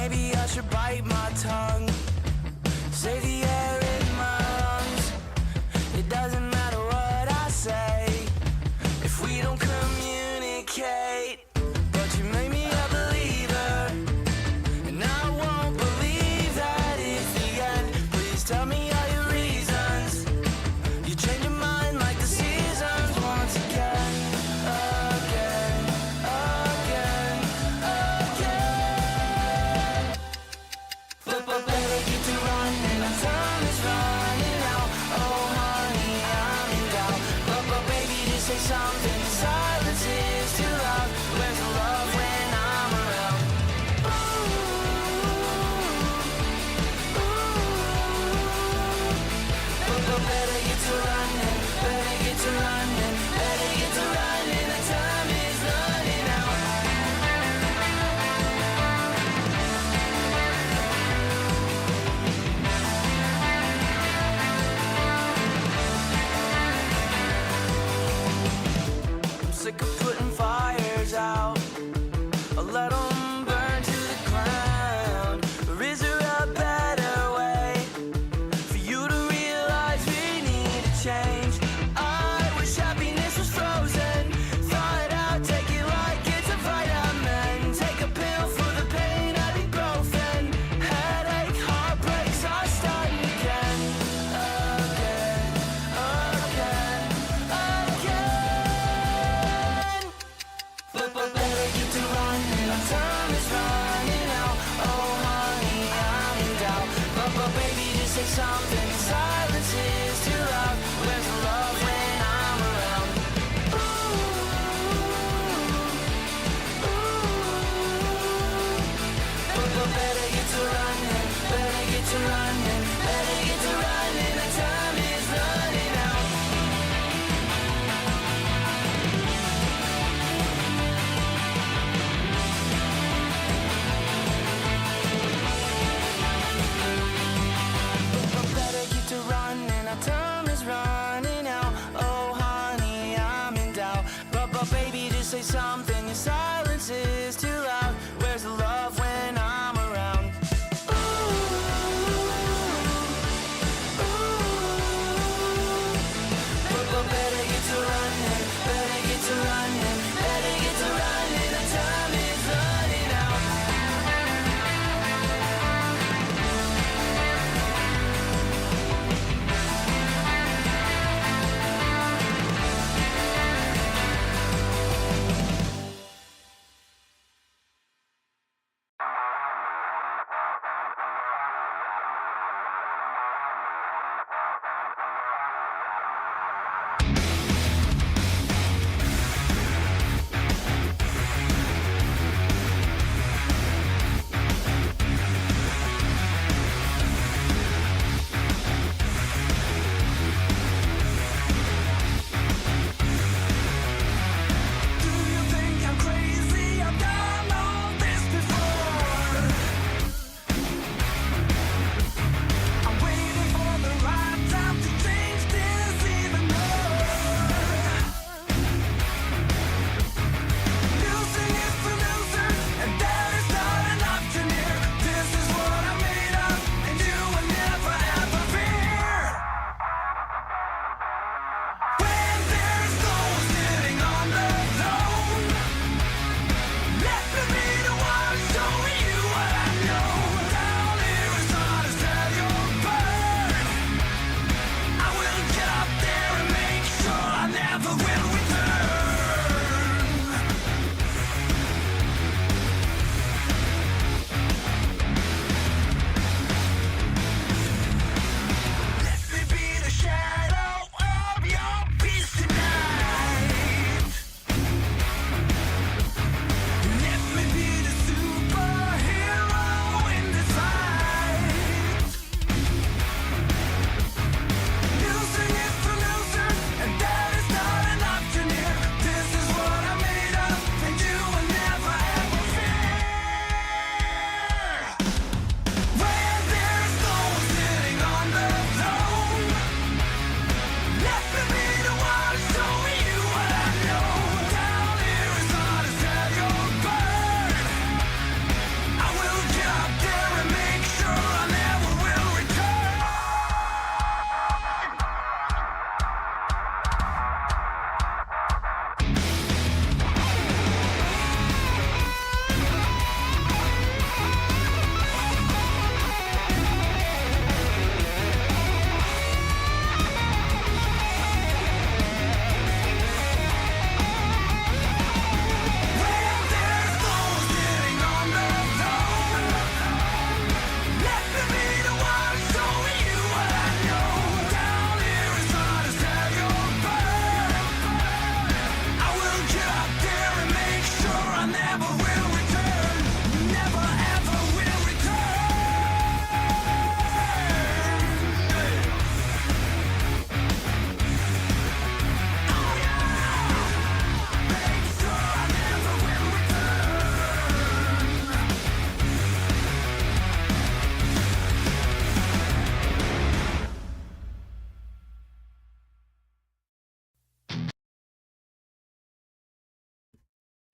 maybe I should bite my tongue. Save the air in my lungs. It doesn't matter what I say if we don't communicate. But you made me a believer, and I won't believe that it's the end. Please tell me all your reasons. You change your mind like the seasons once again, again, again, again. But better get to running, our time is running out. Oh honey, I'm in doubt. But baby, just say something. Silence is too loud. Where's the love when I'm around? Ooh, ooh. But better get to running, better get to running, better get to running. The time is running out. I'm sick of putting fires out. I'll let them burn to the ground. Or is there a better way for you to realize we need to change? I wish happiness was frozen. Thaw it out, take it like it's a vitamin. Take a pill for the pain, ibuprofen. Headache, heartbreaks are starting again, again, again, again. But better get to running, our time is running out. Oh honey, I'm in doubt. But baby, just say something. Silence is too loud. Where's the love when I'm around? Ooh, ooh. But better get to running, better get to running, better get to running. The time is running out. But better get to running, our time is running out. Oh honey, I'm in doubt. But baby, just say something. Your silence is too loud. Where's the love when I'm around? Ooh,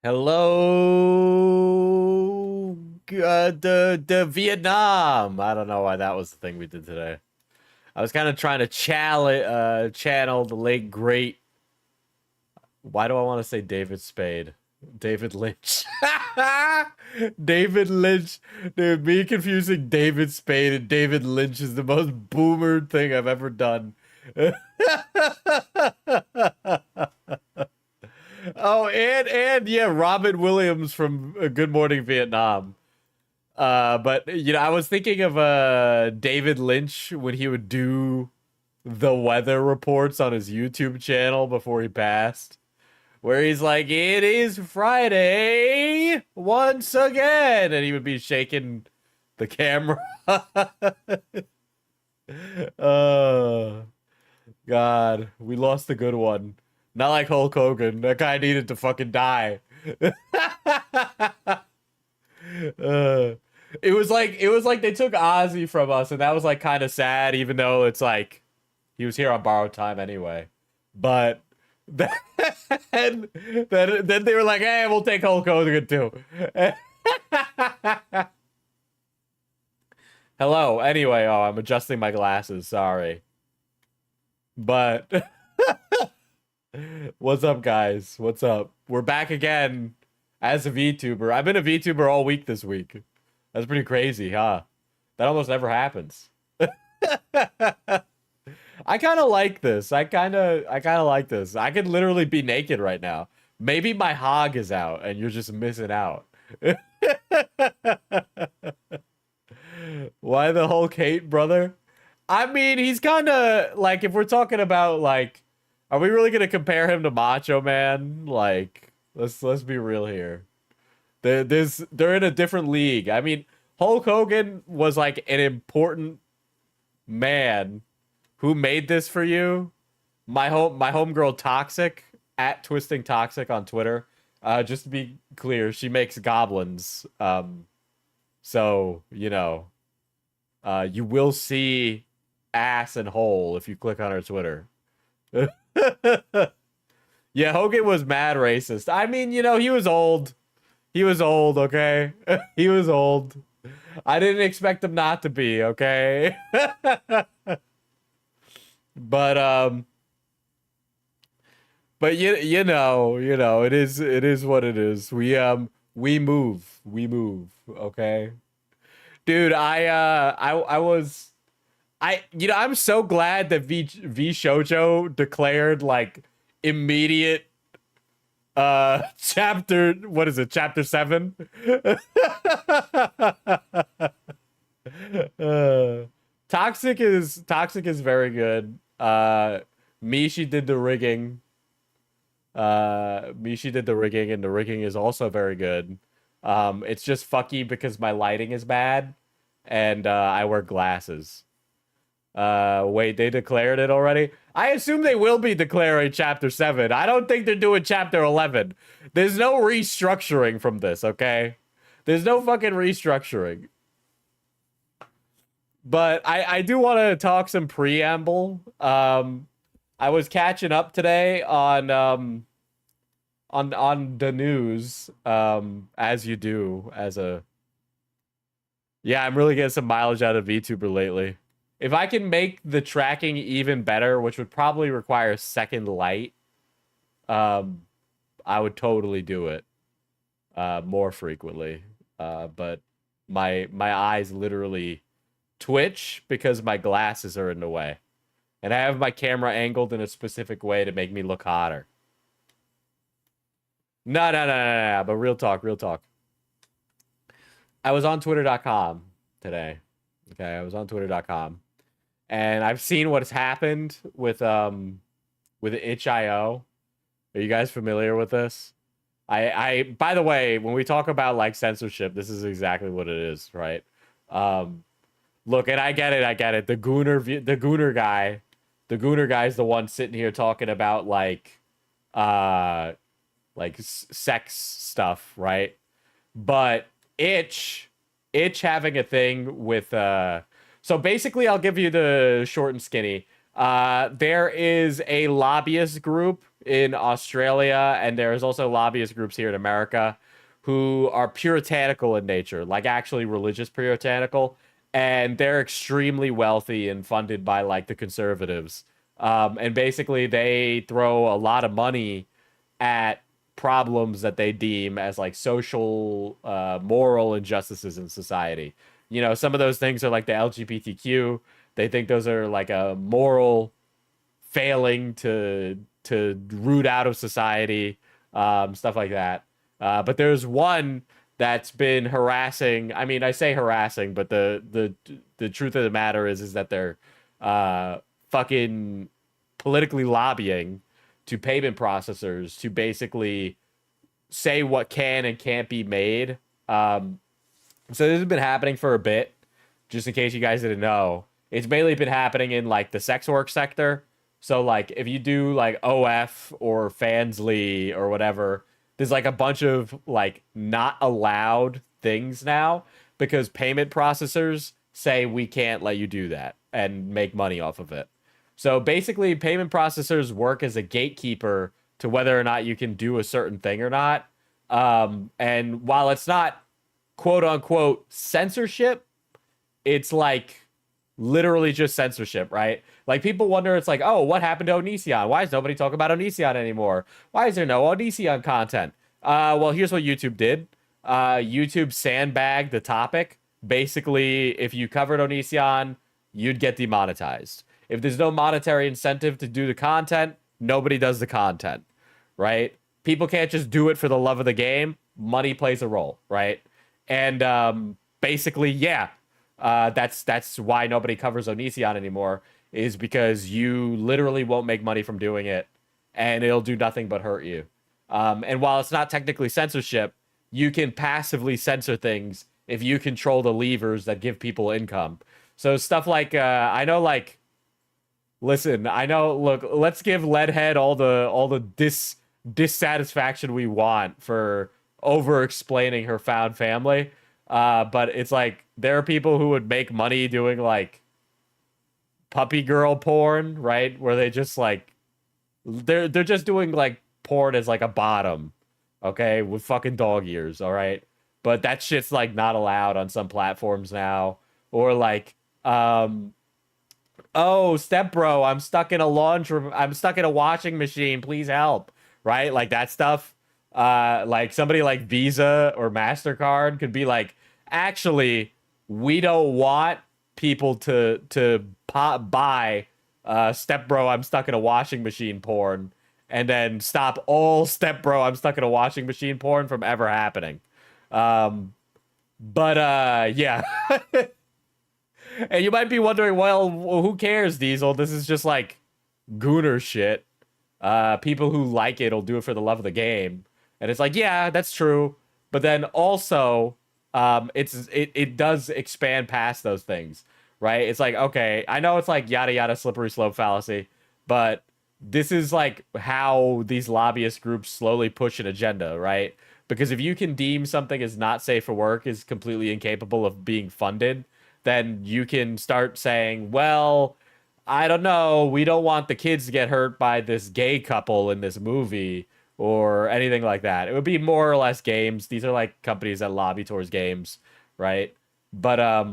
Hello, the Vietnam. I don't know why that was the thing we did today. I was kind of trying to channel the late great. Why do I want to say David Spade? David Lynch. David Lynch. Dude, me confusing David Spade and David Lynch is the most boomer thing I've ever done. Oh, and yeah, Robin Williams from Good Morning Vietnam. But you know, I was thinking of David Lynch when he would do the weather reports on his YouTube channel before he passed, where he's like, "It is Friday once again," and he would be shaking the camera. Oh God, we lost a good one. Not like Hulk Hogan. That guy needed to fucking die. It was like they took Ozzy from us, and that was like kind of sad, even though it's like he was here on borrowed time anyway. But then, then they were like, "Hey, we'll take Hulk Hogan too." Hello. Anyway, oh, I'm adjusting my glasses. Sorry, but what's up, guys? What's up? We're back again as a VTuber. I've been a VTuber all week this week. That's pretty crazy, huh? That almost never happens. I kind of like this. I kind of like this. I could literally be naked right now. Maybe my hog is out and you're just missing out. Why the Hulk hate, brother? I mean, he's kind of like, if we're talking about like, are we really gonna compare him to Macho Man? Like, let's be real here. They're in a different league. I mean, Hulk Hogan was like an important man who made this for you. My homegirl Toxic at Twisting Toxic on Twitter. Just to be clear, she makes goblins. So you know, you will see ass and hole if you click on her Twitter. Yeah, Hogan was mad racist. I mean, you know, he was old. He was old, okay? He was old. I didn't expect him not to be, okay? But you know, it is what it is. We move, okay? Dude, I'm so glad that Vshojo declared like immediate chapter, what is it, chapter 7? Toxic is very good. Mishi did the rigging. Mishi did the rigging, and the rigging is also very good. It's just fucky because my lighting is bad and I wear glasses. Wait, they declared it already? I assume they will be declaring chapter 7. I don't think they're doing chapter 11. There's no restructuring from this, okay? There's no fucking restructuring. But I do want to talk some preamble. I was catching up today on the news, as you do as a... Yeah, I'm really getting some mileage out of VTuber lately. If I can make the tracking even better, which would probably require second light, I would totally do it more frequently. But my eyes literally twitch because my glasses are in the way. And I have my camera angled in a specific way to make me look hotter. No, but real talk. I was on Twitter.com today. Okay, I was on Twitter.com. And I've seen what's happened with itch.io. Are you guys familiar with this? I by the way, when we talk about like censorship, this is exactly what it is, right? Look, and I get it. The Gooner guy is the one sitting here talking about like sex stuff, right? But itch having a thing with so basically I'll give you the short and skinny. There is a lobbyist group in Australia, and there's also lobbyist groups here in America who are puritanical in nature, like actually religious puritanical, and they're extremely wealthy and funded by like the conservatives. And basically, they throw a lot of money at problems that they deem as like social, moral injustices in society. You know, some of those things are like the LGBTQ. They think those are like a moral failing to root out of society, stuff like that. But there's one that's been harassing. I mean, I say harassing, but the truth of the matter is that they're fucking politically lobbying to payment processors to basically say what can and can't be made. So this has been happening for a bit, just in case you guys didn't know. It's mainly been happening in like the sex work sector. So like if you do like OF or Fansly or whatever, there's like a bunch of like not allowed things now because payment processors say we can't let you do that and make money off of it. So basically payment processors work as a gatekeeper to whether or not you can do a certain thing or not. And while it's not quote unquote censorship, it's like literally just censorship, right? Like people wonder, it's like, oh, what happened to Onision? Why is nobody talking about Onision anymore? Why is there no Onision content? Well, here's what YouTube did. YouTube sandbagged the topic. Basically, if you covered Onision, you'd get demonetized. If there's no monetary incentive to do the content, nobody does the content, right? People can't just do it for the love of the game. Money plays a role, right? And basically, yeah, that's why nobody covers Onision anymore, is because you literally won't make money from doing it, and it'll do nothing but hurt you. And while it's not technically censorship, you can passively censor things if you control the levers that give people income. So stuff like, I know, like, listen, I know, look, let's give Leadhead all the dissatisfaction we want for over-explaining her found family. But it's like, there are people who would make money doing, like, puppy girl porn, right? Where they just, like, they're just doing, like, porn as, like, a bottom, okay? With fucking dog ears, all right? But that shit's, like, not allowed on some platforms now. Or, like, oh, stepbro, I'm stuck in a washing machine, please help, right? Like, that stuff. Like, somebody like Visa or MasterCard could be like, actually, we don't want people to buy stepbro, I'm stuck in a washing machine porn, and then stop all stepbro, I'm stuck in a washing machine porn from ever happening. Yeah. And you might be wondering, well, who cares, Diesel? This is just like gooner shit. People who like it will do it for the love of the game. And it's like, yeah, that's true. But then also, it does expand past those things, right? It's like, okay, I know it's like yada yada slippery slope fallacy, but this is like how these lobbyist groups slowly push an agenda, right? Because if you can deem something as not safe for work, is completely incapable of being funded, then you can start saying, well, I don't know, we don't want the kids to get hurt by this gay couple in this movie or anything like that. It would be more or less games. These are like companies that lobby towards games, right? But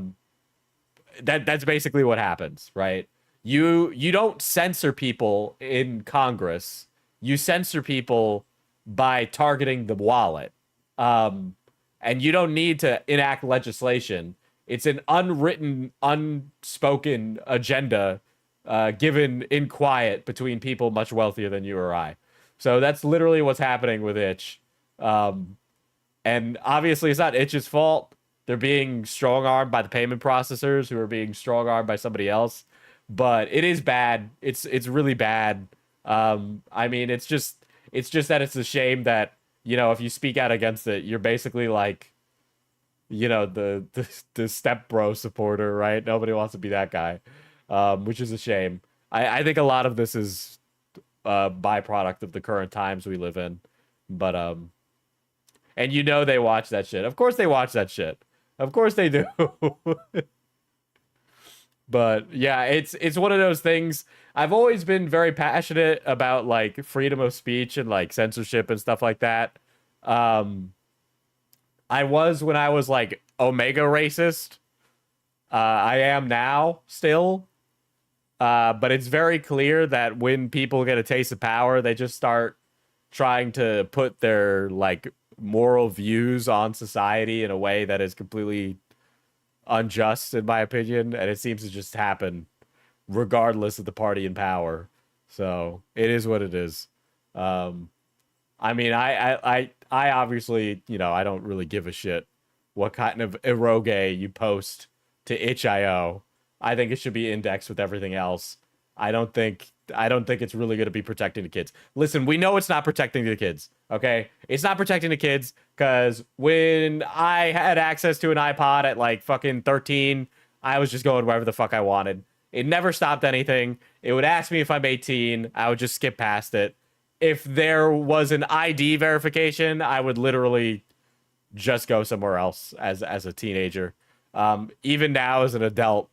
that's basically what happens, right? You don't censor people in Congress. You censor people by targeting the wallet. And you don't need to enact legislation. It's an unwritten, unspoken agenda given in quiet between people much wealthier than you or I. So that's literally what's happening with Itch. And obviously it's not Itch's fault. They're being strong-armed by the payment processors who are being strong-armed by somebody else. But it is bad. It's really bad. I mean, it's just that it's a shame that, you know, if you speak out against it, you're basically like, you know, the step bro supporter, right? Nobody wants to be that guy, which is a shame. I think a lot of this is a byproduct of the current times we live in. But and you know they watch that shit. Of course they watch that shit. Of course they do. But yeah, it's one of those things. I've always been very passionate about like freedom of speech and like censorship and stuff like that. Um, I was when I was like Omega racist. I am now still. But it's very clear that when people get a taste of power, they just start trying to put their like moral views on society in a way that is completely unjust, in my opinion, and it seems to just happen regardless of the party in power. So it is what it is. Um, I mean, I obviously, you know, I don't really give a shit what kind of eroge you post to itch.io. I think it should be indexed with everything else. I don't think it's really going to be protecting the kids. Listen, we know it's not protecting the kids, okay? It's not protecting the kids because when I had access to an iPod at like fucking 13, I was just going wherever the fuck I wanted. It never stopped anything. It would ask me if I'm 18. I would just skip past it. If there was an ID verification, I would literally just go somewhere else as a teenager. Even now as an adult,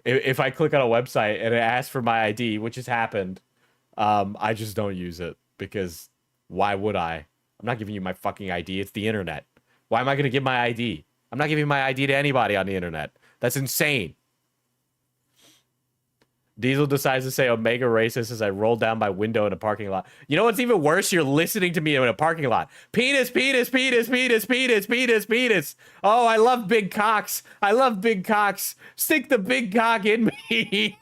if I click on a website and it asks for my ID, which has happened, I just don't use it because why would I? I'm not giving you my fucking ID. It's the internet. Why am I going to give my ID? I'm not giving my ID to anybody on the internet. That's insane. Diesel decides to say Omega racist as I roll down my window in a parking lot. You know what's even worse? You're listening to me in a parking lot. Penis, penis, penis, penis, penis, penis, penis. Oh, I love big cocks. I love big cocks. Stick the big cock in me.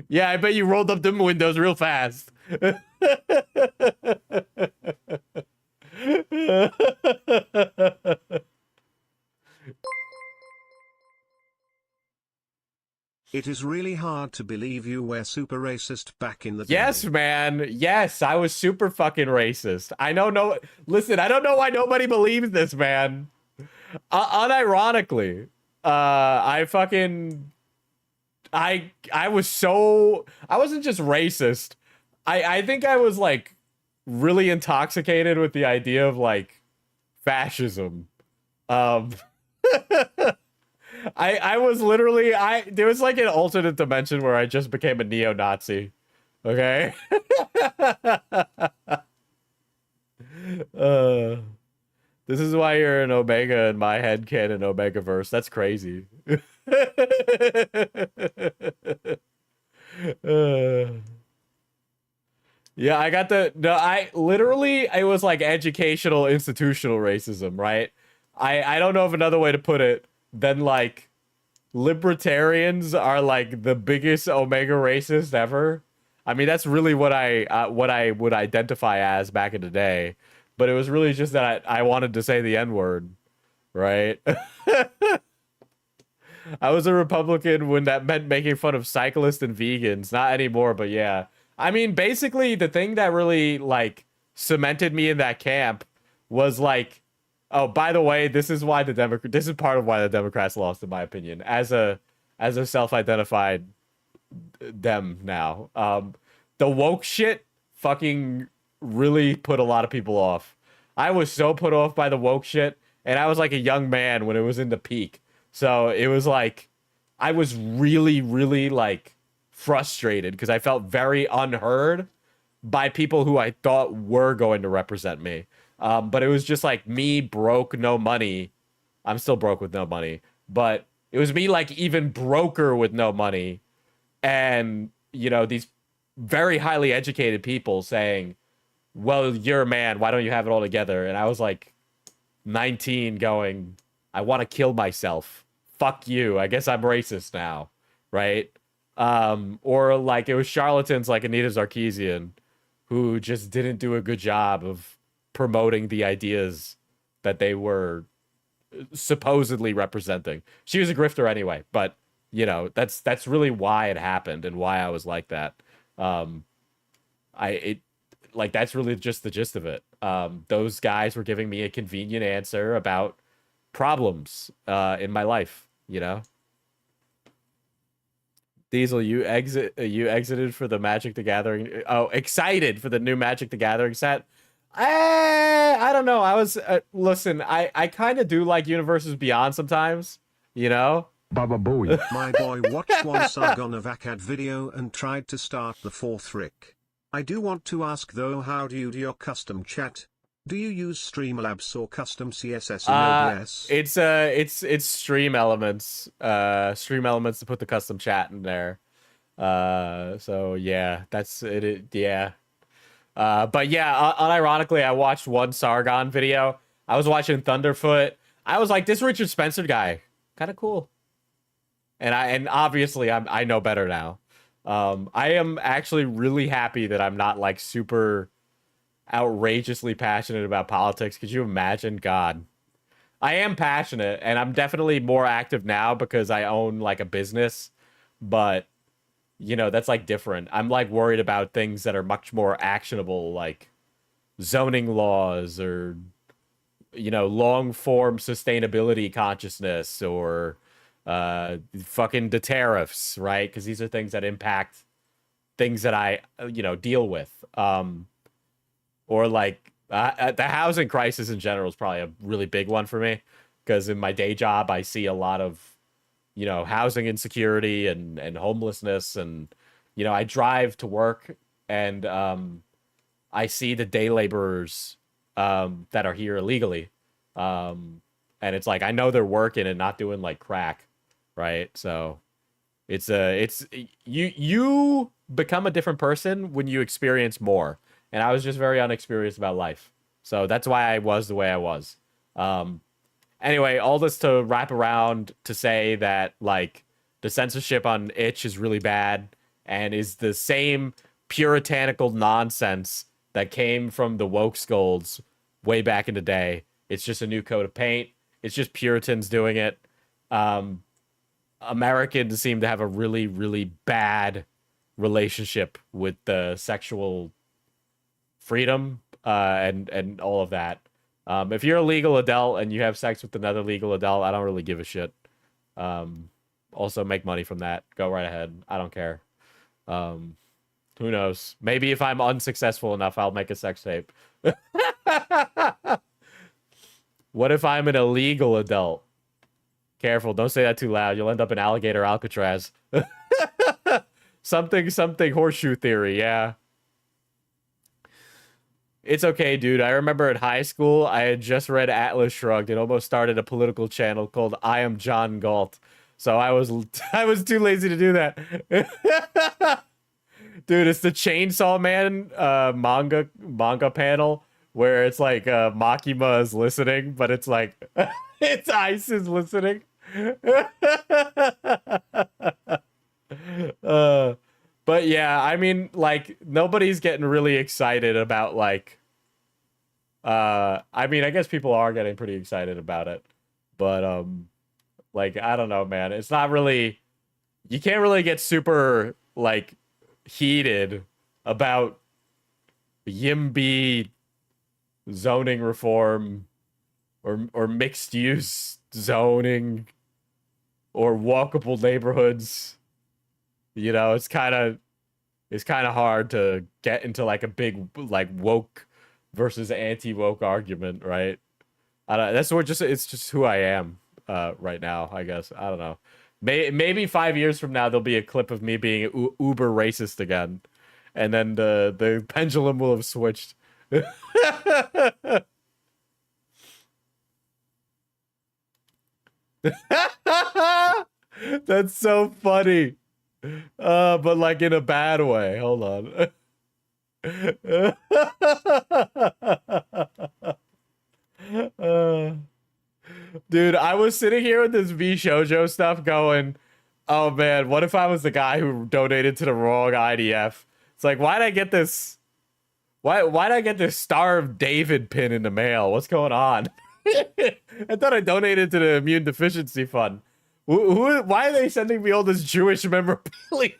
Yeah, I bet you rolled up them windows real fast. It is really hard to believe you were super racist back in the day. Yes, man. Yes, I was super fucking racist. I know. No, listen, I don't know why nobody believes this, man. Unironically, I wasn't just racist. I think I was like really intoxicated with the idea of like fascism. Um, I was literally there was like an alternate dimension where I just became a neo-Nazi. Okay. This is why you're an Omega in my head canon Omega verse. That's crazy. Yeah, I got it was like educational institutional racism, right? I don't know of another way to put it than like libertarians are like the biggest Omega racist ever. I mean, that's really what I would identify as back in the day, but it was really just that I wanted to say the N-word, right? I was a Republican when that meant making fun of cyclists and vegans. Not anymore, but yeah. I mean, basically, the thing that really, like, cemented me in that camp was, like, oh, by the way, this is part of why the Democrats lost, in my opinion, as a self-identified them now. The woke shit fucking really put a lot of people off. I was so put off by the woke shit, and I was, like, a young man when it was in the peak. So it was like, I was really, really like frustrated because I felt very unheard by people who I thought were going to represent me. But it was just like me broke, no money. I'm still broke with no money, but it was me like even broker with no money. And, you know, these very highly educated people saying, well, you're a man. Why don't you have it all together? And I was like 19 going, I want to kill myself. Fuck you. I guess I'm racist now, right? Or like it was charlatans like Anita Sarkeesian who just didn't do a good job of promoting the ideas that they were supposedly representing. She was a grifter anyway, but you know, that's really why it happened and why I was like that. That's really just the gist of it. Those guys were giving me a convenient answer about problems in my life, you know. Diesel, you exited for the Magic the Gathering. Oh, excited for the new Magic the Gathering set. I don't know. I was listen. I kind of do like Universes Beyond sometimes, you know. Baba Booey. My boy watched one Sargon of Akkad video and tried to start the fourth Rick. I do want to ask though, how do you do your custom chat? Do you use Streamlabs or custom CSS in OBS? It's Stream Elements. Stream Elements to put the custom chat in there. So yeah, that's it. Yeah. But yeah, unironically, I watched one Sargon video. I was watching Thunderfoot. I was like, this Richard Spencer guy, kind of cool. And obviously I know better now. I am actually really happy that I'm not like super outrageously passionate about politics. Could you imagine? God, I am passionate, and I'm definitely more active now because I own like a business, but you know, that's like different. I'm like worried about things that are much more actionable, like zoning laws or, you know, long form sustainability consciousness or fucking the tariffs, right? Because these are things that impact things that I, you know, deal with. Or like the housing crisis in general is probably a really big one for me because in my day job, I see a lot of, you know, housing insecurity and homelessness. And, you know, I drive to work and I see the day laborers that are here illegally. And it's like, I know they're working and not doing like crack. Right. So it's you become a different person when you experience more. And I was just very unexperienced about life. So that's why I was the way I was. Anyway, all this to wrap around to say that, like, the censorship on Itch is really bad and is the same puritanical nonsense that came from the woke scolds way back in the day. It's just a new coat of paint. It's just Puritans doing it. Americans seem to have a really, really bad relationship with the sexual freedom and all of that. If you're a legal adult and you have sex with another legal adult, I don't really give a shit. Also make money from that. Go right ahead. I don't care. Who knows? Maybe if I'm unsuccessful enough, I'll make a sex tape. What if I'm an illegal adult? Careful, don't say that too loud. You'll end up in alligator Alcatraz. something horseshoe theory, yeah. It's okay, dude. I remember in high school, I had just read Atlas Shrugged and almost started a political channel called I Am John Galt. So I was too lazy to do that. Dude, it's the Chainsaw Man manga panel where it's like Makima is listening, but it's like it's Ice is listening. But yeah, I mean, like, nobody's getting really excited about, like, I mean, I guess people are getting pretty excited about it, but, like, I don't know, man. It's not really, you can't really get super, like, heated about YIMBY zoning reform or mixed use zoning or walkable neighborhoods. You know, it's kind of hard to get into like a big like woke versus anti-woke argument, right? I don't. That's what it's just who I am right now. I guess I don't know. Maybe 5 years from now there'll be a clip of me being uber racist again, and then the pendulum will have switched. That's so funny. But like in a bad way. Hold on. Dude, I was sitting here with this Vshojo stuff going, oh man, what if I was the guy who donated to the wrong IDF? It's like, why'd I get this? Why'd I get this Star of David pin in the mail? What's going on? I thought I donated to the Immune Deficiency Fund. Why are they sending me all this Jewish memorabilia?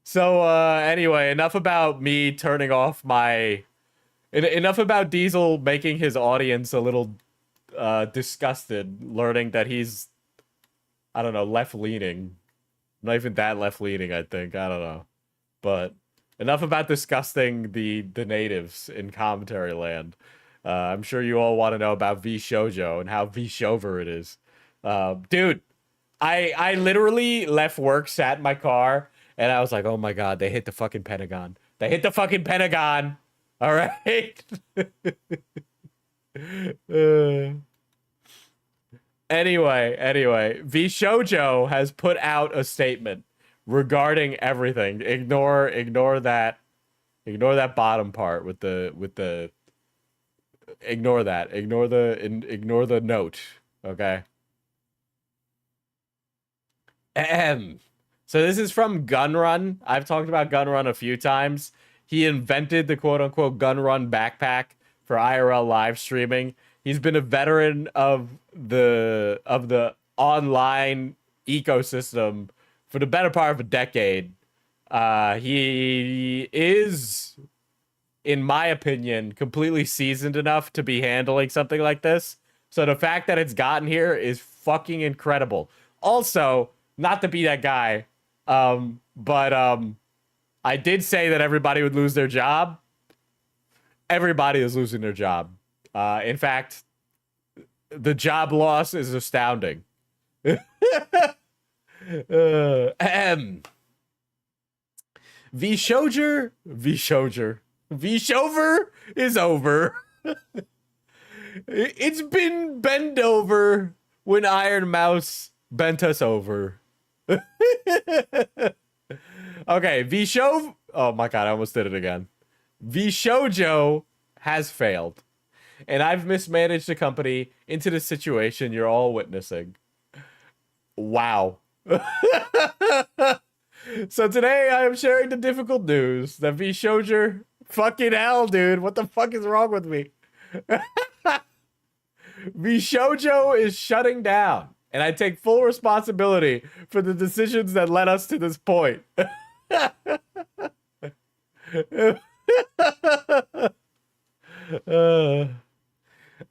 So anyway, enough about me turning off my... Enough about Diesel making his audience a little disgusted, learning that he's, I don't know, left-leaning. Not even that left-leaning, I think. I don't know. But Enough about disgusting the natives in commentary land. I'm sure you all want to know about Vshojo and how Vshover it is. Dude, I literally left work, sat in my car, and I was like, oh my god, they hit the fucking Pentagon. They hit the fucking Pentagon. All right. Anyway, Vshojo has put out a statement regarding everything. Ignore that bottom part with the ignore that. Ignore the note, okay? So this is from Gunrun. I've talked about Gunrun a few times. He invented the quote-unquote Gunrun backpack for IRL live streaming. He's been a veteran of the online ecosystem for the better part of a decade. He is, in my opinion, completely seasoned enough to be handling something like this. So the fact that it's gotten here is fucking incredible. Also, not to be that guy, but I did say that everybody would lose their job. Everybody is losing their job. In fact, the job loss is astounding. Vshover is over. It's been bent over when Ironmouse bent us over. Okay, Vshojo. Oh my god, I almost did it again. Vshojo has failed, and I've mismanaged the company into the situation you're all witnessing. Wow. So today I am sharing the difficult news that Vshojo, fucking hell, dude, what the fuck is wrong with me? Vshojo is shutting down, and I take full responsibility for the decisions that led us to this point.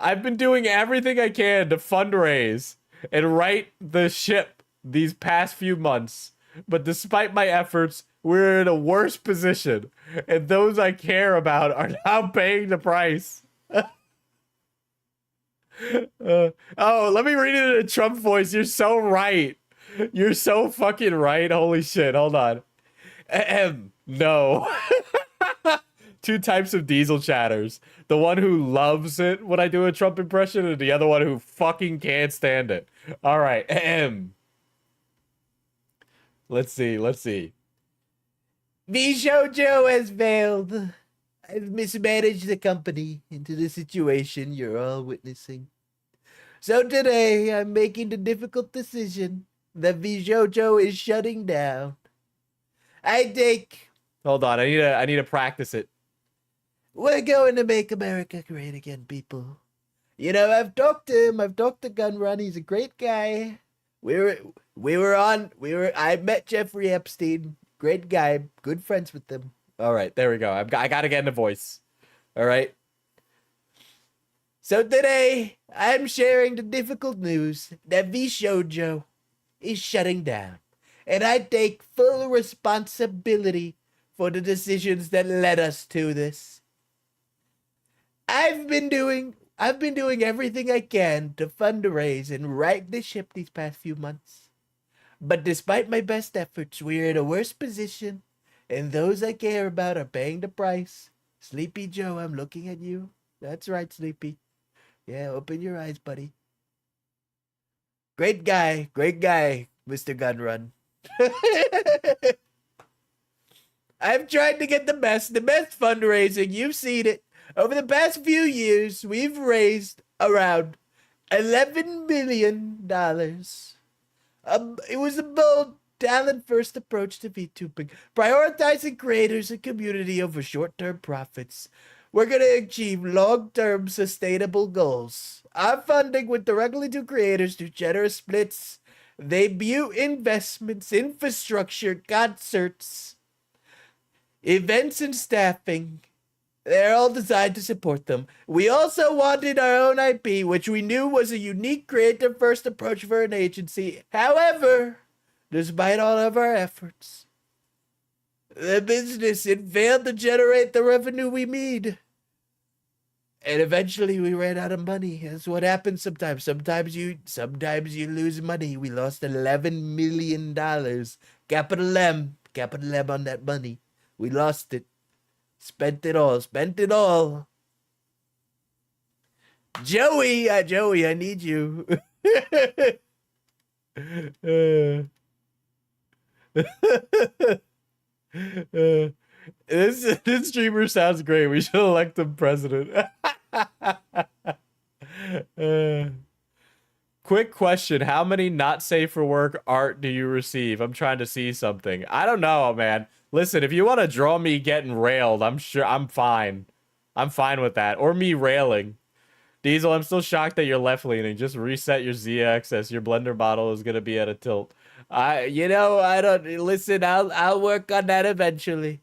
I've been doing everything I can to fundraise and right the ship these past few months, but despite my efforts, we're in a worse position, and those I care about are now paying the price. Oh, let me read it in a Trump voice. You're so right. You're so fucking right. Holy shit. Hold on. No. Two types of diesel chatters. The one who loves it when I do a Trump impression, and the other one who fucking can't stand it. All right. Let's see. Vshojo has failed. I've mismanaged the company into the situation you're all witnessing. So today, I'm making the difficult decision that Vshojo is shutting down. Hold on, I need to practice it. We're going to make America great again, people. You know, I've talked to him. I've talked to Gunrun. He's a great guy. I met Jeffrey Epstein. Great guy. Good friends with them. All right, there we go. I got to get in the voice. All right. So today, I'm sharing the difficult news that Vshojo is shutting down. And I take full responsibility for the decisions that led us to this. I've been doing everything I can to fundraise and right the ship these past few months. But despite my best efforts, we're in a worse position, and those I care about are paying the price. Sleepy Joe, I'm looking at you. That's right, Sleepy. Yeah, open your eyes, buddy. Great guy, Mr. Gunrun. I've tried to get the best fundraising. You've seen it. Over the past few years, we've raised around $11 million. It was a bold, talent-first approach to VTubing, prioritizing creators and community over short-term profits. We're going to achieve long-term sustainable goals. Our funding went directly to creators through generous splits, debut investments, infrastructure, concerts, events, and staffing. They're all designed to support them. We also wanted our own IP, which we knew was a unique creator-first approach for an agency. However, despite all of our efforts, The business, it failed to generate the revenue we need. And eventually we ran out of money. That's what happens sometimes. Sometimes you lose money. We lost $11 million. Capital M on that money. We lost it. Spent it all. Joey, I need you. This streamer sounds great. We should elect him president. Quick question. How many not safe for work art do you receive? I'm trying to see something. I don't know, man. Listen, if you want to draw me getting railed, I'm sure I'm fine. I'm fine with that. Or me railing. Diesel, I'm still shocked that you're left-leaning. Just reset your Z-axis. Your blender model is going to be at a tilt. I don't... Listen, I'll work on that eventually.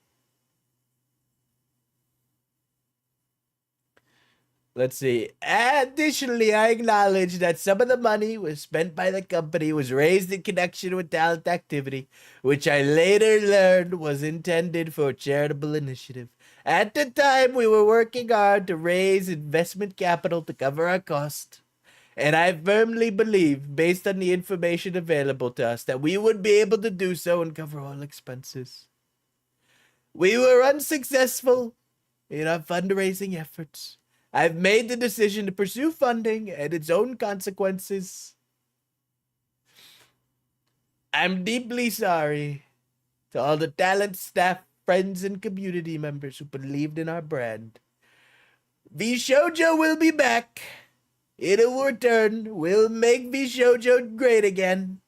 Let's see. Additionally, I acknowledge that some of the money was spent by the company was raised in connection with talent activity, which I later learned was intended for a charitable initiative. At the time, we were working hard to raise investment capital to cover our cost. And I firmly believe, based on the information available to us, that we would be able to do so and cover all expenses. We were unsuccessful in our fundraising efforts. I've made the decision to pursue funding and its own consequences. I'm deeply sorry to all the talent, staff, friends, and community members who believed in our brand. Vshojo will be back. It will return. We'll make Vshojo great again.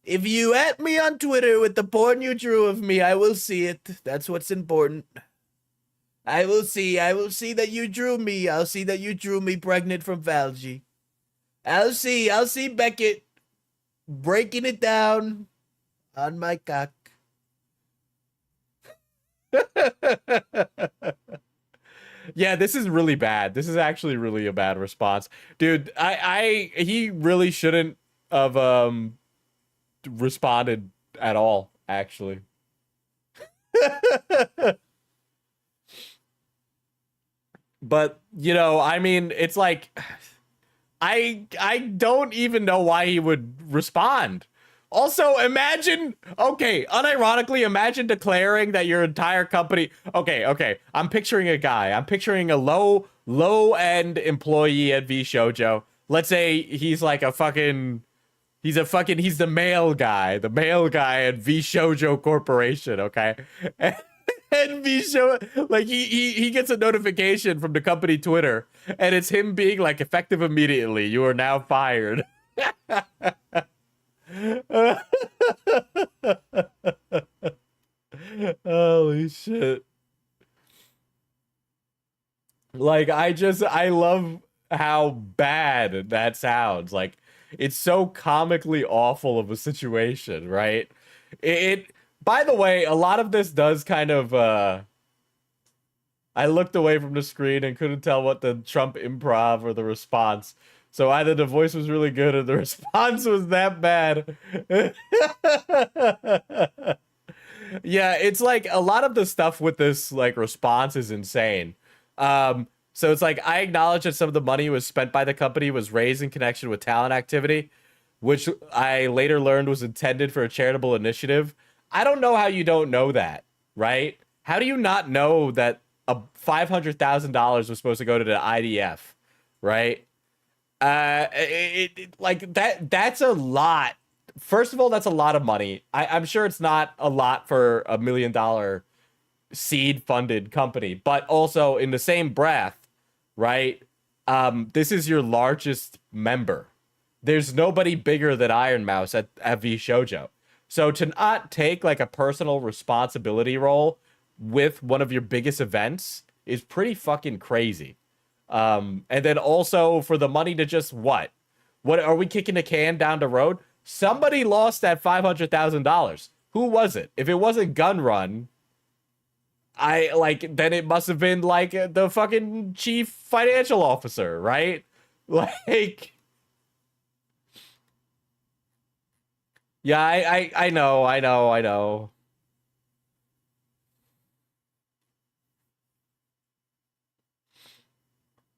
If you at me on Twitter with the porn you drew of me, I will see it. That's what's important. I will see that you drew me. I'll see that you drew me pregnant from Valgy. I'll see Beckett breaking it down on my cock. Yeah, this is really bad. This is actually really a bad response. Dude, he really shouldn't have responded at all, actually. But, you know, I mean, it's like, I don't even know why he would respond. Also, imagine, okay, unironically, imagine declaring that your entire company, okay, I'm picturing a guy. I'm picturing a low-end employee at Vshojo. Let's say he's like he's the mail guy at Vshojo Corporation, okay? And Vshojo, like, he gets a notification from the company Twitter, and it's him being like, effective immediately, you are now fired. Holy shit. Like, I love how bad that sounds. Like, it's so comically awful of a situation, right? By the way, a lot of this does kind of, I looked away from the screen and couldn't tell what the Trump improv or the response. So either the voice was really good or the response was that bad. Yeah, it's like a lot of the stuff with this like response is insane. So it's like, I acknowledge that some of the money was spent by the company was raised in connection with talent activity, which I later learned was intended for a charitable initiative. I don't know how you don't know that, right? How do you not know that a $500,000 was supposed to go to the IDF, right? Like that's a lot. First of all, that's a lot of money. I'm sure it's not a lot for $1 million seed funded company, but also in the same breath, right? This is your largest member. There's nobody bigger than Ironmouse at Vshojo. So to not take like a personal responsibility role with one of your biggest events is pretty fucking crazy. And then also for the money to just what are we kicking a can down the road? Somebody lost that $500,000. Who was it? If it wasn't Gun Run, then it must have been like the fucking chief financial officer, right? Like, yeah, I know.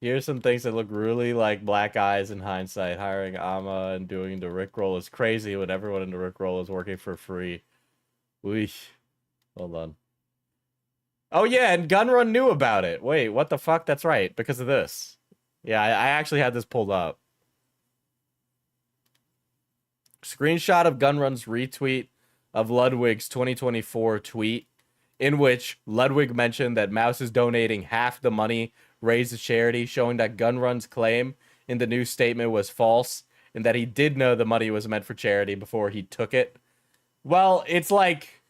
Here's some things that look really like black eyes in hindsight. Hiring Amma and doing the Rickroll is crazy when everyone in the Rickroll is working for free. Weesh. Hold on. Oh yeah, and Gunrun knew about it. Wait, what the fuck? That's right, because of this. Yeah, I actually had this pulled up. Screenshot of Gunrun's retweet of Ludwig's 2024 tweet, in which Ludwig mentioned that Mouse is donating half the money raised to charity, showing that Gunrun's claim in the new statement was false, and that he did know the money was meant for charity before he took it. Well, it's like...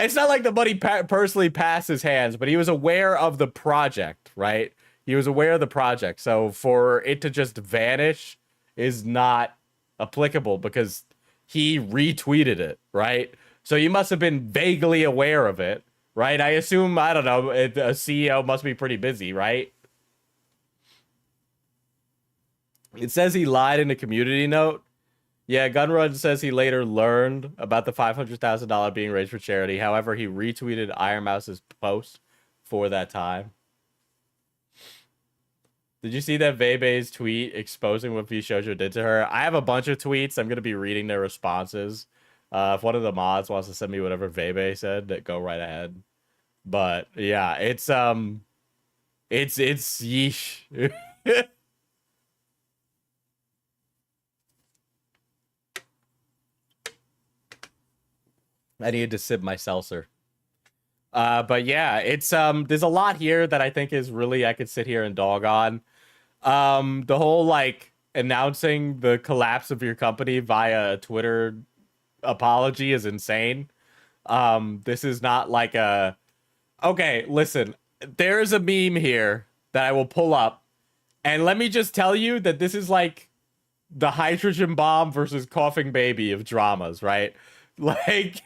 It's not like the money personally passed his hands, but he was aware of the project, right? He was aware of the project. So for it to just vanish is not applicable because he retweeted it, right? So you must have been vaguely aware of it, right? I assume, I don't know, a CEO must be pretty busy, right? It says he lied in a community note. Yeah, Gunrun says he later learned about the $500,000 being raised for charity. However, he retweeted Ironmouse's post for that time. Did you see that Vebe's tweet exposing what Vshojo did to her? I have a bunch of tweets. I'm going to be reading their responses. If one of the mods wants to send me whatever Vebe said, that go right ahead. But yeah, it's yeesh. I needed to sip my seltzer. But yeah, it's there's a lot here that I think is really I could sit here and dog on. The whole like announcing the collapse of your company via a Twitter apology is insane. This is not like a okay, listen, there's a meme here that I will pull up, and let me just tell you that this is like the hydrogen bomb versus coughing baby of dramas, right? Like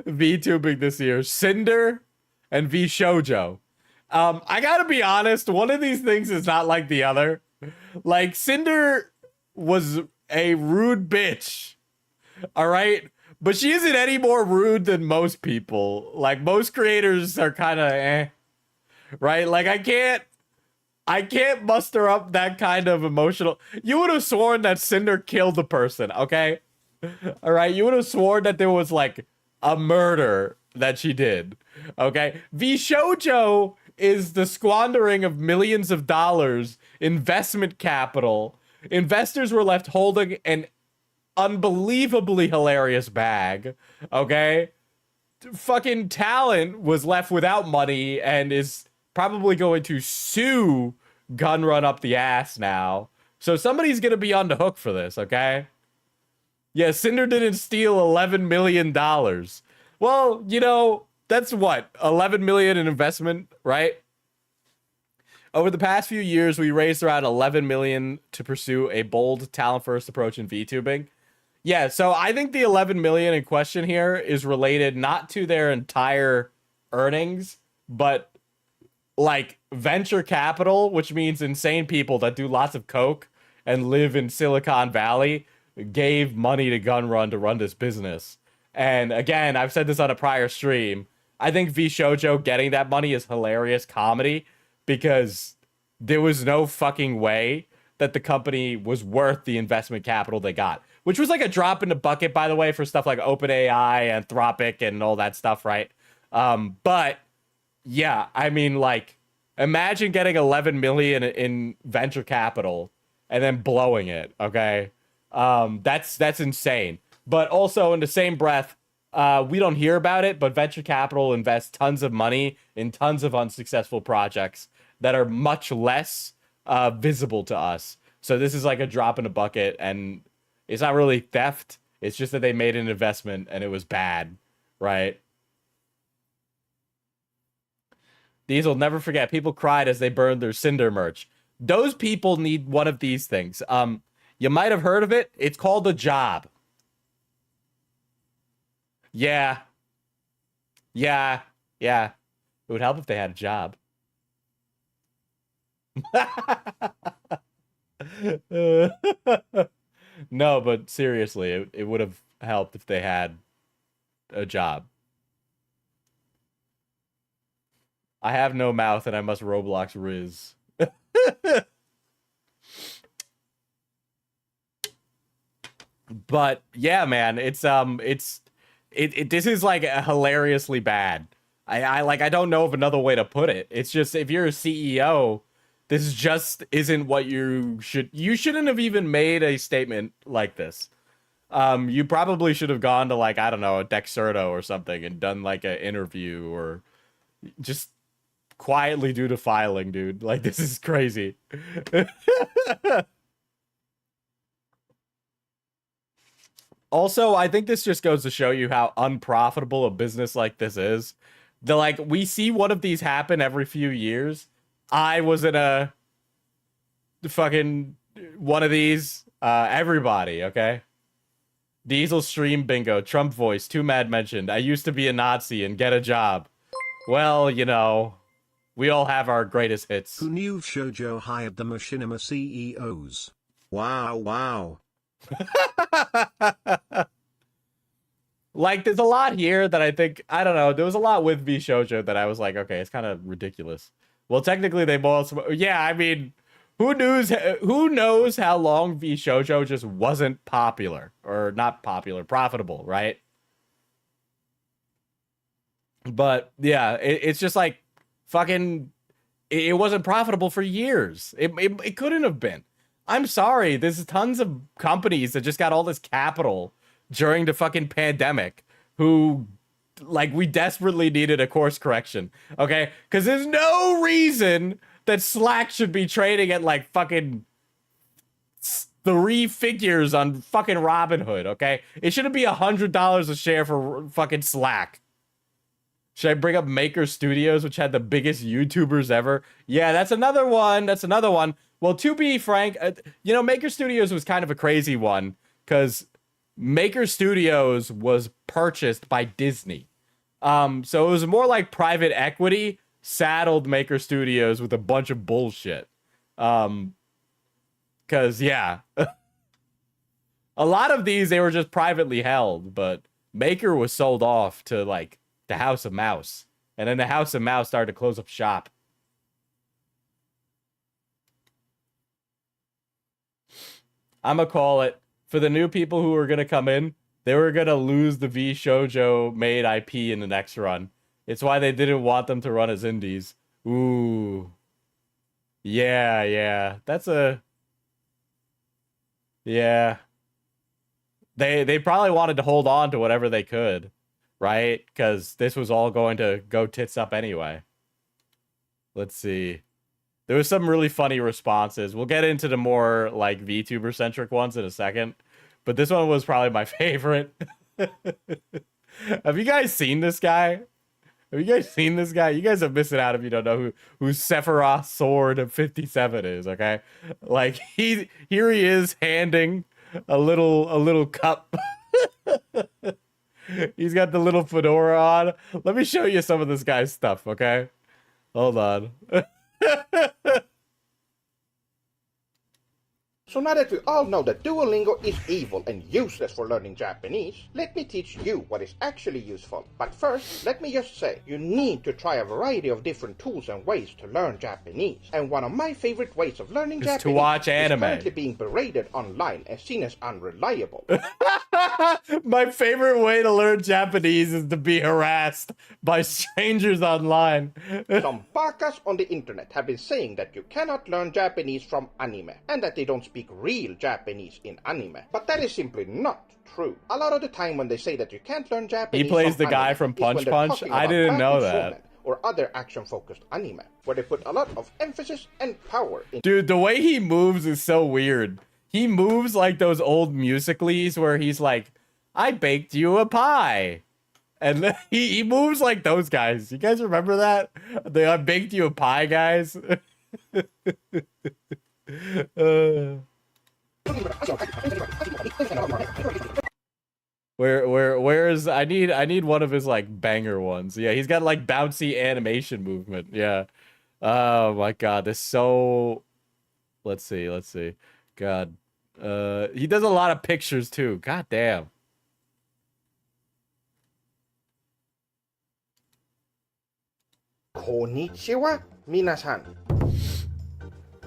VTubing this year, Cinder and Vshojo. I gotta be honest, one of these things is not like the other. Like, Cinder was a rude bitch, all right? But she isn't any more rude than most people. Like, most creators are kind of right? Like, I can't muster up that kind of emotional... You would have sworn that Cinder killed the person, okay? All right? You would have sworn that there was, like, a murder that she did, okay? Vshojo is the squandering of millions of dollars, investment capital. Investors were left holding an unbelievably hilarious bag, okay? Fucking Talent was left without money and is probably going to sue Gunrun up the ass now. So somebody's gonna be on the hook for this, okay? Yeah, Cinder didn't steal $11 million. Well, you know, that's what, $11 million in investment, right? Over the past few years, we raised around $11 million to pursue a bold, talent-first approach in VTubing. Yeah, so I think the $11 million in question here is related not to their entire earnings, but like venture capital, which means insane people that do lots of coke and live in Silicon Valley, gave money to Gunrun to run this business. And again, I've said this on a prior stream, I think Vshojo getting that money is hilarious comedy because there was no fucking way that the company was worth the investment capital they got, which was like a drop in the bucket, by the way, for stuff like OpenAI, Anthropic, and all that stuff, right? But yeah, I mean, like, imagine getting 11 million in venture capital and then blowing it, okay? That's insane. But also in the same breath, we don't hear about it, but venture capital invests tons of money in tons of unsuccessful projects that are much less visible to us. So this is like a drop in a bucket, and it's not really theft. It's just that they made an investment and it was bad, right? These will never forget. People cried as they burned their Cinder merch. Those people need one of these things. You might have heard of it. It's called a job. Yeah. Yeah. Yeah. It would help if they had a job. No, but seriously, it would have helped if they had a job. I have no mouth and I must Roblox Riz. But yeah, man, this is like hilariously bad. I don't know of another way to put it. It's just if you're a CEO, this just isn't what you shouldn't have even made a statement like this. You probably should have gone to like, I don't know, a Dexerto or something and done like an interview or just quietly do the filing, dude. Like, this is crazy. Also, I think this just goes to show you how unprofitable a business like this is. We see one of these happen every few years. I was in a fucking one of these. Everybody, okay? Diesel stream bingo, Trump voice, too mad mentioned. I used to be a Nazi and get a job. Well, you know, we all have our greatest hits. Who knew Vshojo hired the machinima CEOs? Wow, wow. Like, there's a lot here that I think, I don't know, there was a lot with Vshojo that I was like, okay, it's kind of ridiculous. Well, technically they both, yeah, I mean, who knows how long Vshojo just wasn't popular, or not popular, profitable, right? But yeah, it's just like fucking, it wasn't profitable for years. It couldn't have been. I'm sorry, there's tons of companies that just got all this capital during the fucking pandemic who, like, we desperately needed a course correction, okay? Because there's no reason that Slack should be trading at, like, fucking 3 figures on fucking Robinhood, okay? It shouldn't be $100 a share for fucking Slack. Should I bring up Maker Studios, which had the biggest YouTubers ever? Yeah, that's another one. That's another one. Well, to be frank, you know, Maker Studios was kind of a crazy one because Maker Studios was purchased by Disney. So it was more like private equity saddled Maker Studios with a bunch of bullshit. Because, yeah, a lot of these, they were just privately held, but Maker was sold off to, like, the House of Mouse. And then the House of Mouse started to close up shop. I'm gonna call it, for the new people who are gonna come in, they were gonna lose the Vshojo made IP in the next run. It's why they didn't want them to run as indies. Ooh. Yeah, yeah. That's a... Yeah. They probably wanted to hold on to whatever they could, right? Because this was all going to go tits up anyway. Let's see. There was some really funny responses. We'll get into the more, like, VTuber-centric ones in a second. But this one was probably my favorite. Have you guys seen this guy? Have you guys seen this guy? You guys are missing out if you don't know who Sephro Sword 57 is, okay? Like, here he is handing a little cup. He's got the little fedora on. Let me show you some of this guy's stuff, okay? Hold on. So now that we all know that Duolingo is evil and useless for learning Japanese, let me teach you what is actually useful. But first, let me just say, you need to try a variety of different tools and ways to learn Japanese. And one of my favorite ways of learning Japanese to watch anime. is currently being berated online and seen as unreliable. My favorite way to learn Japanese is to be harassed by strangers online. Some bakas on the internet have been saying that you cannot learn Japanese from anime, and that they don't speak real Japanese in anime. But that is simply not true. A lot of the time when they say that you can't learn Japanese He plays from the guy anime from is when Punch they're Punch? talking I about didn't know Gajin that. Goomba or other action-focused anime, where they put a lot of emphasis and power in. Dude, the way he moves is so weird. He moves like those old musicallys where he's like, I baked you a pie. And he moves like those guys. You guys remember that? The I baked you a pie guys? Where's I need one of his like banger ones. Yeah, he's got like bouncy animation movement. Yeah. Oh my god, this so let's see. God. He does a lot of pictures too. God damn. Konnichiwa, minasan.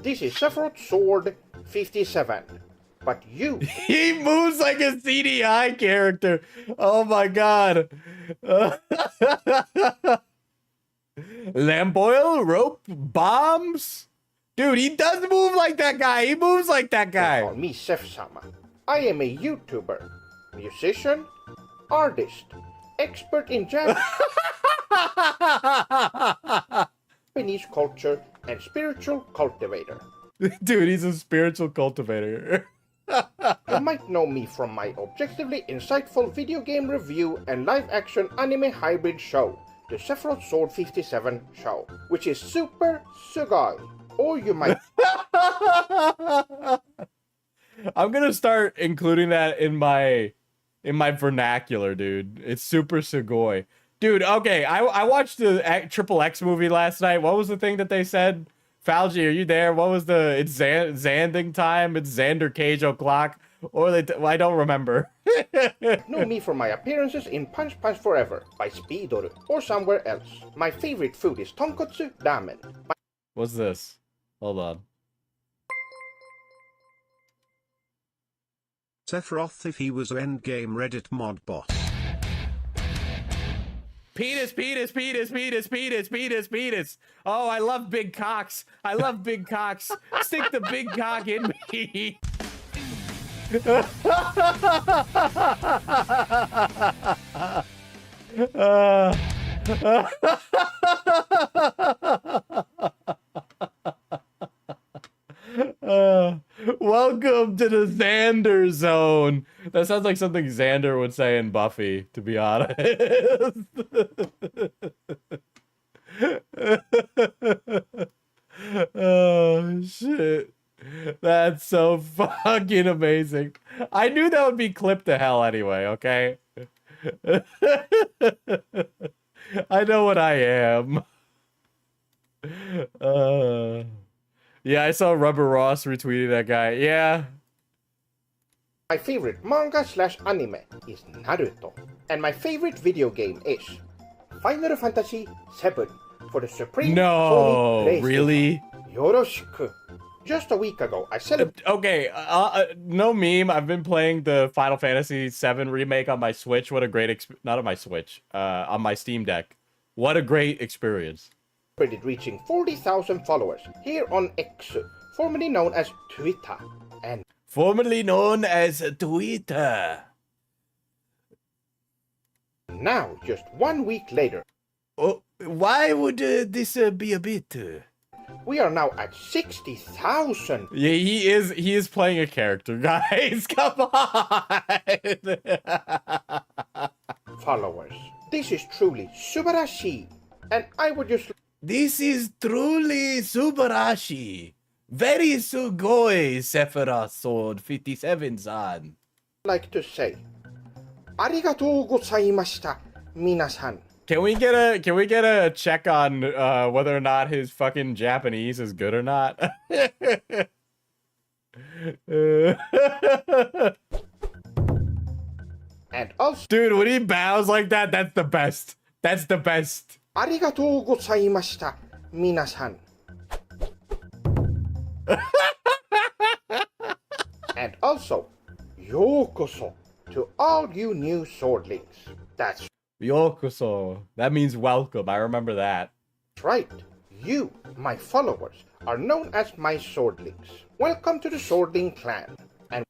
This is Sephro Sword 57. But you... He moves like a CDI character. Oh my god. Lamp oil, rope, bombs. Dude, he does move like that guy. He moves like that guy. Call me Seth-sama. I am a YouTuber, musician, artist, expert in Japanese culture, and spiritual cultivator. Dude, he's a spiritual cultivator. You might know me from my objectively insightful video game review and live-action anime hybrid show, the Sephro Sword 57 show, which is super sugoi. Or you might... I'm gonna start including that in my vernacular, dude. It's super sugoi. Dude, okay, I watched the Triple X movie last night. What was the thing that they said? Falgi, are you there? What was the... It's Zanding time. It's Xander Cage o'clock. Or I don't remember. know me from my appearances in Punch Punch Forever by Speedoru or somewhere else. My favorite food is tonkotsu ramen. What's this? Hold on. Sephiroth if he was an endgame Reddit mod bot. Penis, penis, penis, penis, penis, penis, penis. Oh, I love big cocks. I love big cocks. Stick the big cock in me. Welcome to the Xander zone. That sounds like something Xander would say in Buffy, to be honest. Oh, shit. That's so fucking amazing. I knew that would be clipped to hell anyway, okay? I know what I am. Yeah, I saw Rubber Ross retweeting that guy. Yeah. My favorite manga slash anime is Naruto. And my favorite video game is Final Fantasy VII for the Supreme No, Sony PlayStation. really? Yoroshiku. Just a week ago, I celebrated... Okay, no meme. I've been playing the Final Fantasy VII remake on my Switch. What a great not on my Switch, on my Steam Deck. What a great experience. reaching 40,000 followers here on X, formerly known as Twitter. And Formerly known as Twitter. now, just 1 week later, Oh, why would this be a bit? we are now at 60,000 Yeah, he is playing a character, guys. Come on. followers. This is truly subarashi. And I would just This is truly Subarashi. Very sugoi, Sephro Sword 57-san. like to say, arigatou gozaimashita, minasan. Can we get a check on whether or not his fucking Japanese is good or not? And also, Dude, when he bows like that, that's the best. That's the best. arigatou gozaimashita, minasan. And also, yokoso to all you new swordlings. That's Yokoso. That means welcome. I remember that. right. You, my followers, are known as my swordlings. Welcome to the Swordling clan. And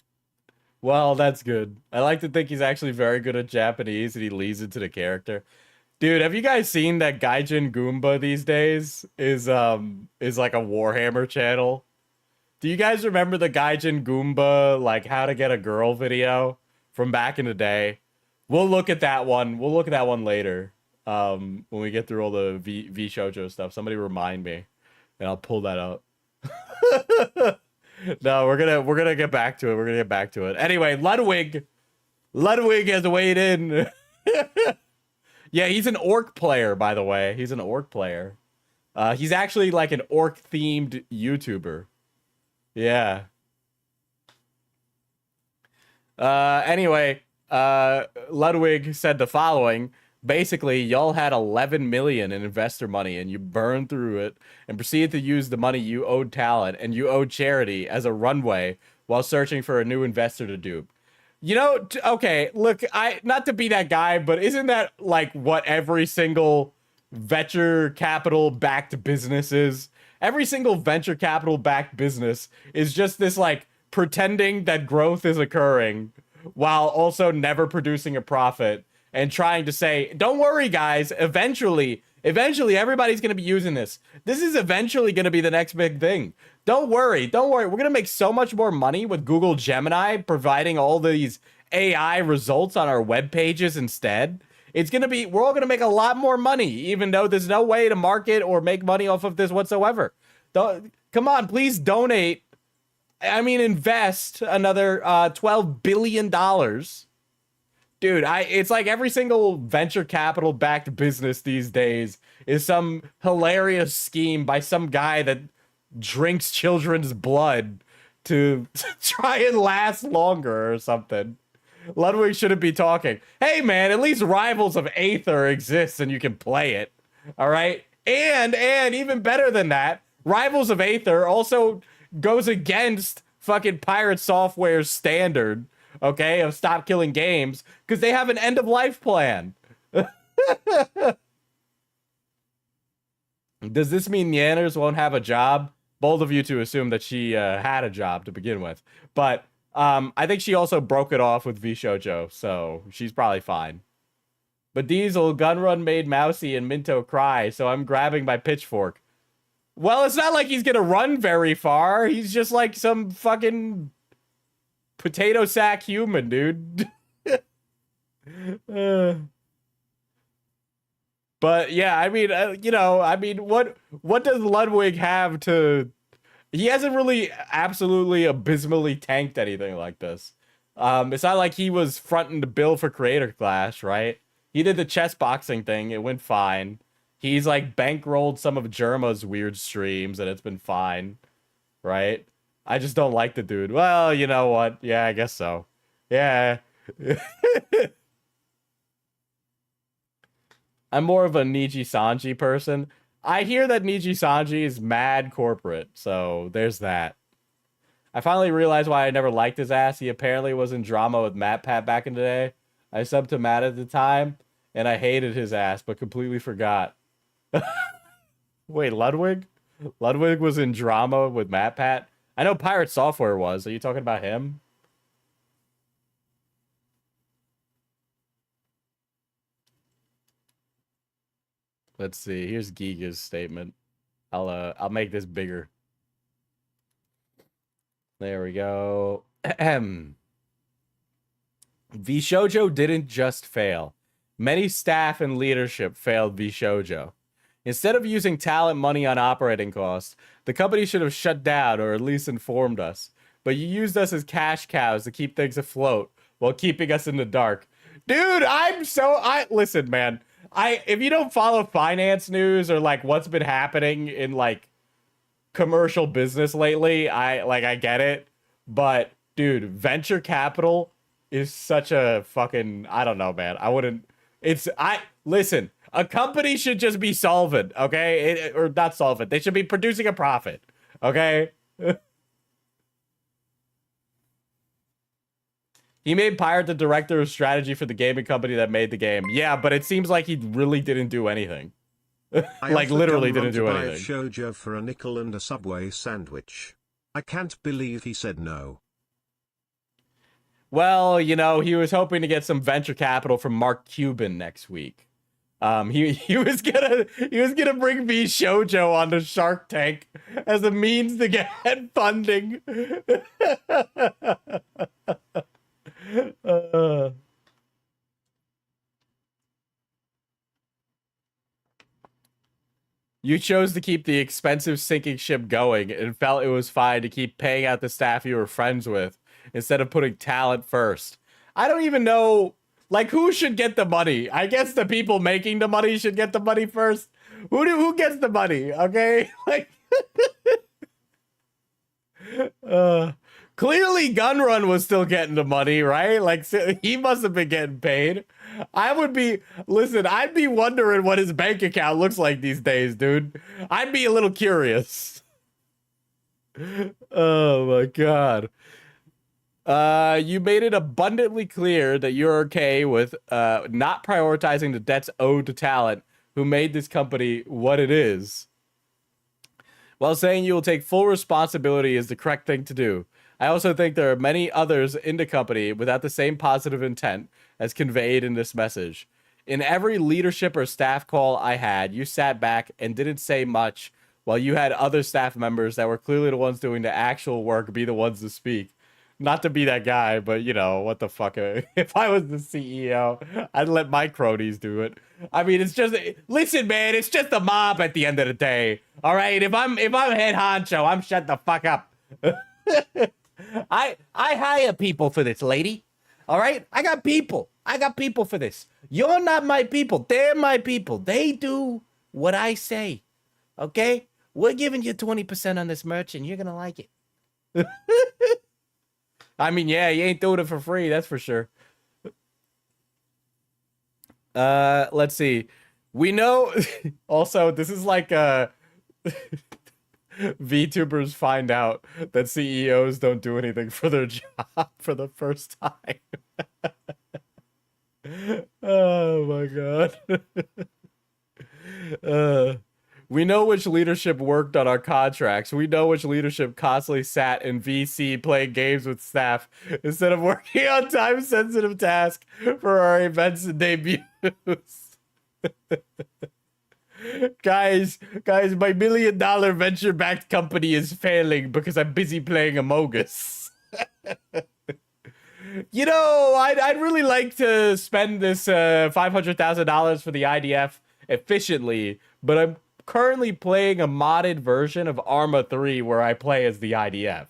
Well, that's good. I like to think he's actually very good at Japanese and he leads into the character. Dude, have you guys seen that Gajin Goomba these days is like a Warhammer channel? Do you guys remember the Gajin Goomba, like how to get a girl video from back in the day? We'll look at that one. We'll look at that one later. When we get through all the Vshojo stuff. Somebody remind me and I'll pull that up. No, we're gonna get back to it. We're gonna get back to it. Anyway, Ludwig has weighed in. Yeah, he's an orc player, by the way. He's an orc player. He's actually like an orc themed YouTuber. Yeah. Anyway, Ludwig said the following. Basically, y'all had 11 million in investor money and you burned through it and proceeded to use the money you owed talent and you owed charity as a runway while searching for a new investor to dupe. You know, okay, look, not to be that guy, but isn't that like what every single venture capital backed business is? Every single venture capital backed business is just this like pretending that growth is occurring while also never producing a profit and trying to say, don't worry, guys, eventually everybody's going to be using this. This is eventually going to be the next big thing. Don't worry. We're going to make so much more money with Google Gemini providing all these AI results on our web pages instead. It's going to be, we're all going to make a lot more money, even though there's no way to market or make money off of this whatsoever. Come on, please donate. I mean, invest another $12 billion. Dude, it's like every single venture capital backed business these days is some hilarious scheme by some guy that drinks children's blood to try and last longer or something. Ludwig shouldn't be talking. Hey, man, at least Rivals of Aether exists and you can play it. All right? And even better than that, Rivals of Aether also goes against fucking Pirate Software's standard, okay, of stop killing games, because they have an end-of-life plan. Does this mean Yanners won't have a job? Bold of you to assume that she had a job to begin with. But I think she also broke it off with Vshojo, so she's probably fine. But Diesel, Gunrun made Mousy and Minto cry, so I'm grabbing my pitchfork. Well, it's not like he's gonna run very far. He's just like some fucking potato sack human, dude. But yeah, I mean, what does Ludwig have to? He hasn't really absolutely abysmally tanked anything like this. It's not like he was fronting the bill for Creator Clash, right? He did the chess boxing thing. It went fine. He's like bankrolled some of Germa's weird streams and it's been fine, right? I just don't like the dude. Well, you know what? Yeah, I guess so. Yeah. I'm more of a Niji Sanji person. I hear that Niji Sanji is mad corporate, so there's that. I finally realized why I never liked his ass. He apparently was in drama with MatPat back in the day. I subbed to Matt at the time, and I hated his ass, but completely forgot. Wait, Ludwig? Ludwig was in drama with MatPat? I know Pirate Software was. Are you talking about him? Let's see. Here's Giga's statement. I'll make this bigger. There we go. Vshojo didn't just fail. Many staff and leadership failed Vshojo. Instead of using talent money on operating costs, the company should have shut down or at least informed us. But you used us as cash cows to keep things afloat while keeping us in the dark. Dude, listen, man. If you don't follow finance news or like what's been happening in like commercial business lately, I get it. But dude, venture capital is such a fucking, I don't know, man. Listen, a company should just be solvent, okay? Or not solvent. They should be producing a profit, okay? He made Pirate the director of strategy for the gaming company that made the game. Yeah, but it seems like he really didn't do anything. Like, literally didn't do anything. Vshojo for a nickel and a Subway sandwich. I can't believe he said no. Well, you know, he was hoping to get some venture capital from Mark Cuban next week. He was gonna bring Vshojo on the Shark Tank as a means to get funding. You chose to keep the expensive sinking ship going and felt it was fine to keep paying out the staff you were friends with instead of putting talent first. I don't even know, like, who should get the money? I guess the people making the money should get the money first. Who gets the money? Okay, like, Clearly, Gunrun was still getting the money, right? Like, he must have been getting paid. Listen, I'd be wondering what his bank account looks like these days, dude. I'd be a little curious. Oh my god. You made it abundantly clear that you're okay with not prioritizing the debts owed to talent who made this company what it is. While saying you will take full responsibility is the correct thing to do. I also think there are many others in the company without the same positive intent as conveyed in this message. In every leadership or staff call I had, you sat back and didn't say much while you had other staff members that were clearly the ones doing the actual work be the ones to speak. Not to be that guy, but you know, what the fuck. If I was the CEO, I'd let my cronies do it. I mean, it's just, listen, man, it's just a mob at the end of the day. All right, if I'm head honcho, I'm shut the fuck up. I hire people for this, lady. All right, I got people for this. You're not my people. They're my people. They do what I say. Okay, we're giving you 20% on this merch, and you're gonna like it. I mean, yeah, you ain't doing it for free, that's for sure. Let's see. We know also this is like VTubers find out that CEOs don't do anything for their job for the first time. Oh my god. We know which leadership worked on our contracts. We know which leadership constantly sat in VC playing games with staff instead of working on time-sensitive tasks for our events and debuts. Guys, my $1 million venture-backed company is failing because I'm busy playing Among Us. You know, I'd really like to spend this $500,000 for the IDF efficiently, but I'm currently playing a modded version of Arma 3 where I play as the IDF.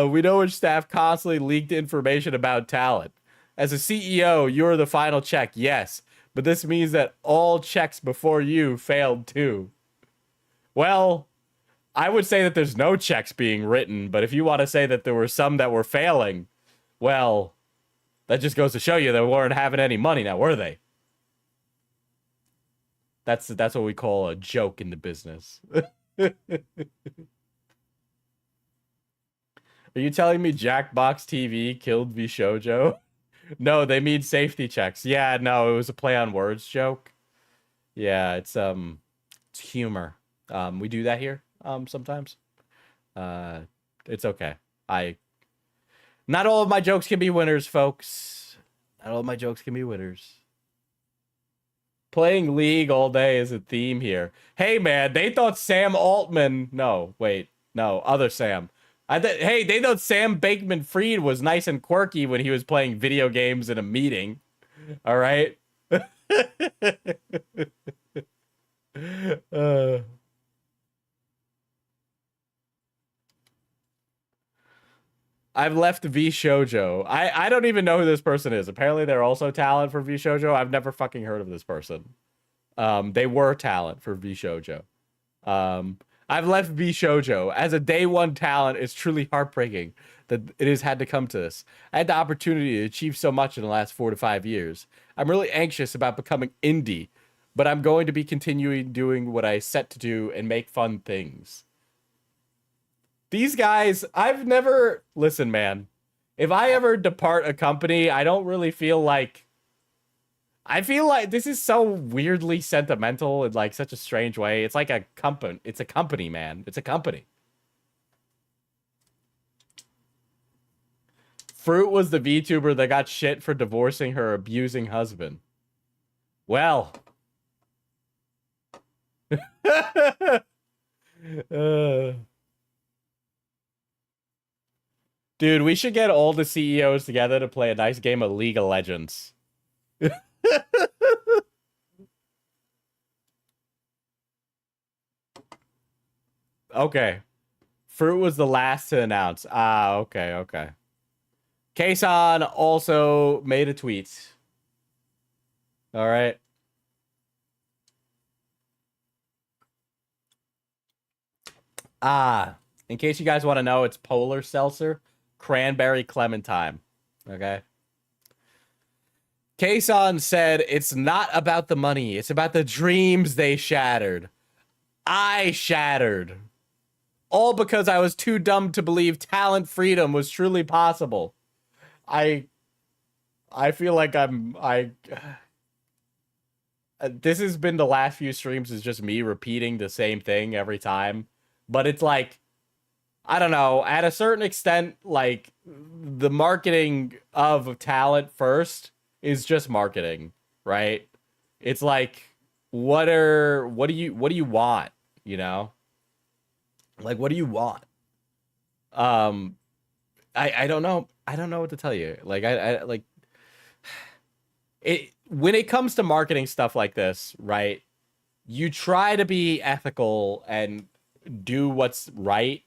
We know which staff constantly leaked information about talent. As a CEO, you're the final check, yes, but this means that all checks before you failed too. Well, I would say that there's no checks being written, but if you want to say that there were some that were failing, well, that just goes to show you they weren't having any money now, were they? That's what we call a joke in the business. Are you telling me Jackbox TV killed Vshojo? No, they mean safety checks. Yeah, no, it was a play on words joke. Yeah, it's humor. We do that here sometimes. It's okay. Not all of my jokes can be winners, folks. Not all of my jokes can be winners. Playing League all day is a theme here. Hey, man, they thought Sam Altman... No, wait. No, other Sam. Hey, they thought Sam Bankman-Fried was nice and quirky when he was playing video games in a meeting. All right? I've left Vshojo. I don't even know who this person is. Apparently, they're also talent for Vshojo. I've never fucking heard of this person. They were talent for Vshojo. I've left Vshojo. As a day one talent, it's truly heartbreaking that it has had to come to this. I had the opportunity to achieve so much in the last 4 to 5 years. I'm really anxious about becoming indie, but I'm going to be continuing doing what I set to do and make fun things. These guys, I've never... Listen, man. If I ever depart a company, I don't really feel like... I feel like this is so weirdly sentimental in like such a strange way. It's like a company. It's a company, man. It's a company. Fruit was the VTuber that got shit for divorcing her abusing husband. Well. Dude, we should get all the CEOs together to play a nice game of League of Legends. Okay. Fruit was the last to announce. Ah, okay. Kason also made a tweet. All right. In case you guys want to know, it's Polar Seltzer, Cranberry Clementine. Okay. Kason said, it's not about the money. It's about the dreams they shattered. I shattered. All because I was too dumb to believe talent freedom was truly possible. I feel like this has been the last few streams is just me repeating the same thing every time. But it's like, I don't know, at a certain extent, like, the marketing of talent first is just marketing, right? It's like, what do you want, you know? Like, what do you want? I don't know. I don't know what to tell you. Like, I like it when it comes to marketing stuff like this, right? You try to be ethical and do what's right,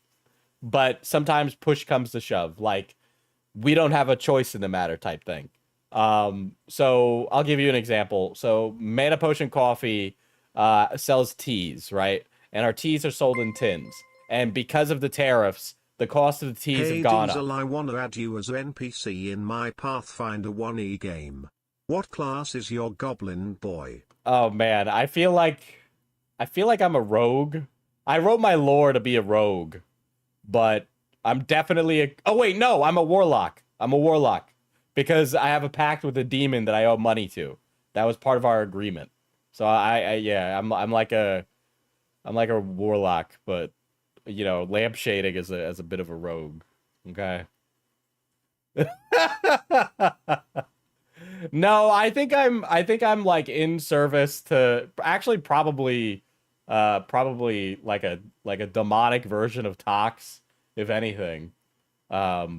but sometimes push comes to shove. Like, we don't have a choice in the matter type thing. So I'll give you an example. So Mana Potion Coffee sells teas, right? And our teas are sold in tins. And because of the tariffs, the cost of the teas have gone Diesel, up. I wanna add you as NPC in my Pathfinder 1e game. What class is your goblin boy? Oh man, I feel like I'm a rogue. I wrote my lore to be a rogue, but I'm definitely a... Oh wait, no, I'm a warlock. I'm a warlock because I have a pact with a demon that I owe money to. That was part of our agreement. So I'm like a warlock, but you know, lampshading is a bit of a rogue. Okay. No, I think I'm like in service to actually probably like a demonic version of Tox, if anything. I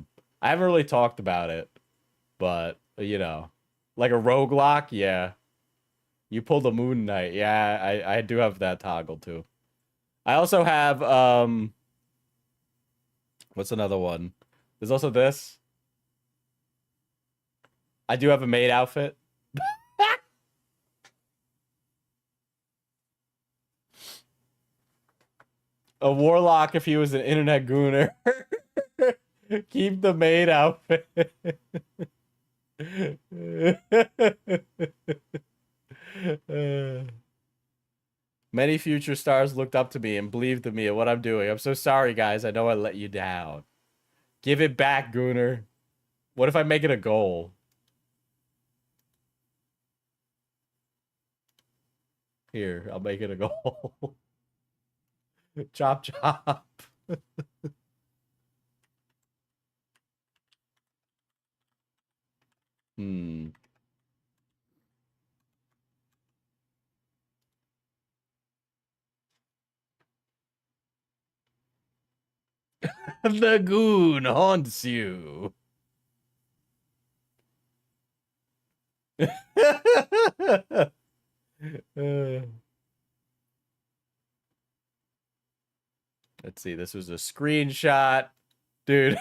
haven't really talked about it, but you know, like a roguelike, yeah. You pulled a Moon Knight. Yeah, I do have that toggle too. I also have what's another one? There's also this. I do have a maid outfit. A warlock if he was an internet gooner. Keep the maid outfit. Many future stars looked up to me and believed in me and what I'm doing. I'm so sorry, guys. I know I let you down. Give it back, Gooner. What if I make it a goal? Here, I'll make it a goal. Chop, chop. Hmm. The goon haunts you. Let's see. This was a screenshot. Dude.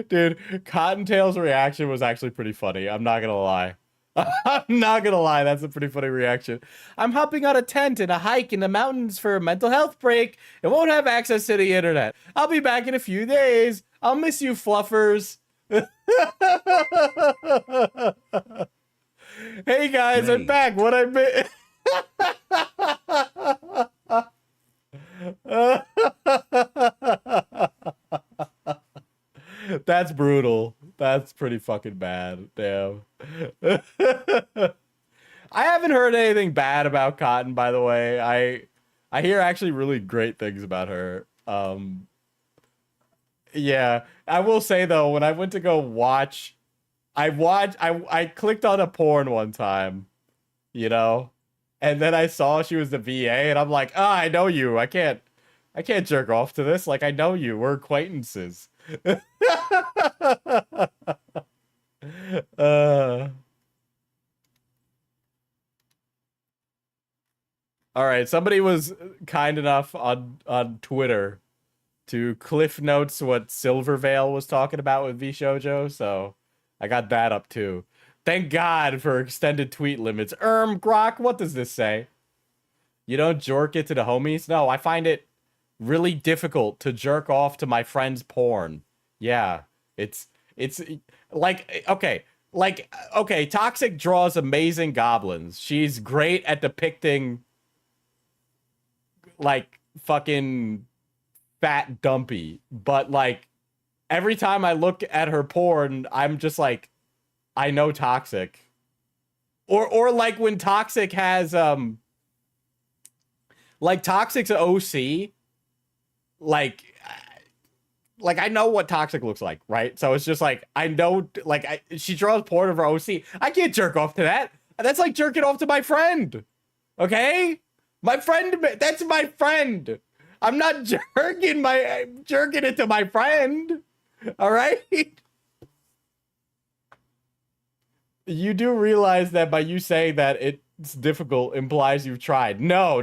Dude, Cottontail's reaction was actually pretty funny. I'm not gonna lie. I'm not gonna lie, that's a pretty funny reaction. I'm hopping on a tent and a hike in the mountains for a mental health break and won't have access to the internet. I'll be back in a few days. I'll miss you, fluffers. Hey guys, I'm back. What I miss? That's brutal. That's pretty fucking bad. Damn. I haven't heard anything bad about Cotton, by the way. I hear actually really great things about her. Yeah, I will say though, when I went to go watch, I clicked on a porn one time, you know, and then I saw she was the VA, and I'm like, ah, I know you. I can't jerk off to this. Like, I know you. We're acquaintances. All right, somebody was kind enough on Twitter to cliff notes what Silvervale was talking about with Vshojo, so I got that up too. Thank God for extended tweet limits. Grok, what does this say? You don't jerk it to the homies? No, I find it really difficult to jerk off to my friend's porn. Yeah, it's like okay, Toxic draws amazing goblins. She's great at depicting like fucking fat dumpy, but like every time I look at her porn, I'm just like, I know Toxic. Or like when Toxic has like Toxic's OC, like I know what Toxic looks like, right? So it's just like I know, like she draws porn of her OC. I can't jerk off to that. That's like jerking off to my friend. Okay, my friend. That's my friend. I'm not jerking it to my friend. All right. You do realize that by you saying that it's difficult implies you've tried. No.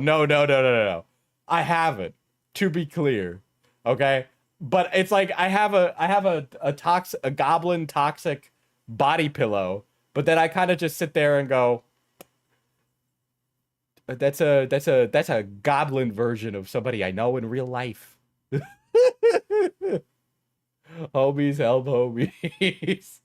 I haven't, to be clear. Okay? But it's like I have a goblin Toxic body pillow, but then I kind of just sit there and go, that's a goblin version of somebody I know in real life. Homies help homies.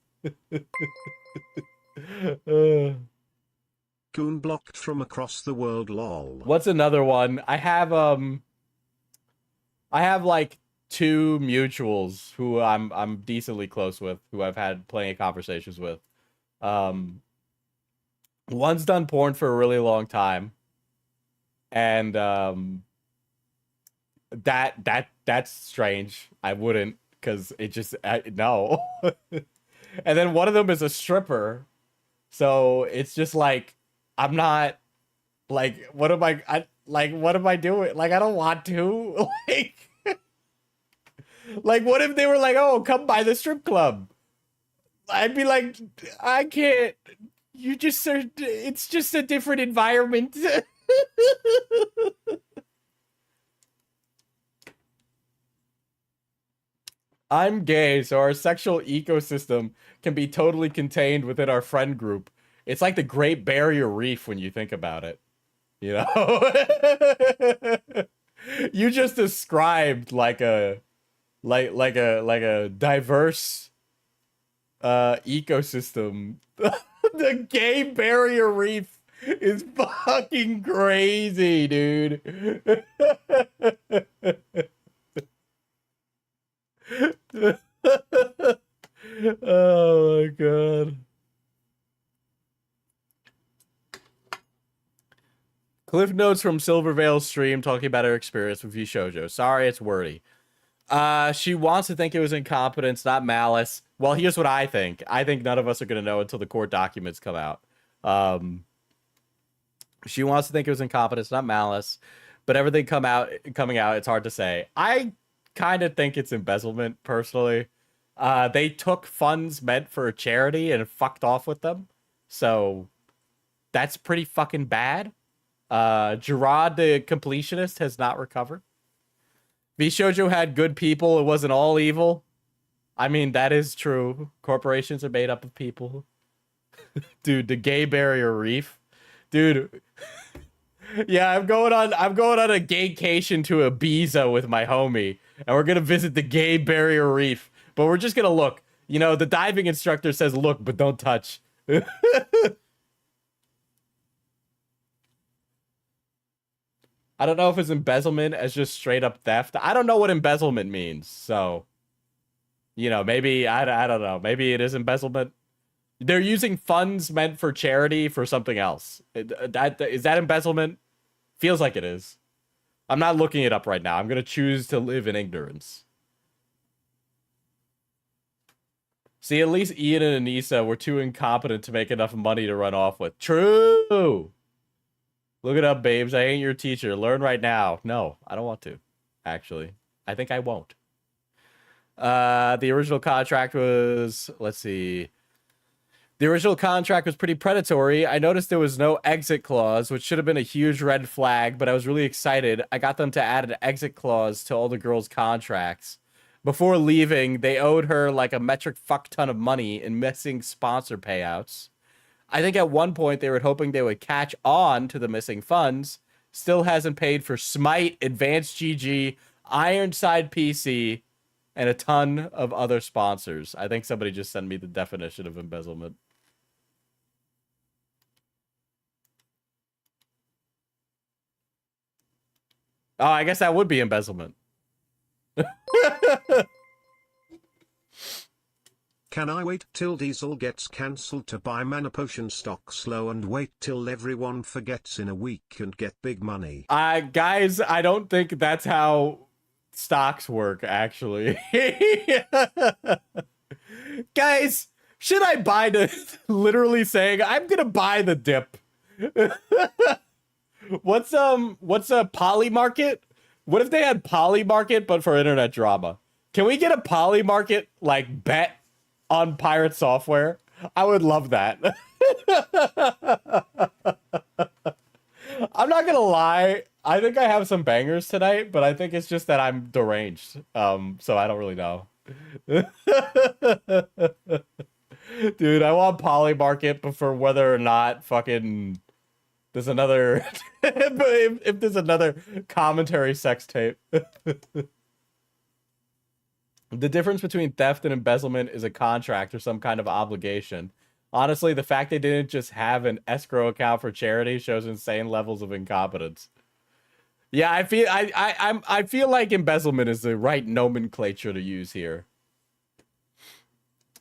Goon blocked from across the world, lol. What's another one? I have like 2 mutuals who I'm decently close with, who I've had plenty of conversations with. One's done porn for a really long time, and that's strange. I wouldn't, because it just no. And then one of them is a stripper, so it's just like I'm not like what am I doing? Like I don't want to like what if they were like, oh, come by the strip club? I'd be like, I can't. It's just a different environment. I'm gay, so our sexual ecosystem can be totally contained within our friend group. It's like the Great Barrier Reef when you think about it. You know? You just described like a diverse ecosystem. The Gay Barrier Reef is fucking crazy, dude. Oh my god. Cliff notes from Silvervale's stream talking about her experience with Vshojo. Sorry, it's wordy. She wants to think it was incompetence, not malice. Well, here's what I think. I think none of us are going to know until the court documents come out. She wants to think it was incompetence, not malice. But everything coming out, it's hard to say. I kind of think it's embezzlement, personally. They took funds meant for a charity and fucked off with them. So that's pretty fucking bad. Gerard, the completionist, has not recovered. Vshojo had good people. It wasn't all evil. I mean, that is true. Corporations are made up of people. Dude, the Gay Barrier Reef. Dude. Yeah, I'm going on a gaycation to Ibiza with my homie, and we're gonna visit the Gay Barrier Reef. But we're just gonna look. You know, the diving instructor says look, but don't touch. I don't know if it's embezzlement as just straight up theft. I don't know what embezzlement means, so you know, maybe I don't know. Maybe it is embezzlement. They're using funds meant for charity for something else. Is that embezzlement? Feels like it is. I'm not looking it up right now. I'm gonna choose to live in ignorance. See, at least Ian and Anissa were too incompetent to make enough money to run off with. True. Look it up, babes. I ain't your teacher. Learn right now. No, I don't want to. Actually, I think I won't. The original contract was, let's see. The original contract was pretty predatory. I noticed there was no exit clause, which should have been a huge red flag, but I was really excited. I got them to add an exit clause to all the girls' contracts. Before leaving, they owed her like a metric fuck ton of money in missing sponsor payouts. I think at one point they were hoping they would catch on to the missing funds, still hasn't paid for Smite, Advanced GG, Ironside PC, and a ton of other sponsors. I think somebody just sent me the definition of embezzlement. Oh, I guess that would be embezzlement. Can I wait till Diesel gets cancelled to buy Mana Potion stock slow and wait till everyone forgets in a week and get big money? Guys, I don't think that's how stocks work, actually. Guys, should I buy the... literally saying, I'm gonna buy the dip. What's a Poly Market? What if they had Poly Market, but for internet drama? Can we get a Poly Market, like, bet on pirate software? I would love that. I'm not gonna lie. I think I have some bangers tonight, but I think it's just that I'm deranged. So I don't really know. Dude, I want Poly Market, but for whether or not fucking there's another if there's another commentary sex tape. The difference between theft and embezzlement is a contract or some kind of obligation. Honestly, the fact they didn't just have an escrow account for charity shows insane levels of incompetence. Yeah, I feel like embezzlement is the right nomenclature to use here.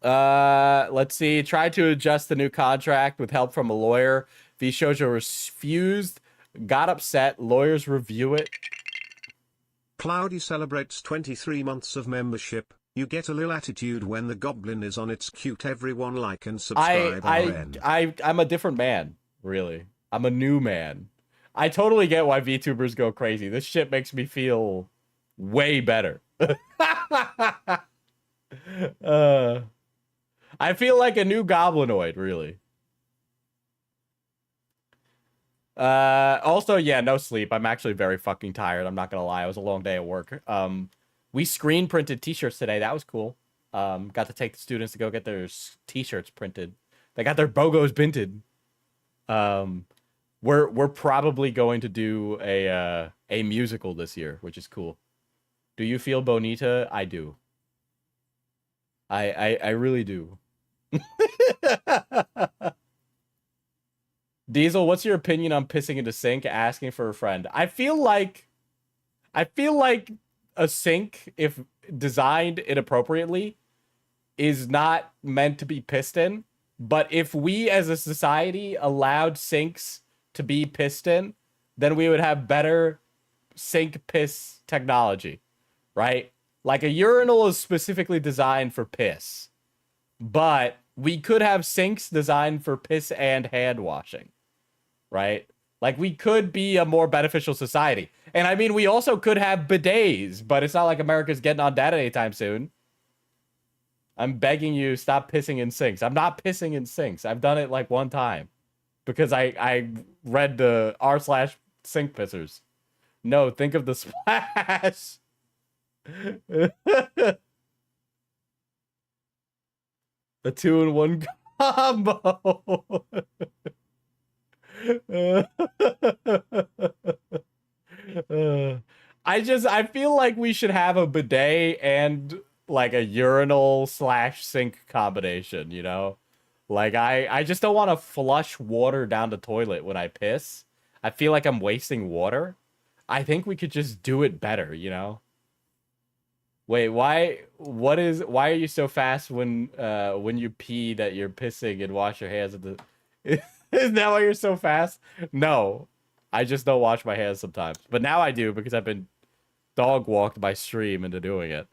Let's see. Tried to adjust the new contract with help from a lawyer. Vshojo refused. Got upset. Lawyers review it. Cloudy celebrates 23 months of membership. You get a little attitude when the goblin is on. It's cute. Everyone like and subscribe. I'm a different man, really. I'm a new man. I totally get why VTubers go crazy. This shit makes me feel way better. I feel like a new goblinoid, really. Also, yeah, no sleep. I'm actually very fucking tired. I'm not gonna lie. It was a long day at work. We screen printed t-shirts today. That was cool. Got to take the students to go get their t-shirts printed. They got their bogos binted. We're probably going to do a musical this year, which is cool. Do you feel bonita? I do. I really do. Diesel, what's your opinion on pissing into sink, asking for a friend? I feel like a sink, if designed inappropriately, is not meant to be pissed in. But if we as a society allowed sinks to be pissed in, then we would have better sink piss technology, right? Like a urinal is specifically designed for piss, but we could have sinks designed for piss and hand washing, right? Like we could be a more beneficial society. And I mean, we also could have bidets, but it's not like America's getting on that anytime soon. I'm begging you, stop pissing in sinks. I'm not pissing in sinks. I've done it like one time because I read the r/sink pissers. No, think of the splash. A 2-in-1 combo. I feel like we should have a bidet and like a urinal/sink combination, you know? Like I just don't want to flush water down the toilet when I piss. I feel like I'm wasting water. I think we could just do it better, you know? Wait, why are you so fast when you pee that you're pissing and wash your hands at the Is that why you're so fast? No. I just don't wash my hands sometimes. But now I do because I've been dog walked by stream into doing it.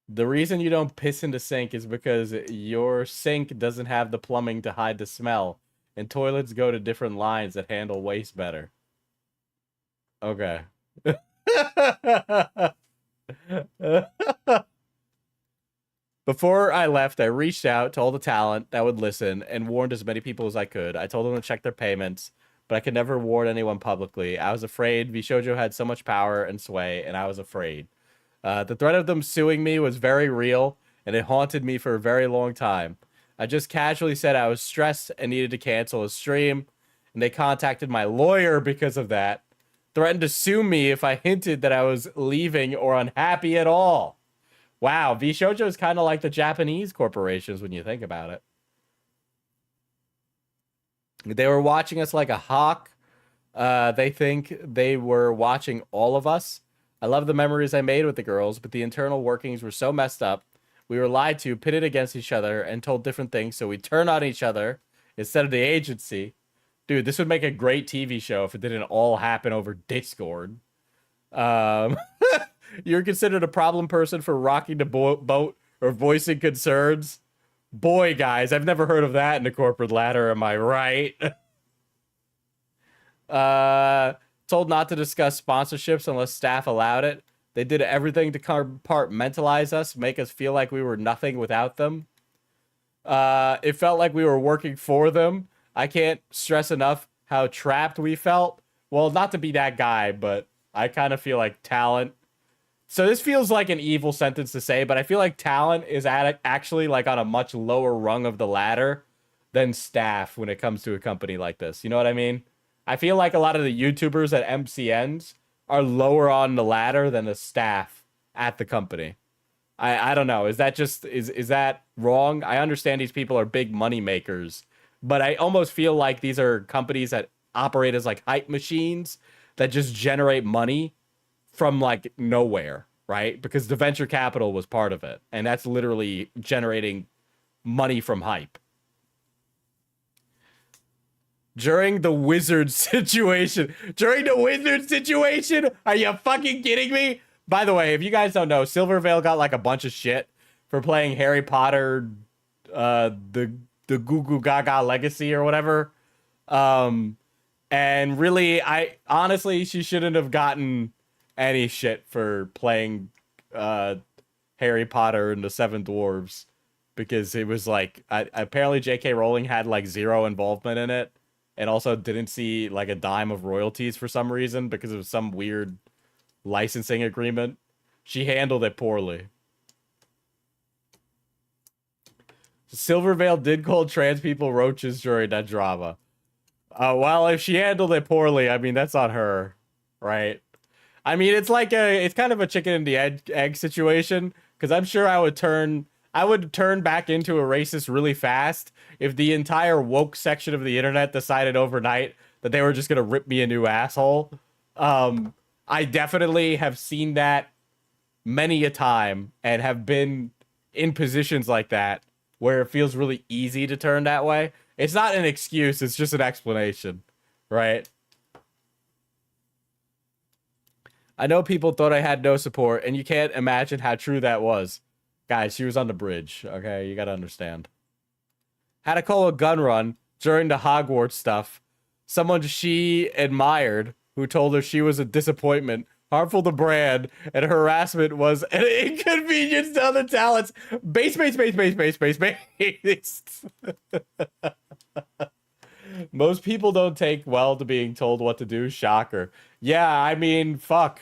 The reason you don't piss in the sink is because your sink doesn't have the plumbing to hide the smell, and toilets go to different lines that handle waste better. Okay. Before I left, I reached out to all the talent that would listen and warned as many people as I could. I told them to check their payments, but I could never warn anyone publicly. I was afraid. Vshojo had so much power and sway, and I was afraid. The threat of them suing me was very real, and it haunted me for a very long time. I just casually said I was stressed and needed to cancel a stream, and they contacted my lawyer because of that. Threatened to sue me if I hinted that I was leaving or unhappy at all. Wow, Vshojo is kind of like the Japanese corporations when you think about it. They were watching us like a hawk. They think they were watching all of us. I love the memories I made with the girls, but the internal workings were so messed up. We were lied to, pitted against each other, and told different things, so we turned on each other instead of the agency. Dude, this would make a great TV show if it didn't all happen over Discord. You're considered a problem person for rocking the boat or voicing concerns. Boy, guys, I've never heard of that in the corporate ladder, am I right? Told not to discuss sponsorships unless staff allowed it. They did everything to compartmentalize us, make us feel like we were nothing without them. It felt like we were working for them. I can't stress enough how trapped we felt. Well, not to be that guy, but I kind of feel like talent. So this feels like an evil sentence to say, but I feel like talent is actually like on a much lower rung of the ladder than staff when it comes to a company like this. You know what I mean? I feel like a lot of the YouTubers at MCNs are lower on the ladder than the staff at the company. I don't know. Is that just is that wrong? I understand these people are big money makers, but I almost feel like these are companies that operate as like hype machines that just generate money from like nowhere, right? Because the venture capital was part of it, and that's literally generating money from hype. During the wizard situation. Are you fucking kidding me? By the way, if you guys don't know, Silvervale got like a bunch of shit for playing Harry Potter, the Goo Goo Gaga Legacy or whatever. And really, honestly, she shouldn't have gotten any shit for playing Harry Potter and the Seven Dwarves, because it was like, apparently J.K. Rowling had like zero involvement in it. And also didn't see like a dime of royalties for some reason because of some weird licensing agreement. She handled it poorly. Silvervale did call trans people roaches during that drama. Well, if she handled it poorly, I mean, that's on her, right? I mean, it's like it's kind of a chicken and the egg situation, because I'm sure I would turn back into a racist really fast if the entire woke section of the internet decided overnight that they were just going to rip me a new asshole. I definitely have seen that many a time and have been in positions like that where it feels really easy to turn that way. It's not an excuse, it's just an explanation, right? I know people thought I had no support, and you can't imagine how true that was. Guys, she was on the bridge, okay? You gotta understand. Had to call a gun run during the Hogwarts stuff. Someone she admired who told her she was a disappointment, harmful to brand, and harassment was an inconvenience to other talents. Base. Most people don't take well to being told what to do. Shocker. Yeah, I mean, fuck.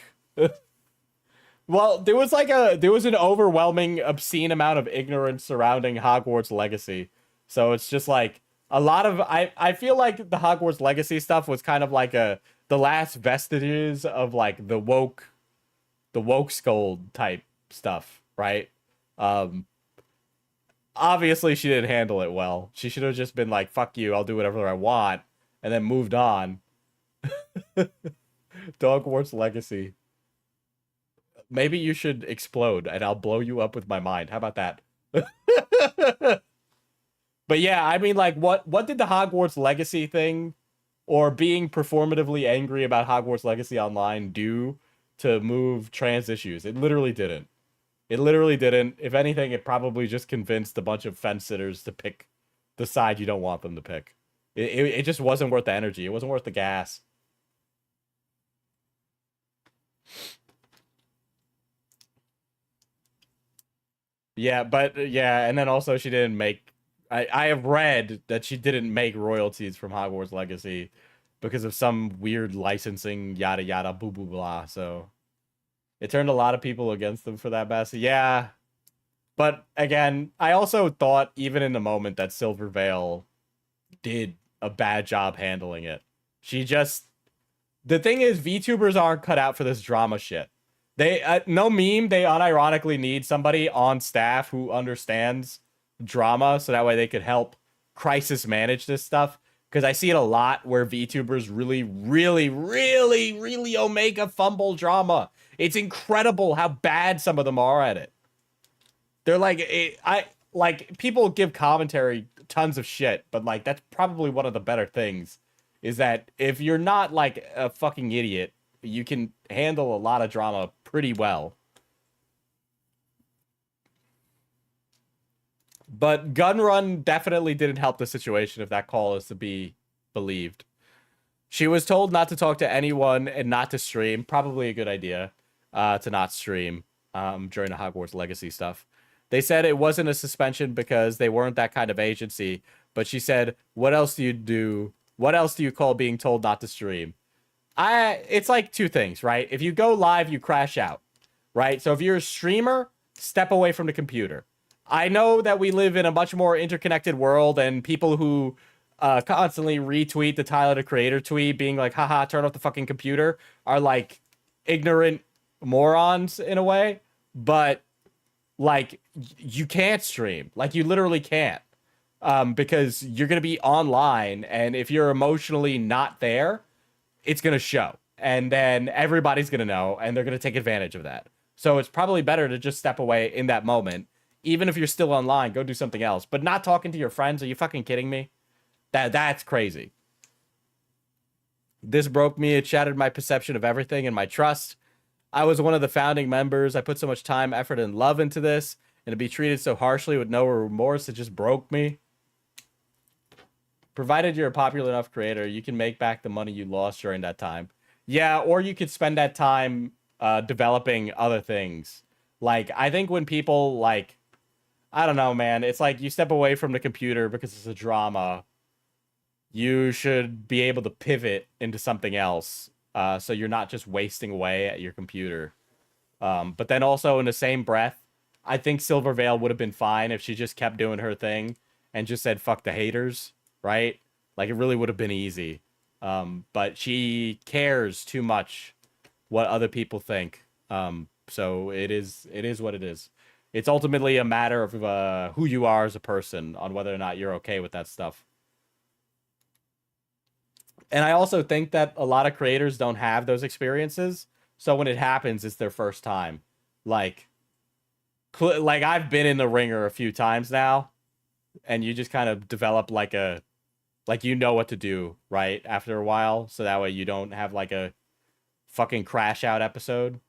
Well, there was an overwhelming, obscene amount of ignorance surrounding Hogwarts Legacy. So it's just like a lot of, I feel like the Hogwarts Legacy stuff was kind of like the last vestiges of like the woke scold type stuff, right? Obviously she didn't handle it well. She should have just been like, fuck you, I'll do whatever I want, and then moved on. Hogwarts Legacy. Maybe you should explode and I'll blow you up with my mind. How about that? But yeah, I mean, like, what did the Hogwarts Legacy thing, or being performatively angry about Hogwarts Legacy online, do to move trans issues? It literally didn't. It literally didn't. If anything, it probably just convinced a bunch of fence sitters to pick the side you don't want them to pick. It just wasn't worth the energy. It wasn't worth the gas. Yeah, but yeah, and then also she didn't make... I have read that she didn't make royalties from Hogwarts Legacy because of some weird licensing, yada yada, boo boo blah. So it turned a lot of people against them for that mess. Yeah. But again, I also thought even in the moment that Silver Veil did a bad job handling it. She just the thing is, VTubers aren't cut out for this drama shit. They no meme. They unironically need somebody on staff who understands drama, so that way they could help crisis manage this stuff. Because I see it a lot where VTubers really Omega fumble drama. It's incredible how bad some of them are at it. They're like people give commentary tons of shit, but like that's probably one of the better things is that if you're not like a fucking idiot, you can handle a lot of drama pretty well. But Gunrun definitely didn't help the situation if that call is to be believed. She was told not to talk to anyone and not to stream. Probably a good idea to not stream during the Hogwarts Legacy stuff. They said it wasn't a suspension because they weren't that kind of agency. But she said, what else do you do? What else do you call being told not to stream? It's like two things, right? If you go live, you crash out, right? So if you're a streamer, step away from the computer. I know that we live in a much more interconnected world, and people who constantly retweet the Tyler the Creator tweet being like, haha, turn off the fucking computer, are like ignorant morons in a way. But like, you can't stream. Like, you literally can't. Because you're going to be online, and if you're emotionally not there, it's going to show. And then everybody's going to know, and they're going to take advantage of that. So it's probably better to just step away in that moment. Even if you're still online, go do something else. But not talking to your friends, are you fucking kidding me? That's crazy. This broke me. It shattered my perception of everything and my trust. I was one of the founding members. I put so much time, effort, and love into this. And to be treated so harshly with no remorse, it just broke me. Provided you're a popular enough creator, you can make back the money you lost during that time. Yeah, or you could spend that time developing other things. Like, I think when people, like, I don't know, man. It's like you step away from the computer because it's a drama. You should be able to pivot into something else. So you're not just wasting away at your computer. But then also in the same breath, I think Silver Veil would have been fine if she just kept doing her thing and just said, fuck the haters. Right? Like, it really would have been easy. But she cares too much what other people think. So it is what it is. It's ultimately a matter of who you are as a person on whether or not you're okay with that stuff. And I also think that a lot of creators don't have those experiences. So when it happens, it's their first time. Like I've been in the ringer a few times now. And you just kind of develop like you know what to do, right? After a while. So that way you don't have like a fucking crash out episode.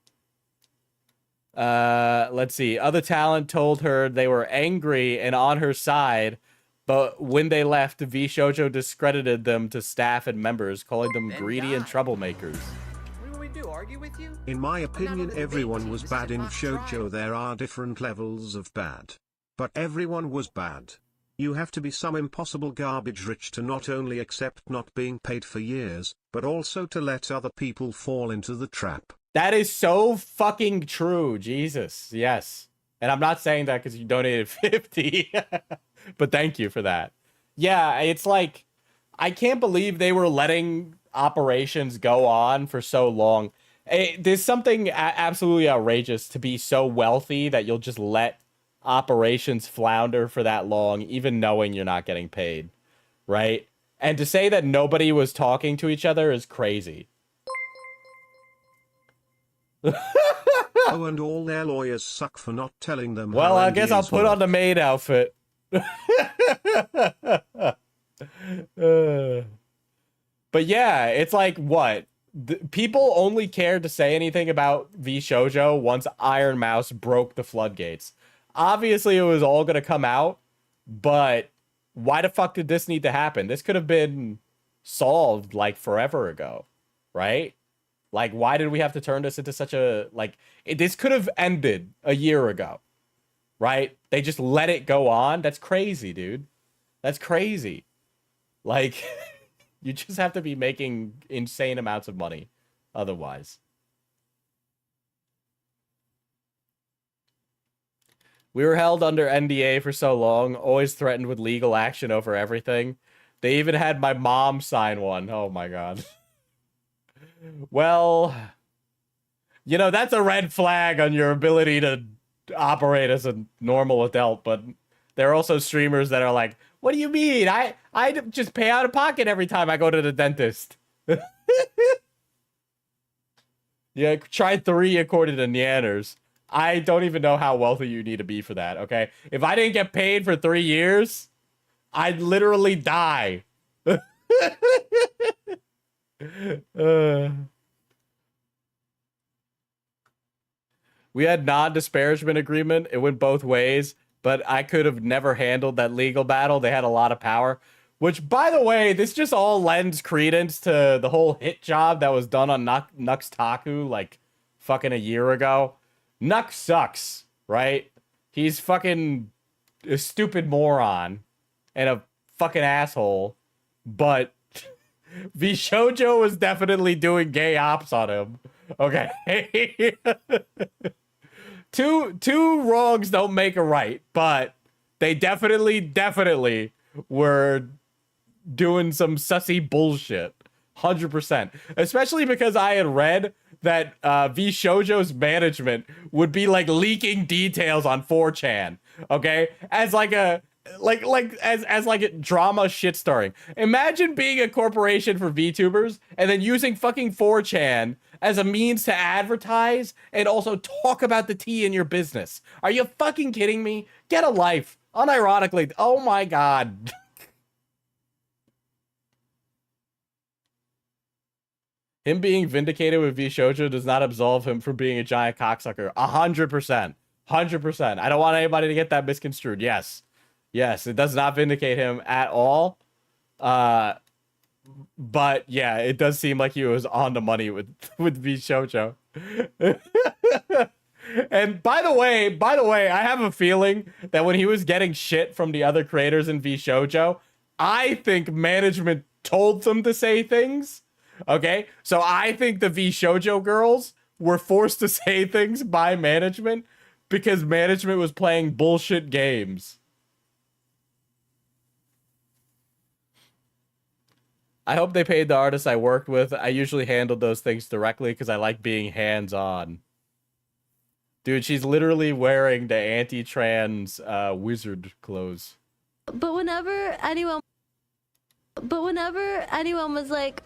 Let's see. Other talent told her they were angry and on her side, but when they left, Vshojo discredited them to staff and members, calling them greedy and troublemakers. What do we do? Argue with you? In my opinion, everyone was bad in Vshojo. There are different levels of bad. But everyone was bad. You have to be some impossible garbage rich to not only accept not being paid for years, but also to let other people fall into the trap. That is so fucking true. Jesus. Yes. And I'm not saying that because you donated 50. But thank you for that. Yeah, it's like, I can't believe they were letting operations go on for so long. There's something absolutely outrageous to be so wealthy that you'll just let operations flounder for that long, even knowing you're not getting paid. Right? And to say that nobody was talking to each other is crazy. Oh, and all their lawyers suck for not telling them. Well, I guess I'll put on the maid outfit. But yeah, it's like, what? People only cared to say anything about Vshojo once Ironmouse broke the floodgates. Obviously, it was all going to come out, but why the fuck did this need to happen? This could have been solved, like, forever ago, right? Like, why did we have to turn this into such a, like, this could have ended a year ago, right? They just let it go on. That's crazy, dude. That's crazy. Like, you just have to be making insane amounts of money otherwise. We were held under NDA for so long, always threatened with legal action over everything. They even had my mom sign one. Oh my god. Well, you know, that's a red flag on your ability to operate as a normal adult, but there are also streamers that are like, what do you mean? I just pay out of pocket every time I go to the dentist. Yeah, try 3 according to Nyanners. I don't even know how wealthy you need to be for that, okay? If I didn't get paid for 3 years, I'd literally die. We had non-disparagement agreement. It went both ways, but I could have never handled that legal battle. They had a lot of power. Which, by the way, this just all lends credence to the whole hit job that was done on Nux Taku like fucking a year ago. Nux sucks, right? He's fucking a stupid moron and a fucking asshole, but Vshojo was definitely doing gay ops on him. Okay. Two wrongs don't make a right, but they definitely were doing some sussy bullshit. 100%. Especially because I had read that Vshojo's management would be like leaking details on 4chan, okay? As like a as like a drama shitstorming. Imagine being a corporation for VTubers and then using fucking 4chan as a means to advertise and also talk about the tea in your business. Are you fucking kidding me? Get a life. Unironically. Oh my god. Him being vindicated with Vshojo does not absolve him from being a giant cocksucker. 100%. 100%. I don't want anybody to get that misconstrued. Yes. Yes, it does not vindicate him at all. But yeah, it does seem like he was on the money with Vshojo. And by the way, I have a feeling that when he was getting shit from the other creators in Vshojo, I think management told them to say things. Okay, so I think the Vshojo girls were forced to say things by management because management was playing bullshit games. I hope they paid the artists I worked with. I usually handled those things directly because I like being hands-on. Dude, she's literally wearing the anti-trans wizard clothes. But whenever anyone was like,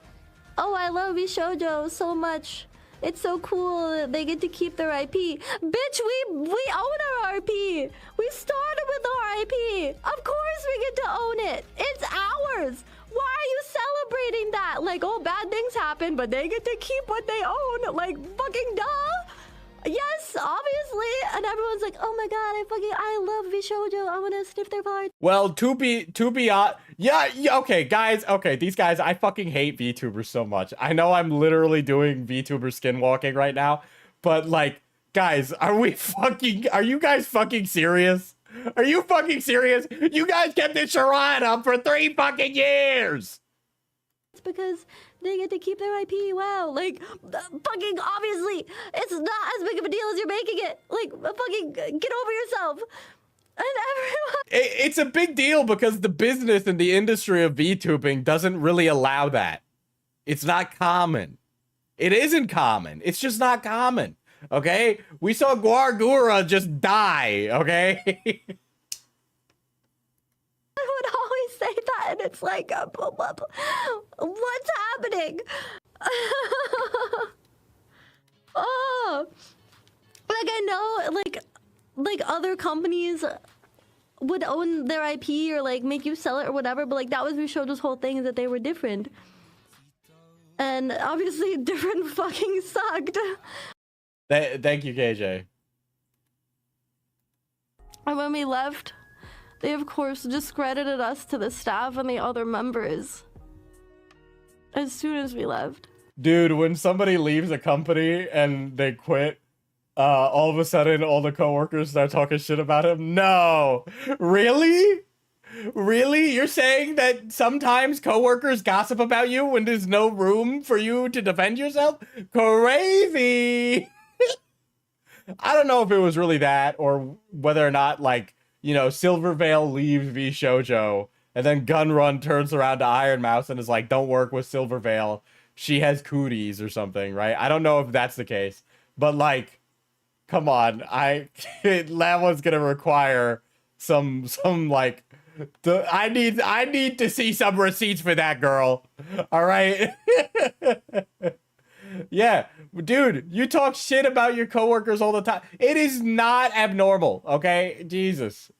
oh, I love Vshojo so much. It's so cool that they get to keep their IP. Bitch, we own our IP. We started with our IP. Of course we get to own it. It's ours. Why are you celebrating that? Like, oh, bad things happen, but they get to keep what they own. Like, fucking duh. Yes, obviously. And everyone's like, oh my god, I love Vshojo. I want to sniff their part. Well, to be yeah, okay, guys, okay, these guys, I fucking hate VTubers so much. I know I'm literally doing VTuber skinwalking right now, but like, guys, are you guys fucking serious? Are you fucking serious? You guys kept this charade up for 3 fucking years! It's because they get to keep their IP. Wow, like, fucking obviously, it's not as big of a deal as you're making it. Like, fucking get over yourself. And everyone... It's a big deal because the business and the industry of VTubing doesn't really allow that. It's not common. It isn't common. It's just not common. Okay? We saw Guargura just die, okay? I would always say that, and it's like, what's happening? Oh, like I know, like other companies would own their IP or like make you sell it or whatever, but like that was Vshojo's whole thing, is that they were different, and obviously different fucking sucked. Thank you, KJ. And when we left, they of course discredited us to the staff and the other members as soon as we left. Dude, when somebody leaves a company and they quit, all of a sudden all the coworkers start talking shit about him? No! Really? Really? You're saying that sometimes coworkers gossip about you when there's no room for you to defend yourself? Crazy! I don't know if it was really that or whether or not, like, you know, Silvervale leaves Vshojo and then Gunrun turns around to Ironmouse and is like, don't work with Silvervale. She has cooties or something, right? I don't know if that's the case. But, like, come on. That one's going to require some like, I need to see some receipts for that, girl. All right? Yeah, dude, you talk shit about your coworkers all the time. It is not abnormal, okay? Jesus.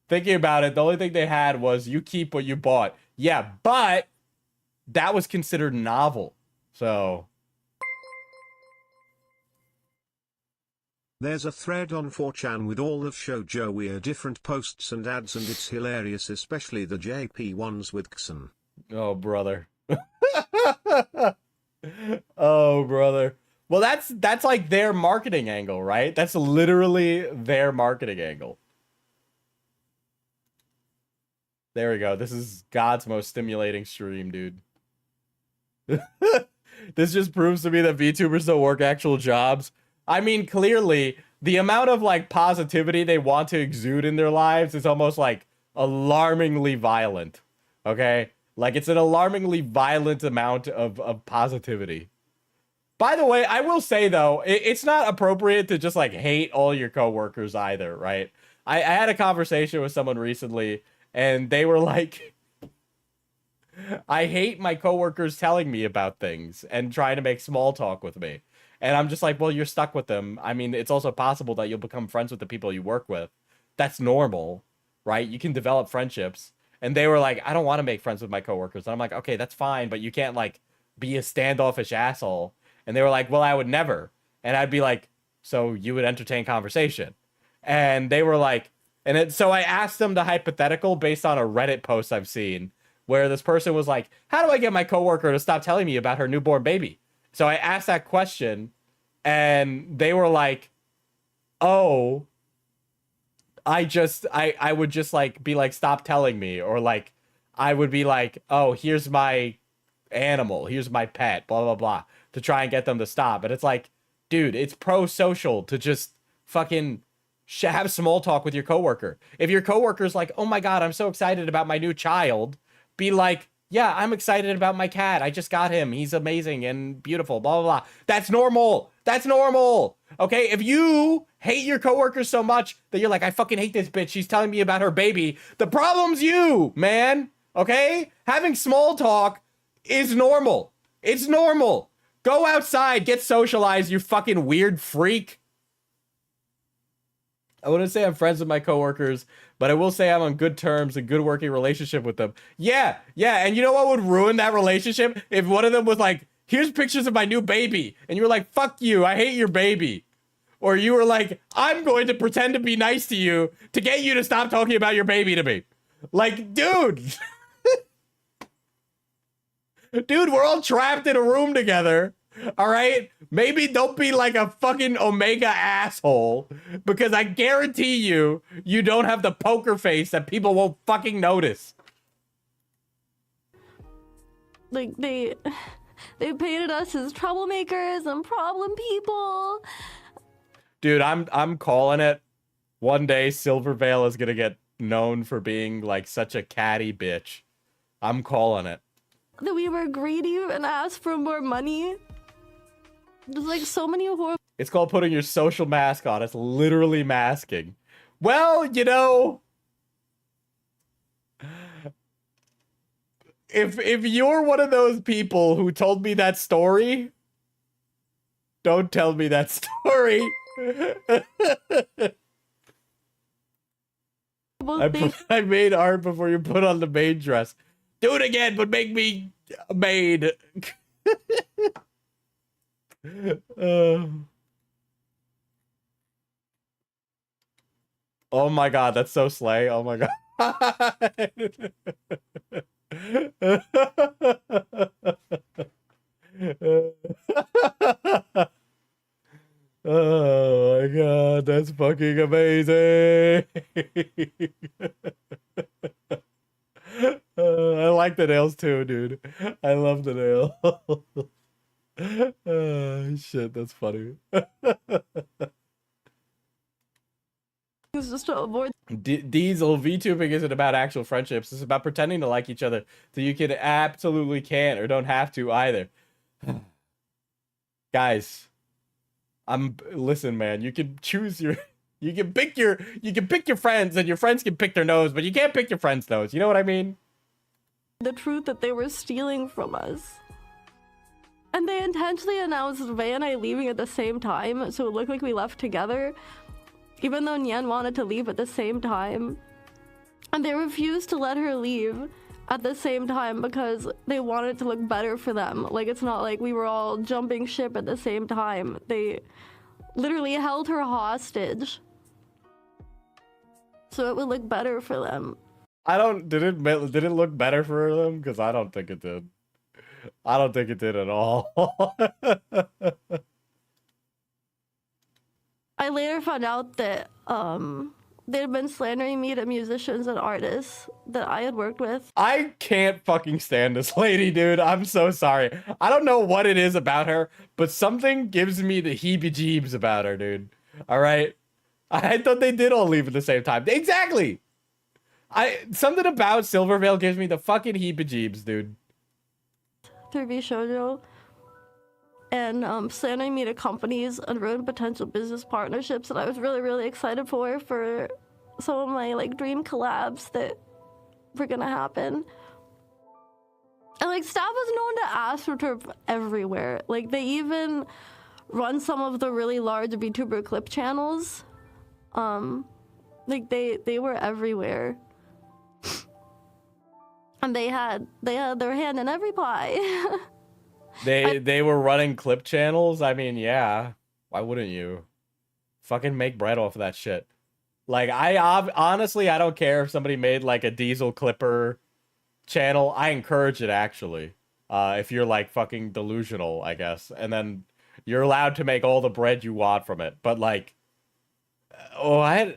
Thinking about it, the only thing they had was you keep what you bought. Yeah, but that was considered novel. So There's a thread on 4chan with all of Shoujo weird different posts and ads, and it's hilarious, especially the JP ones with Xen. oh, brother. Oh, brother. Well, that's like their marketing angle, right? That's literally their marketing angle. There we go. This is God's most stimulating stream, dude. This just proves to me that VTubers don't work actual jobs. I mean, clearly, the amount of, like, positivity they want to exude in their lives is almost, like, alarmingly violent. Okay? Like, it's an alarmingly violent amount of positivity. By the way, I will say, though, it's not appropriate to just, like, hate all your coworkers either, right? I had a conversation with someone recently, and they were like, I hate my coworkers telling me about things and trying to make small talk with me. And I'm just like, well, you're stuck with them. I mean, it's also possible that you'll become friends with the people you work with. That's normal, right? You can develop friendships. And they were like, I don't want to make friends with my coworkers. And I'm like, okay, that's fine, but you can't, like, be a standoffish asshole. And they were like, well, I would never. And I'd be like, so you would entertain conversation. And they were like, so I asked them the hypothetical based on a Reddit post I've seen where this person was like, how do I get my coworker to stop telling me about her newborn baby? So I asked that question, and they were like, oh, I would just, like, be like, stop telling me. Or, like, I would be like, oh, here's my animal. Here's my pet, blah, blah, blah, to try and get them to stop. But it's like, dude, it's pro-social to just fucking have small talk with your coworker. If your coworker's like, oh my God, I'm so excited about my new child, be like, yeah, I'm excited about my cat. I just got him. He's amazing and beautiful, blah, blah, blah. That's normal. That's normal. Okay? If you hate your coworkers so much that you're like, I fucking hate this bitch. She's telling me about her baby. The problem's you, man. Okay? Having small talk is normal. It's normal. Go outside. Get socialized, you fucking weird freak. I wouldn't say I'm friends with my coworkers, but I will say I'm on good terms and good working relationship with them. Yeah, and you know what would ruin that relationship? If one of them was like, here's pictures of my new baby, and you were like, fuck you, I hate your baby. Or you were like, I'm going to pretend to be nice to you to get you to stop talking about your baby to me. Like, dude. Dude, we're all trapped in a room together. All right? Maybe don't be like a fucking Omega asshole, because I guarantee you, you don't have the poker face that people won't fucking notice. Like, they painted us as troublemakers and problem people. Dude, I'm calling it. One day, Silvervale is gonna get known for being like such a catty bitch. I'm calling it. That we were greedy and asked for more money. There's like so many horrible. It's called putting your social mask on. It's literally masking. Well, you know, if you're one of those people who told me that story, don't tell me that story. I made art before you put on the maid dress. Do it again, but make me a maid. Oh my god, that's so slay. Oh my god. Oh my god, that's fucking amazing. I like the nails too, dude. I love the nail. Shit, that's funny. It's just to avoid Diesel, VTubing isn't about actual friendships. It's about pretending to like each other so you can absolutely can't or don't have to either. Guys, listen, man, you can choose your you can pick your friends and your friends can pick their nose, but you can't pick your friend's nose. You know what I mean? the truth that they were stealing from us. And they intentionally announced Vay and I leaving at the same time, so it looked like we left together, even though Nyan wanted to leave at the same time. And they refused to let her leave at the same time because they wanted it to look better for them. Like, it's not like we were all jumping ship at the same time. They literally held her hostage so it would look better for them. Did it look better for them? Because I don't think it did. I don't think it did at all. I later found out that they'd been slandering me to musicians and artists that I had worked with. I can't fucking stand this lady, dude. I'm so sorry. I don't know what it is about her, but something gives me the heebie-jeebs about her, dude. All right? I thought they did all leave at the same time. Exactly! Something about Silvervale gives me the fucking heebie-jeebs, dude. Through Vshojo, and slandering me to companies and ruin potential business partnerships that I was really, really excited for some of my like dream collabs that were gonna happen. And like staff was known to ask for turf everywhere. Like they even run some of the really large VTuber clip channels. Like they were everywhere. And they had their hand in every pie. They were running clip channels? I mean, yeah. Why wouldn't you? Fucking make bread off of that shit. Like, honestly, I don't care if somebody made, like, a Diesel Clipper channel. I encourage it, actually. If you're, like, fucking delusional, I guess. And then you're allowed to make all the bread you want from it. But, like... Oh, I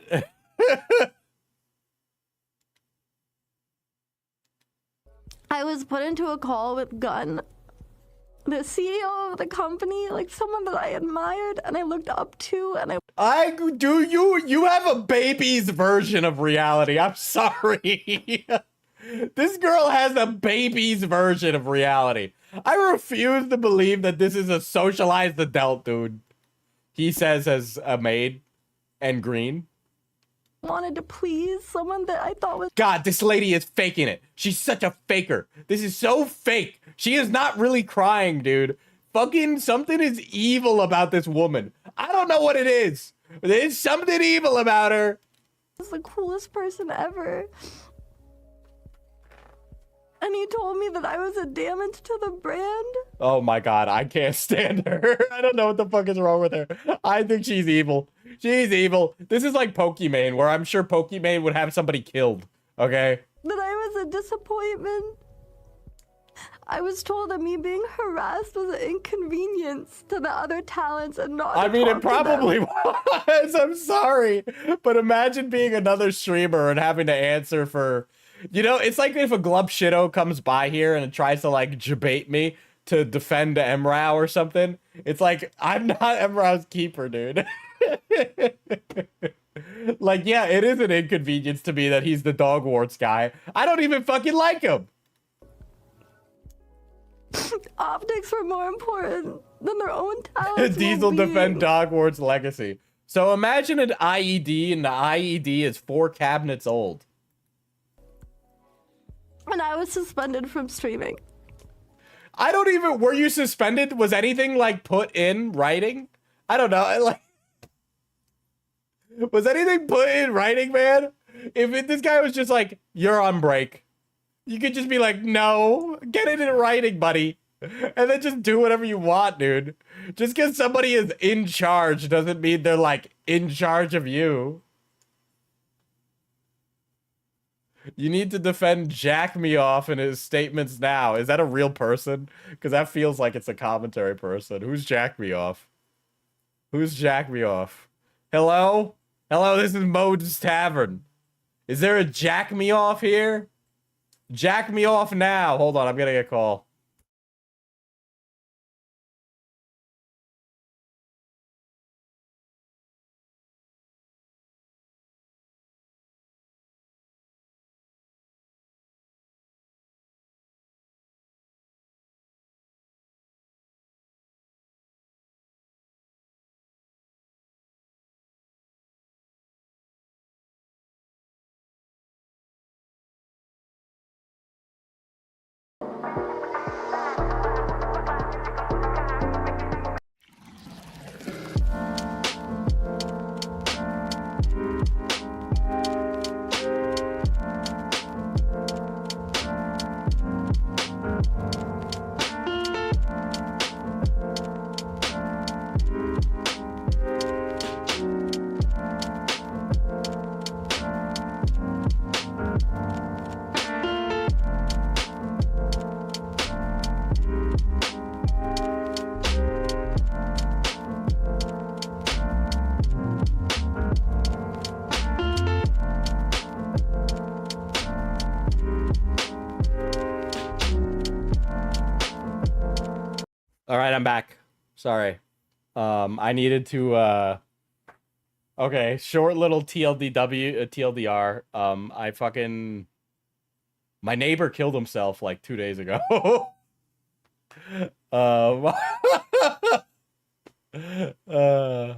was put into a call with Gun, the CEO of the company, like someone that I admired and I looked up to, and you have a baby's version of reality. I'm sorry. This girl has a baby's version of reality. I refuse to believe that this is a socialized adult, dude. He says as a maid and green. wanted to please someone that I thought was... God, this lady is faking it. She's such a faker. This is so fake. She is not really crying, dude. Fucking something is evil about this woman. I don't know what it is. There's something evil about her. was the coolest person ever. And he told me that I was a damage to the brand. Oh my god, I can't stand her. I don't know what the fuck is wrong with her. I think she's evil. She's evil. This is like Pokimane, where I'm sure Pokimane would have somebody killed, okay? That I was a disappointment. I was told that me being harassed was an inconvenience to the other talents and not... I mean, talk it to them. probably was. I'm sorry. But imagine being another streamer and having to answer for... You know, it's like if a Glub Shitto comes by here and tries to, like, debate me to defend Emrao or something. It's like, I'm not Emrao's keeper, dude. Like, yeah, it is an inconvenience to me that he's the dog warts guy. I don't even fucking like him. Optics were more important than their own talents. Diesel defend dog warts legacy. So imagine an IED, and the IED is 4 cabinets old. And I was suspended from streaming. I don't even... Were you suspended? Was anything, like, put in writing? I don't know. Like... Was anything put in writing, man? This guy was just like, you're on break. You could just be like, no. Get it in writing, buddy. And then just do whatever you want, dude. Just because somebody is in charge doesn't mean they're, like, in charge of you. You need to defend Jack Me Off in his statements now. Is that a real person? Because that feels like it's a commentary person. Who's Jack Me Off? Who's Jack Me Off? Hello? Hello, this is Mode's Tavern. Is there a Jack Me Off here? Jack Me Off now. Hold on, I'm getting a call. All right, I'm back. Sorry. I needed to okay, short little TLDR. I fucking my neighbor killed himself like 2 days ago. um uh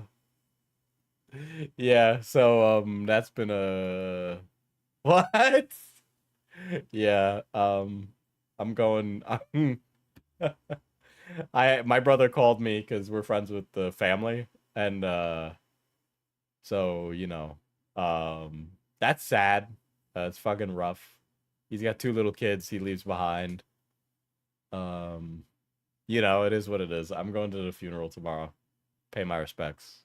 yeah, so that's been a what? Yeah, I'm going my brother called me because we're friends with the family, and so that's sad. It's fucking rough. He's got 2 little kids he leaves behind. Um, it is what it is. I'm going to the funeral tomorrow. Pay my respects.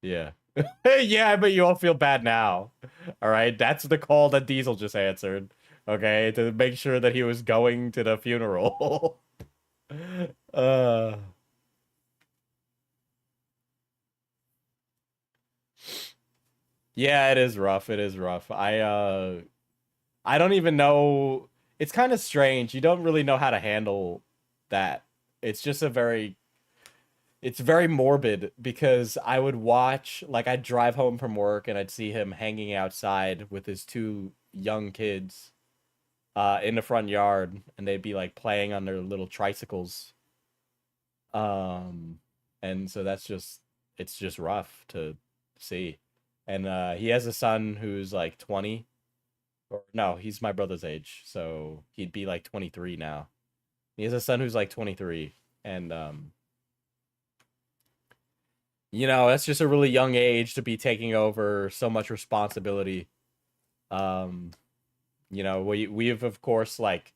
Yeah. Yeah, but you all feel bad now. All right, that's the call that Diesel just answered. Okay, to make sure that he was going to the funeral. uh Yeah, it is rough. It is rough. I don't even know. It's kind of strange. You don't really know how to handle that. It's just it's very morbid because I would watch, like, I'd drive home from work and I'd see him hanging outside with his 2 young kids in the front yard, and they'd be like playing on their little tricycles. Um and so it's just rough to see. And he has a son who's like 20. Or no, he's my brother's age, so he'd be like 23 now. He has a son who's like 23, and that's just a really young age to be taking over so much responsibility. Um, we've of course like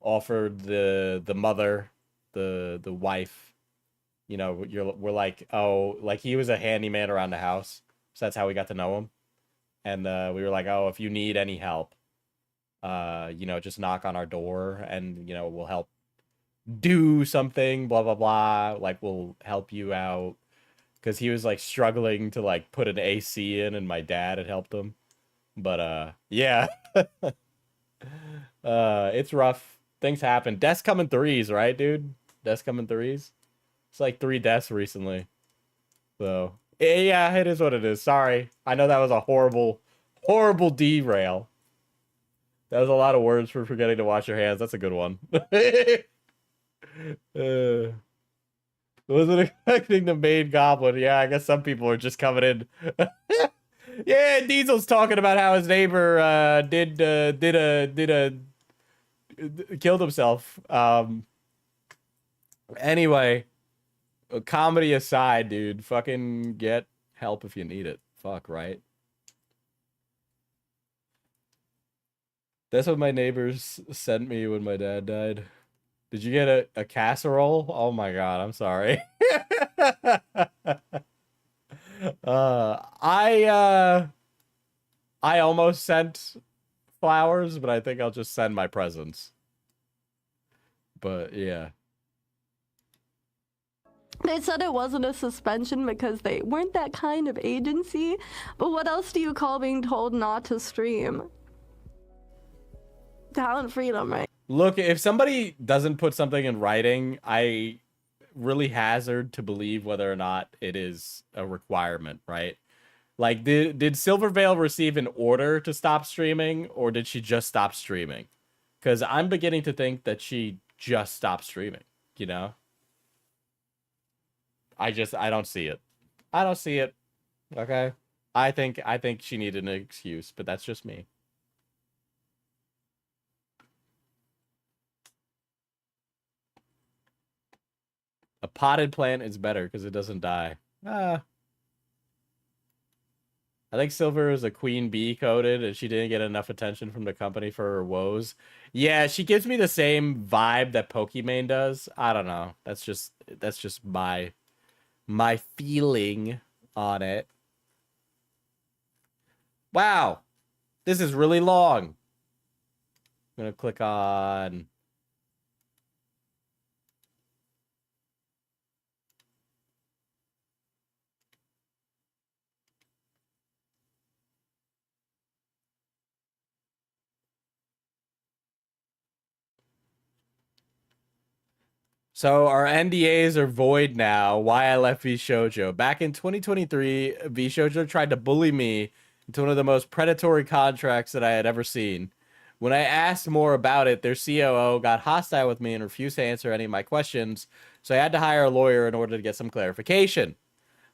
offered the mother, the wife, we're like, oh, like he was a handyman around the house, so that's how we got to know him. And we were like, oh, if you need any help, just knock on our door, and we'll help do something, blah blah blah, like we'll help you out, because he was like struggling to like put an AC in, and my dad had helped him. But yeah. It's rough. Things happen. Deaths come in threes, right, dude? Deaths come in threes. It's like 3 deaths recently. So yeah, it is what it is. Sorry, I know that was a horrible derail. That was a lot of words for forgetting to wash your hands. That's a good one. Wasn't expecting the main goblin. Yeah, I guess some people are just coming in. Yeah, Diesel's talking about how his neighbor killed himself. Anyway, comedy aside, dude, fucking get help if you need it. Fuck, right? That's what my neighbors sent me when my dad died. Did you get a casserole? Oh my god, I'm sorry. I almost sent flowers, but I think I'll just send my presents. But yeah. They said it wasn't a suspension because they weren't that kind of agency, but what else do you call being told not to stream? Talent freedom, right? Look, if somebody doesn't put something in writing, I really hazard to believe whether or not it is a requirement, right? Like, did Silvervale receive an order to stop streaming, or did she just stop streaming? Because I'm beginning to think that she just stopped streaming, you know? I don't see it. I don't see it. Okay? I think she needed an excuse, but that's just me. A potted plant is better because it doesn't die. I think Silver is a queen bee coded, and she didn't get enough attention from the company for her woes. Yeah, she gives me the same vibe that Pokimane does. I don't know. That's just my feeling on it. Wow, this is really long. I'm gonna click on. So our NDAs are void now. Why I left Vshojo. Back in 2023, Vshojo tried to bully me into one of the most predatory contracts that I had ever seen. When I asked more about it, their COO got hostile with me and refused to answer any of my questions, so I had to hire a lawyer in order to get some clarification.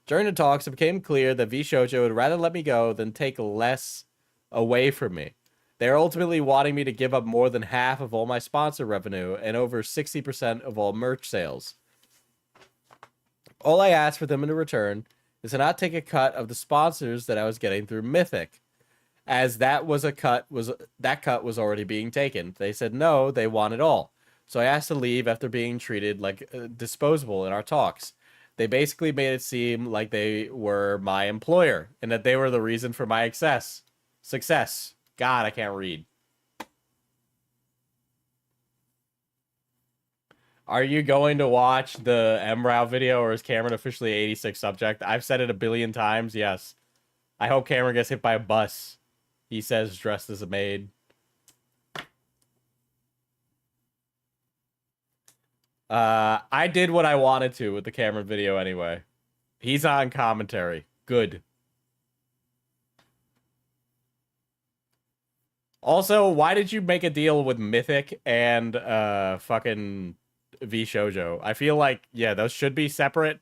During the talks, it became clear that Vshojo would rather let me go than take less away from me. They are ultimately wanting me to give up more than half of all my sponsor revenue and over 60% of all merch sales. All I asked for them in return is to not take a cut of the sponsors that I was getting through Mythic, as that cut was already being taken. They said no, they want it all. So I asked to leave after being treated like disposable in our talks. They basically made it seem like they were my employer and that they were the reason for my success. God, I can't read. Are you going to watch the MROW video, or is Cameron officially 86 subject? I've said it a billion times, yes. I hope Cameron gets hit by a bus. He says dressed as a maid. I did what I wanted to with the Cameron video anyway. He's on commentary. Good. Also, why did you make a deal with Mythic and fucking Vshojo? I feel like, yeah, those should be separate.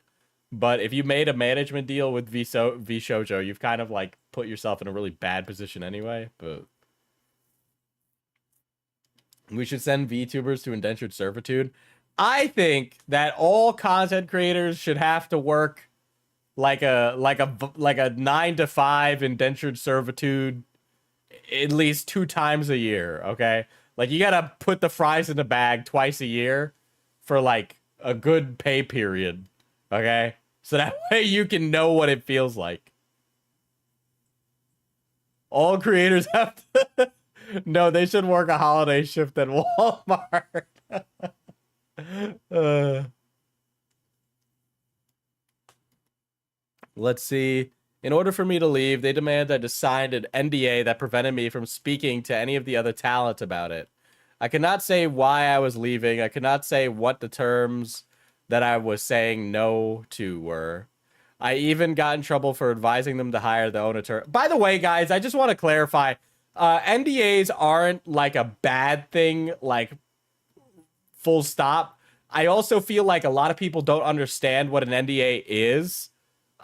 But if you made a management deal with Vshojo, you've kind of like put yourself in a really bad position anyway. But we should send VTubers to indentured servitude. I think that all content creators should have to work like a 9 to 5 indentured servitude at least 2 times a year, okay? Like, you gotta put the fries in the bag twice a year for, like, a good pay period, okay? So that way you can know what it feels like. All creators have to... No, they should work a holiday shift at Walmart. Let's see. In order for me to leave, they demanded I signed an NDA that prevented me from speaking to any of the other talent about it. I could not say why I was leaving. I could not say what the terms that I was saying no to were. I even got in trouble for advising them to hire their own attorney. By the way, guys, I just want to clarify. NDAs aren't like a bad thing, like full stop. I also feel like a lot of people don't understand what an NDA is.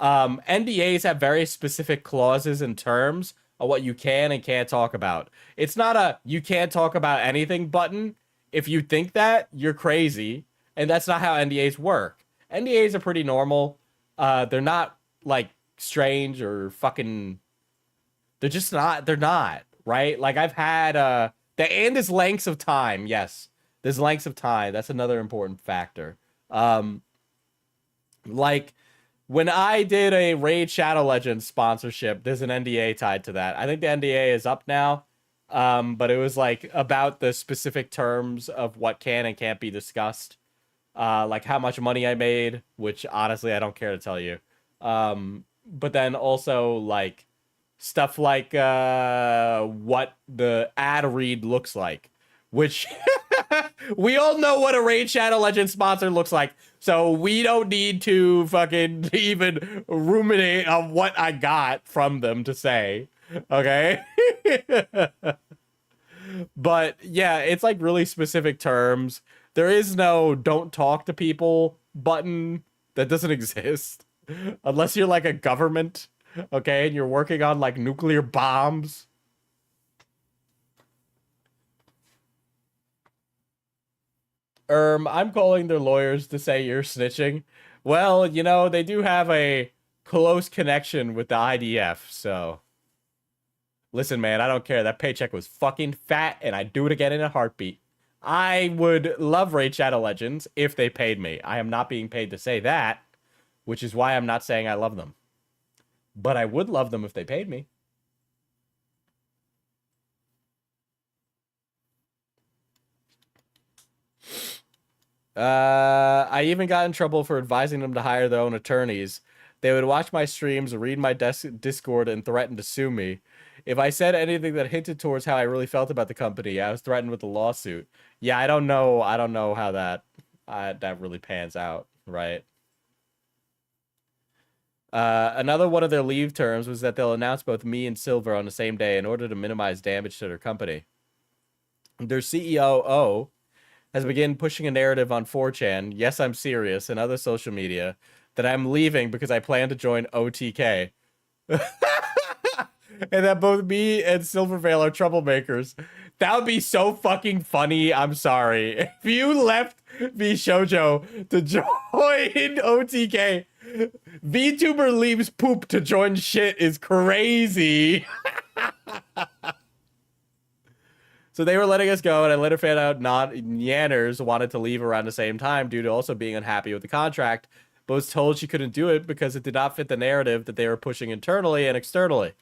NDAs have very specific clauses and terms of what you can and can't talk about. It's not a you can't talk about anything button. If you think that, you're crazy. And that's not how NDAs work. NDAs are pretty normal. They're not like strange or fucking... They're just not. They're not, right? Like I've had... And there's lengths of time, yes. There's lengths of time. That's another important factor. Like... When I did a Raid Shadow Legends sponsorship, there's an NDA tied to that. I think the NDA is up now, but it was like about the specific terms of what can and can't be discussed. Like how much money I made, which honestly I don't care to tell you. But then also like stuff like what the ad read looks like, which we all know what a Raid Shadow Legends sponsor looks like. So we don't need to fucking even ruminate on what I got from them to say. Okay? But yeah, it's like really specific terms. There is no don't talk to people button. That doesn't exist. Unless you're like a government, okay, and you're working on like nuclear bombs. I'm calling their lawyers to say you're snitching. Well, you know, they do have a close connection with the IDF, so... Listen, man, I don't care. That paycheck was fucking fat, and I'd do it again in a heartbeat. I would love Raid Shadow Legends if they paid me. I am not being paid to say that, which is why I'm not saying I love them. But I would love them if they paid me. I even got in trouble for advising them to hire their own attorneys. They would watch my streams, read my Discord, and threaten to sue me. If I said anything that hinted towards how I really felt about the company, I was threatened with a lawsuit. Yeah, I don't know how that... that really pans out, right? Another one of their leave terms was that they'll announce both me and Silver on the same day in order to minimize damage to their company. Their CEO has begun pushing a narrative on 4chan, yes, I'm serious, and other social media, that I'm leaving because I plan to join OTK. And that both me and Silvervale are troublemakers. That would be so fucking funny. I'm sorry. If you left Vshojo to join OTK, VTuber leaves poop to join shit is crazy. So they were letting us go, and I later found out Yanners wanted to leave around the same time due to also being unhappy with the contract, but was told she couldn't do it because it did not fit the narrative that they were pushing internally and externally.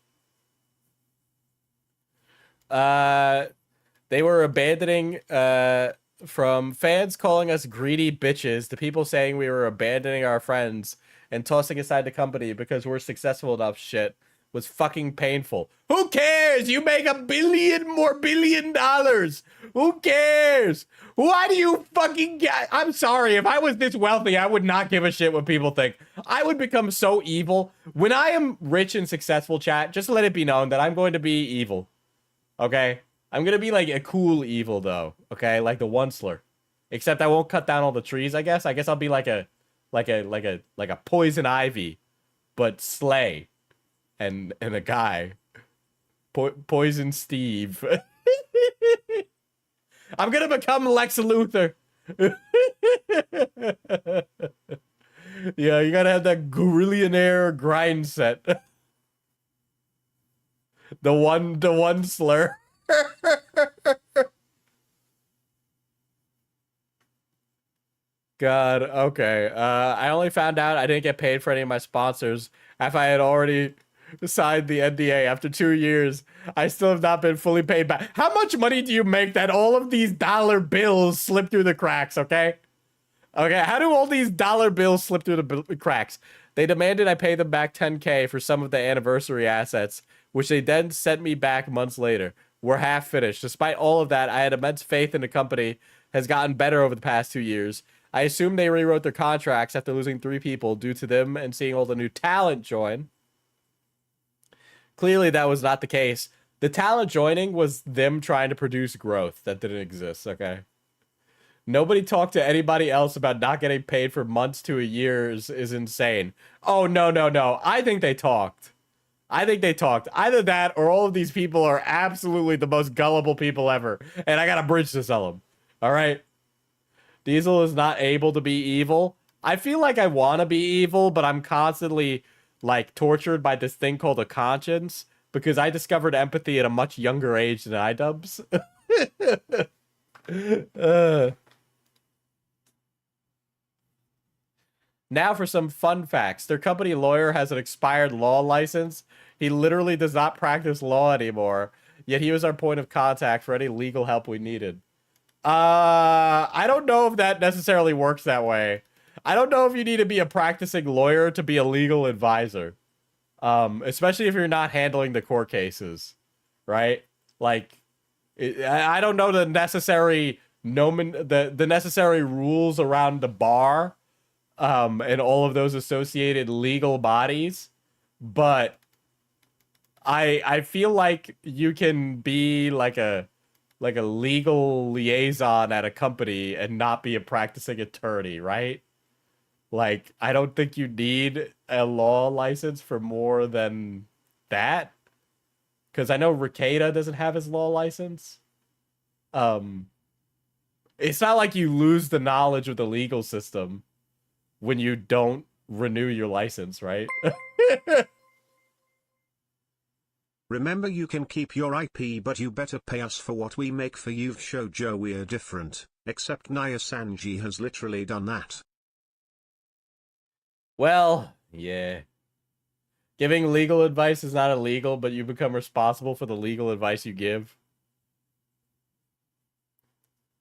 They were abandoning, from fans calling us greedy bitches to people saying we were abandoning our friends and tossing aside the company because we're successful enough shit was fucking painful. Who cares? You make $1 billion more $1 billion. Who cares? Why do you fucking get? I'm sorry. If I was this wealthy, I would not give a shit what people think. I would become so evil. When I am rich and successful, chat, just let it be known that I'm going to be evil. Okay? I'm going to be like a cool evil though. Okay? Like the Onceler. Except I won't cut down all the trees, I guess. I guess I'll be like a poison ivy, but slay. And a guy. Poison Steve. I'm gonna become Lex Luthor. Yeah, you gotta have that Gorillionaire grind set. The one slur. God, okay. I only found out I didn't get paid for any of my sponsors after I had already signed the NDA after 2 years. I still have not been fully paid back. How much money do you make that all of these dollar bills slip through the cracks, okay? Okay, how do all these dollar bills slip through the cracks? They demanded I pay them back $10K for some of the anniversary assets, which they then sent me back months later. We're half finished. Despite all of that, I had immense faith in the company, has gotten better over the past 2 years. I assume they rewrote their contracts after losing 3 people due to them and seeing all the new talent join. Clearly, that was not the case. The talent joining was them trying to produce growth that didn't exist, okay? Nobody talked to anybody else about not getting paid for months to a year is insane. Oh, no. I think they talked. Either that or all of these people are absolutely the most gullible people ever. And I got a bridge to sell them. All right? Diesel is not able to be evil. I feel like I want to be evil, but I'm constantly like tortured by this thing called a conscience because I discovered empathy at a much younger age than iDubbbz. Now for some fun facts. Their company lawyer has an expired law license. He literally does not practice law anymore, yet he was our point of contact for any legal help we needed. I don't know if that necessarily works that way. I don't know if you need to be a practicing lawyer to be a legal advisor. Especially if you're not handling the court cases, right? Like, I don't know the necessary the necessary rules around the bar, and all of those associated legal bodies, but I feel like you can be like a legal liaison at a company and not be a practicing attorney, right? Like, I don't think you need a law license for more than that. Because I know Ricada doesn't have his law license. It's not like you lose the knowledge of the legal system when you don't renew your license, right? Remember, you can keep your IP, but you better pay us for what we make for you. Vshojo, we're different. Except Naya Sanji has literally done that. Well, yeah. Giving legal advice is not illegal, but you become responsible for the legal advice you give.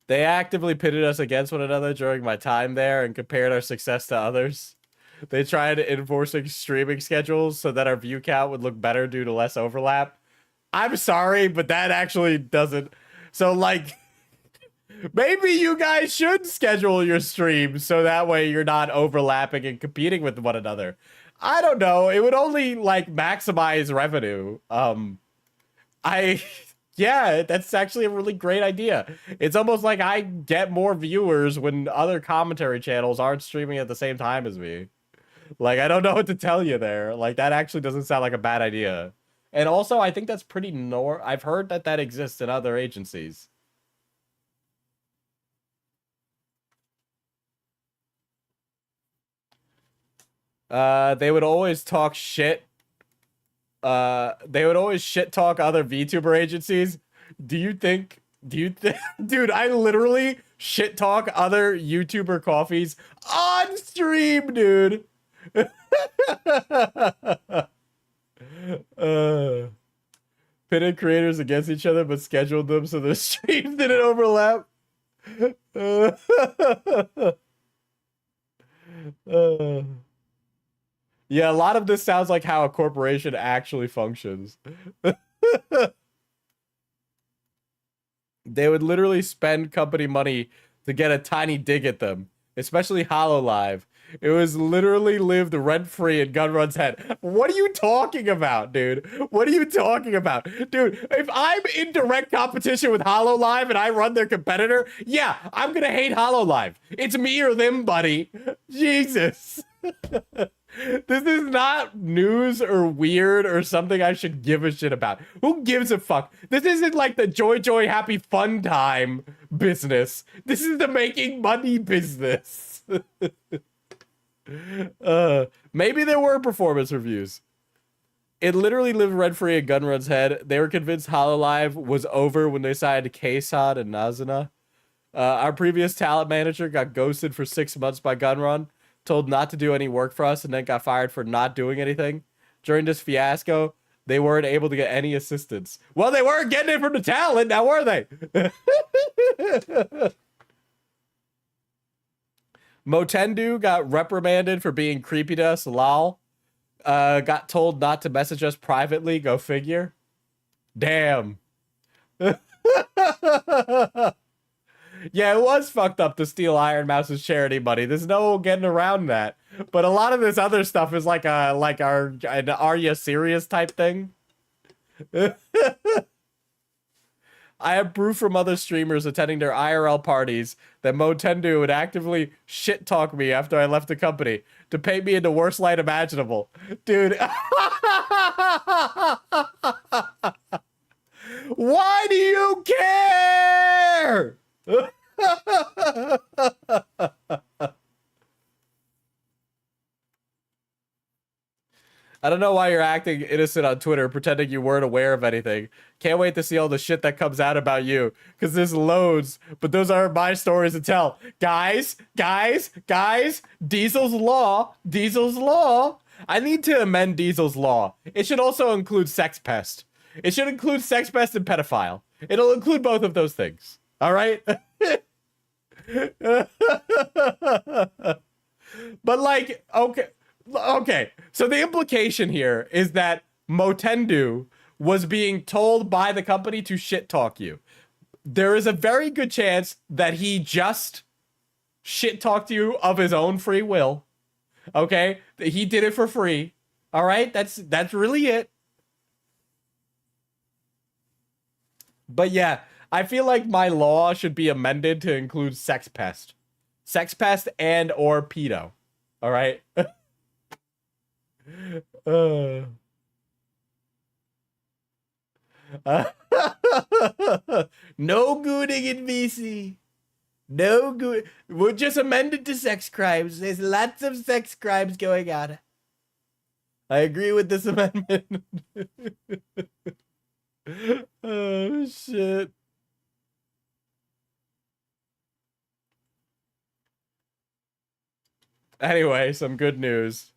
They actively pitted us against one another during my time there and compared our success to others. They tried enforcing streaming schedules so that our view count would look better due to less overlap. I'm sorry, but that actually doesn't... So, like... Maybe you guys should schedule your streams so that way you're not overlapping and competing with one another. I don't know. It would only like maximize revenue. Yeah, that's actually a really great idea. It's almost like I get more viewers when other commentary channels aren't streaming at the same time as me. Like, I don't know what to tell you there. Like, that actually doesn't sound like a bad idea. And also, I think that's pretty I've heard that that exists in other agencies. They would always talk shit. They would always shit talk other VTuber agencies. Do you think, dude, I literally shit talk other YouTuber coffees on stream, dude. Pitted creators against each other, but scheduled them so their streams didn't overlap. Yeah, a lot of this sounds like how a corporation actually functions. They would literally spend company money to get a tiny dig at them, especially HoloLive. It was literally lived rent-free in Gunrun's head. What are you talking about, dude? What are you talking about? Dude, if I'm in direct competition with HoloLive and I run their competitor, yeah, I'm gonna hate HoloLive. It's me or them, buddy. Jesus. This is not news or weird or something I should give a shit about. Who gives a fuck? This isn't like the joy, happy, fun time business. This is the making money business. Maybe there were performance reviews. It literally lived rent-free in Gunrun's head. They were convinced HoloLive was over when they signed K-Sod and Nazuna. Our previous talent manager got ghosted for 6 months by Gunrun, told not to do any work for us, and then got fired for not doing anything. During this fiasco, they weren't able to get any assistance. Well, they weren't getting it from the talent, now were they? Motendu got reprimanded for being creepy to us, lol. Got told not to message us privately, go figure. Damn. Yeah, it was fucked up to steal Ironmouse's charity money. There's no getting around that. But a lot of this other stuff is like an Are You Serious type thing. I have proof from other streamers attending their IRL parties that Motendu would actively shit talk me after I left the company to paint me in the worst light imaginable. Dude. Why do you care? I don't know why you're acting innocent on Twitter, pretending you weren't aware of anything. Can't wait to see all the shit that comes out about you, because there's loads, but those aren't my stories to tell. Guys, Diesel's Law. I need to amend Diesel's Law. It should also include sex pest. It should include sex pest and pedophile. It'll include both of those things. All right? But like, okay. So the implication here is that Motendu was being told by the company to shit talk you. There is a very good chance that he just shit talked you of his own free will. Okay? He did it for free. All right? That's really it. But yeah, I feel like my law should be amended to include sex pest. Sex pest and or pedo. All right? No gooning in VC. No good. We'll just amend it to sex crimes. There's lots of sex crimes going on. I agree with this amendment. Oh, shit. Anyway, some good news.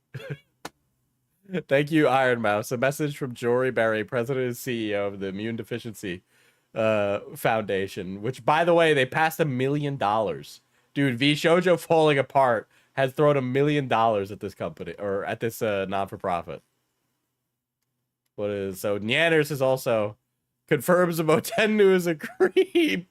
Thank you, Ironmouse. A message from Jory Berry, president and CEO of the Immune Deficiency Foundation, which, by the way, they passed $1 million. Dude, Vshojo falling apart has thrown $1 million at this company, or at this non-for-profit. So Nyanners is also confirms Motendu is a creep.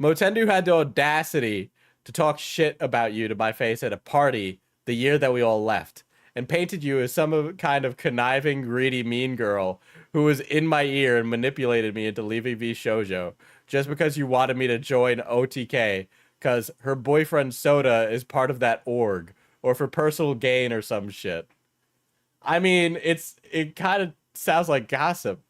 Motendu had the audacity to talk shit about you to my face at a party the year that we all left, and painted you as some kind of conniving, greedy, mean girl who was in my ear and manipulated me into leaving Vshojo just because you wanted me to join OTK because her boyfriend Soda is part of that org, or for personal gain or some shit. I mean, it kind of sounds like gossip.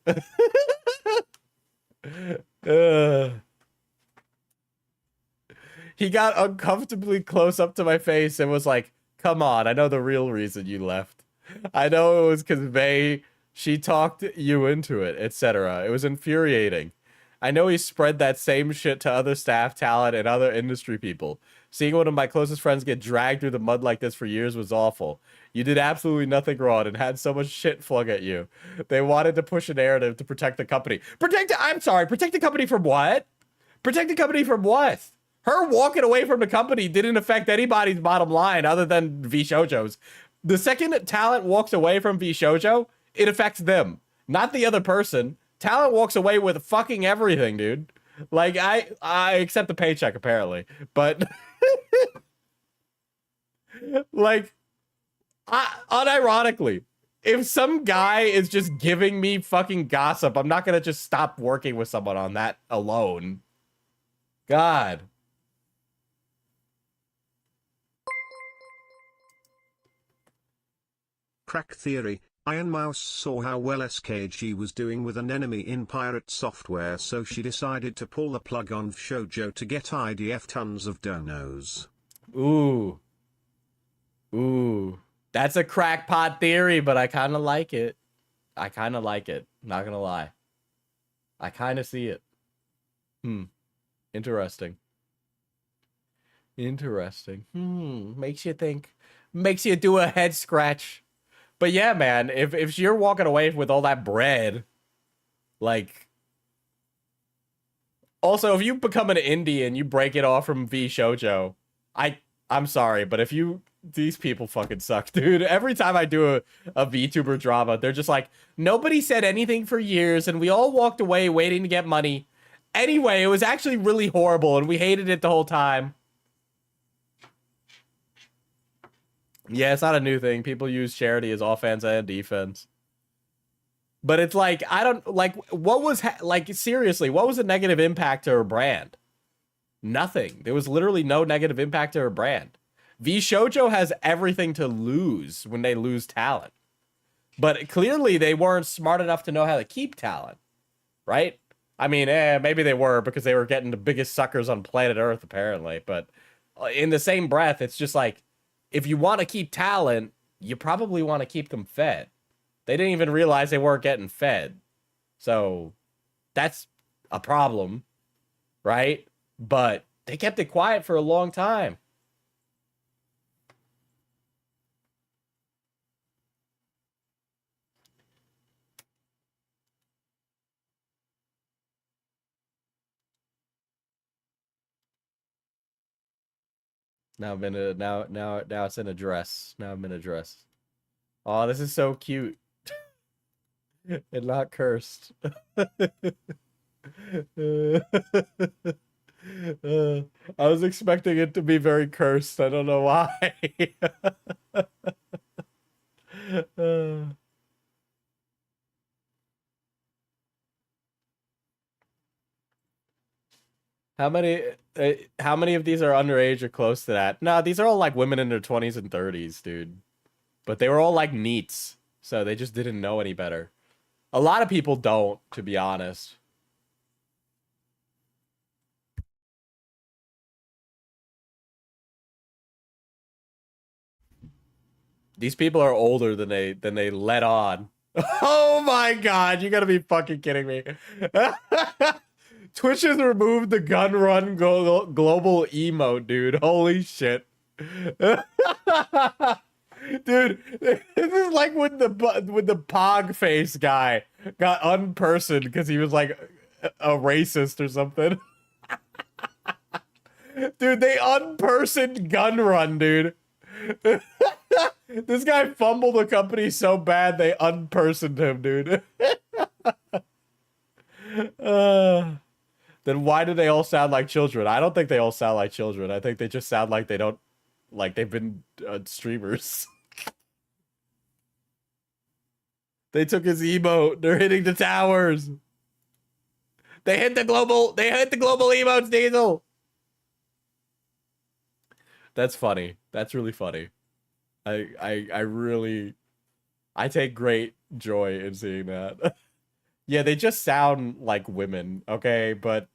He got uncomfortably close up to my face and was like, come on, I know the real reason you left. I know it was because she talked you into it, etc. It was infuriating. I know he spread that same shit to other staff, talent, and other industry people. Seeing one of my closest friends get dragged through the mud like this for years was awful. You did absolutely nothing wrong and had so much shit flung at you. They wanted to push a narrative to protect the company. Protect the company from what? Protect the company from what? Her walking away from the company didn't affect anybody's bottom line other than Vshojo's. The second talent walks away from Vshojo, it affects them, not the other person. Talent walks away with fucking everything, dude. Like, I accept the paycheck, apparently. But, like, unironically, if some guy is just giving me fucking gossip, I'm not gonna just stop working with someone on that alone. God. Crack theory. Ironmouse saw how well SKG was doing with an enemy in pirate software, so she decided to pull the plug on Vshojo to get IDF tons of donos. Ooh. Ooh. That's a crackpot theory, but I kind of like it. I kind of like it. Not gonna lie. I kind of see it. Interesting. Interesting. Makes you think. Makes you do a head scratch. But yeah, man, if you're walking away with all that bread, like... Also, if you become an indie and you break it off from Vshojo, I'm sorry, but if you... These people fucking suck, dude. Every time I do a VTuber drama, they're just like, nobody said anything for years, and we all walked away waiting to get money. Anyway, it was actually really horrible, and we hated it the whole time. Yeah, it's not a new thing. People use charity as offense and defense. But it's like, I don't, like, what was, like, seriously, what was the negative impact to her brand? Nothing. There was literally no negative impact to her brand. Vshojo has everything to lose when they lose talent. But clearly they weren't smart enough to know how to keep talent, right? I mean, maybe they were because they were getting the biggest suckers on planet Earth, apparently. But in the same breath, it's just like, if you want to keep talent, you probably want to keep them fed. They didn't even realize they weren't getting fed. So that's a problem, right? But they kept it quiet for a long time. Now I'm in a now it's in a dress. Now I'm in a dress. Oh, this is so cute. And not cursed. I was expecting it to be very cursed. I don't know why. How many of these are underage or close to that? No, these are all like women in their 20s and 30s, dude. But they were all like neats, so they just didn't know any better. A lot of people don't, to be honest. These people are older than they let on. Oh my god, you gotta be fucking kidding me. Twitch has removed the gun run global emote, dude. Holy shit. Dude, this is like when the Pog face guy got unpersoned because he was like a racist or something. Dude, they unpersoned gun run, dude. This guy fumbled the company so bad they unpersoned him, dude. Then why do they all sound like children? I don't think they all sound like children. I think they just sound like they don't, like they've been streamers. They took his emote. They're hitting the towers. They hit the global emotes, Diesel. That's funny. That's really funny. I really, I take great joy in seeing that. Yeah, they just sound like women, okay? But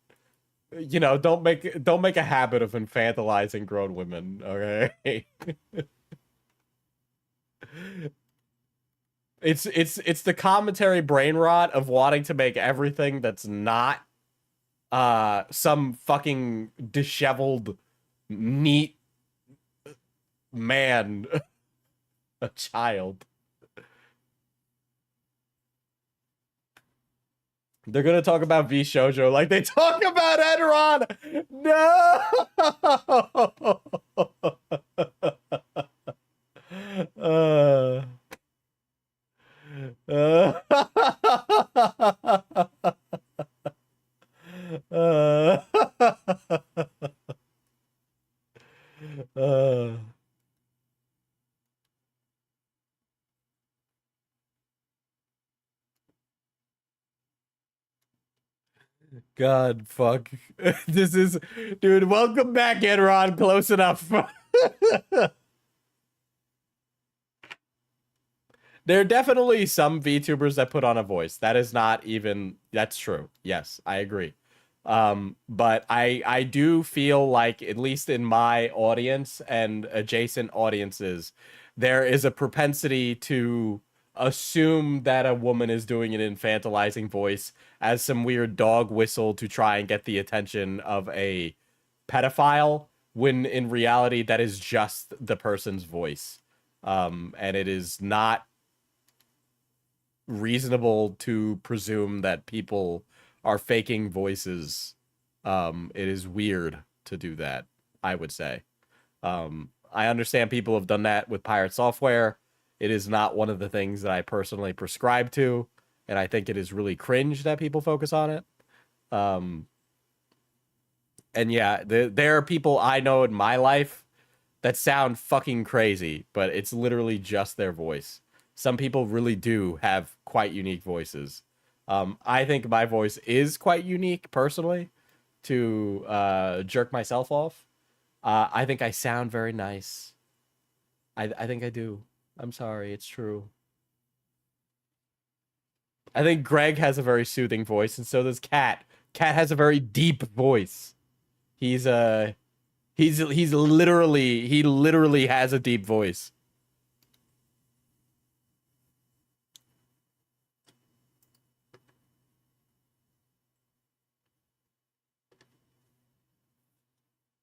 you know, don't make a habit of infantilizing grown women, okay? It's the commentary brain rot of wanting to make everything that's not some fucking disheveled neat man a child. They're gonna talk about Vshojo like they talk about Enron. No. God, fuck. This is, dude, welcome back, Enron. Close enough. There are definitely some VTubers that put on a voice. That is not even, that's true. Yes, I agree. But I do feel like, at least in my audience and adjacent audiences, there is a propensity to assume that a woman is doing an infantilizing voice as some weird dog whistle to try and get the attention of a pedophile, when in reality that is just the person's voice. And it is not reasonable to presume that people are faking voices. It is weird to do that, I would say. I understand people have done that with pirate software. It is not one of the things that I personally prescribe to, and I think it is really cringe that people focus on it. And yeah, there are people I know in my life that sound fucking crazy, but it's literally just their voice. Some people really do have quite unique voices. I think my voice is quite unique, personally, to jerk myself off. I think I sound very nice. I think I do. I'm sorry, it's true. I think Greg has a very soothing voice, and so does Kat. Kat has a very deep voice. He literally has a deep voice.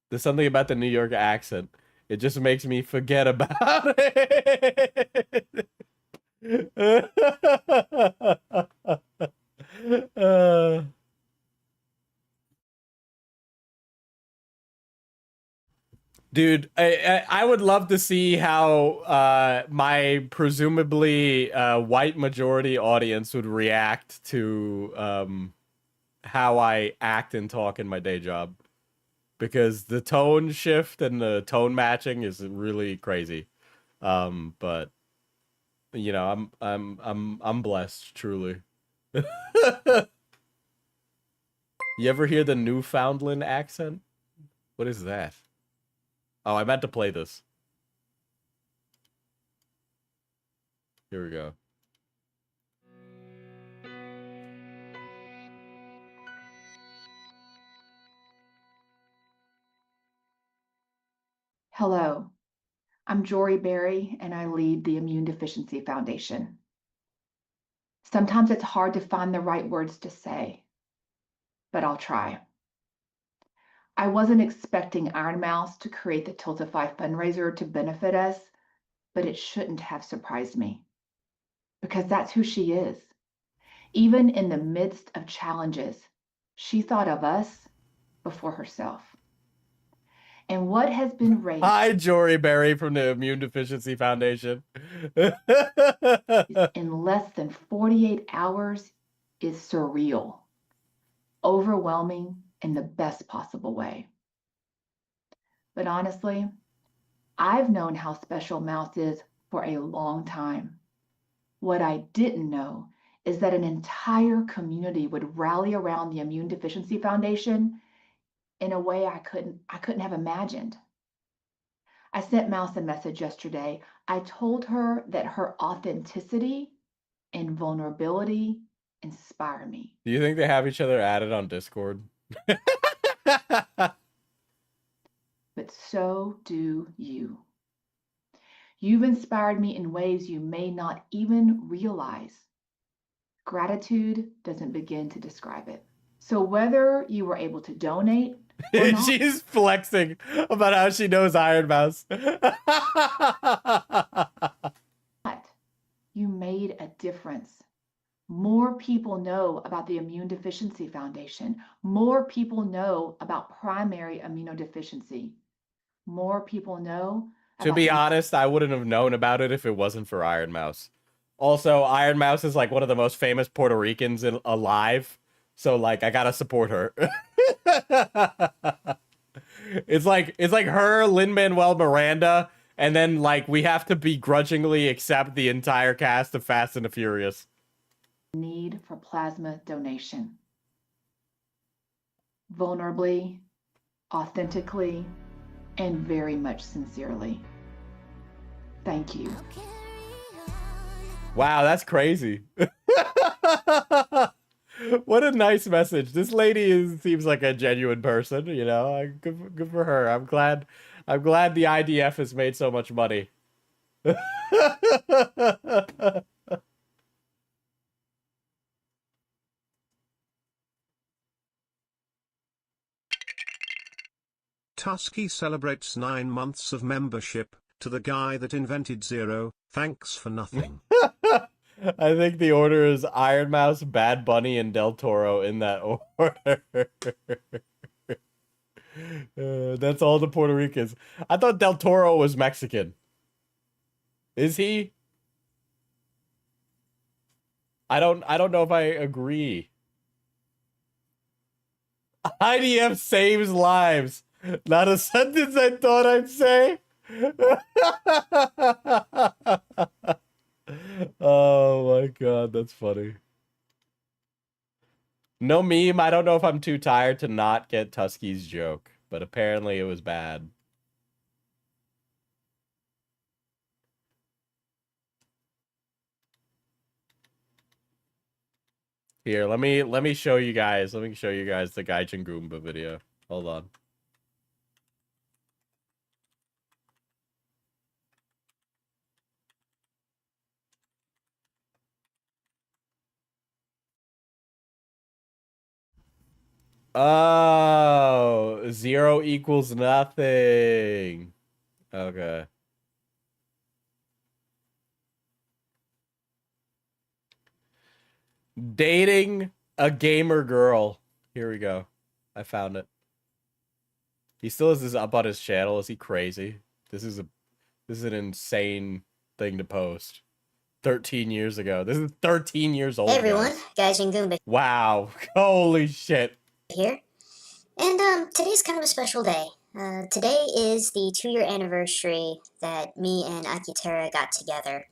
There's something about the New York accent. It just makes me forget about it. Dude, I would love to see how my presumably white majority audience would react to how I act and talk in my day job. Because the tone shift and the tone matching is really crazy. But you know, I'm blessed, truly. You ever hear the Newfoundland accent? What is that? Oh, I meant to play this. Here we go. Hello, I'm Jory Berry, and I lead the Immune Deficiency Foundation. Sometimes it's hard to find the right words to say, but I'll try. I wasn't expecting Ironmouse to create the Tiltify fundraiser to benefit us, but it shouldn't have surprised me, because that's who she is. Even in the midst of challenges, she thought of us before herself. And what has been raised... Hi, Jory Berry from the Immune Deficiency Foundation. in less than 48 hours is surreal, overwhelming, in the best possible way. But honestly, I've known how special Mouse is for a long time. What I didn't know is that an entire community would rally around the Immune Deficiency Foundation in a way I couldn't have imagined. I sent Mouse a message yesterday. I told her that her authenticity and vulnerability inspire me. Do you think they have each other added on Discord? But so do you. You've inspired me in ways you may not even realize. Gratitude doesn't begin to describe it. So whether you were able to donate or not, She's flexing about how she knows Ironmouse. you made a difference. More people know about the Immune Deficiency Foundation. More people know about primary immunodeficiency. More people know To be honest, I wouldn't have known about it if it wasn't for Ironmouse. Also, Ironmouse is like one of the most famous Puerto Ricans alive, so like I gotta support her. It's like her, Lin-Manuel Miranda, and then like we have to begrudgingly accept the entire cast of Fast and the Furious. Need for plasma donation. Vulnerably, authentically, and very much sincerely. Thank you. Wow, that's crazy. What a nice message. This lady seems like a genuine person, you know. Good for her. I'm glad the IDF has made so much money. Tusky celebrates 9 months of membership. To the guy that invented zero, thanks for nothing. I think the order is Ironmouse, Bad Bunny, and Del Toro in that order. That's all the Puerto Ricans. I thought Del Toro was Mexican. Is he? I don't know if I agree. IDF saves lives. Not a sentence I thought I'd say. Oh my god, that's funny. No meme, I don't know if I'm too tired to not get Tusky's joke, but apparently it was bad. Here, let me show you guys. Let me show you guys the Gajin Goomba video. Hold on. Oh, 0 equals nothing. Okay. Dating a gamer girl. Here we go. I found it. He still has this up on his channel. Is he crazy? This is an insane thing to post. 13 years ago. This is 13 years old. Hey everyone, Gajin Goomba Wow. Holy shit. here. And today's kind of a special day. Today is the 2-year anniversary that me and Akitera got together.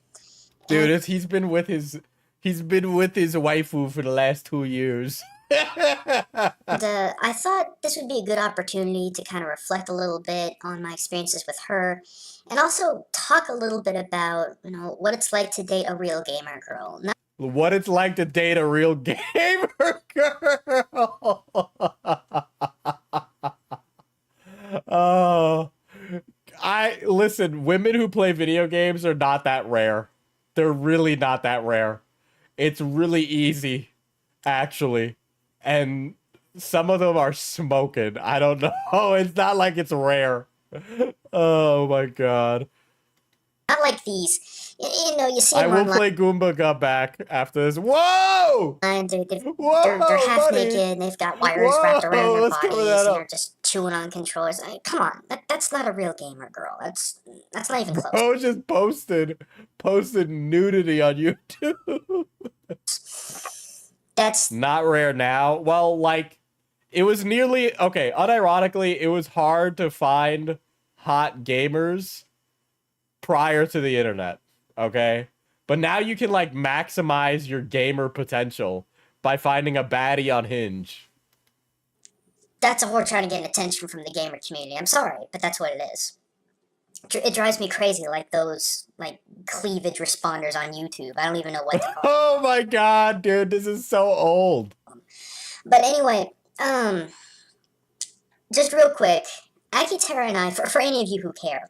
Dude, he's been with his waifu for the last 2 years. And I thought this would be a good opportunity to kind of reflect a little bit on my experiences with her, and also talk a little bit about, you know, what it's like to date a real gamer girl. What it's like to date a real gamer girl. Oh, listen, women who play video games are not that rare. They're really not that rare. It's really easy, actually. And some of them are smoking. I don't know. It's not like it's rare. Oh my god. Not like these. You know, you see I them will online. play Goomba Got Back after this. Whoa! They're half naked, and they've got wires wrapped around their Let's cover bodies, that and up. they're just chewing on controllers. I mean, come on, that's not a real gamer girl. That's not even close. Bro just posted nudity on YouTube. That's Not rare now. Well, like, it was nearly okay. Unironically, it was hard to find hot gamers prior to the internet. Okay, but now you can like maximize your gamer potential by finding a baddie on Hinge. That's a whore trying to get attention from the gamer community. I'm sorry, but that's what it is. It drives me crazy, like those like cleavage responders on YouTube. I don't even know what to call Oh my god, dude, this is so old. them. But anyway, just real quick, Akitera and I, for any of you who care,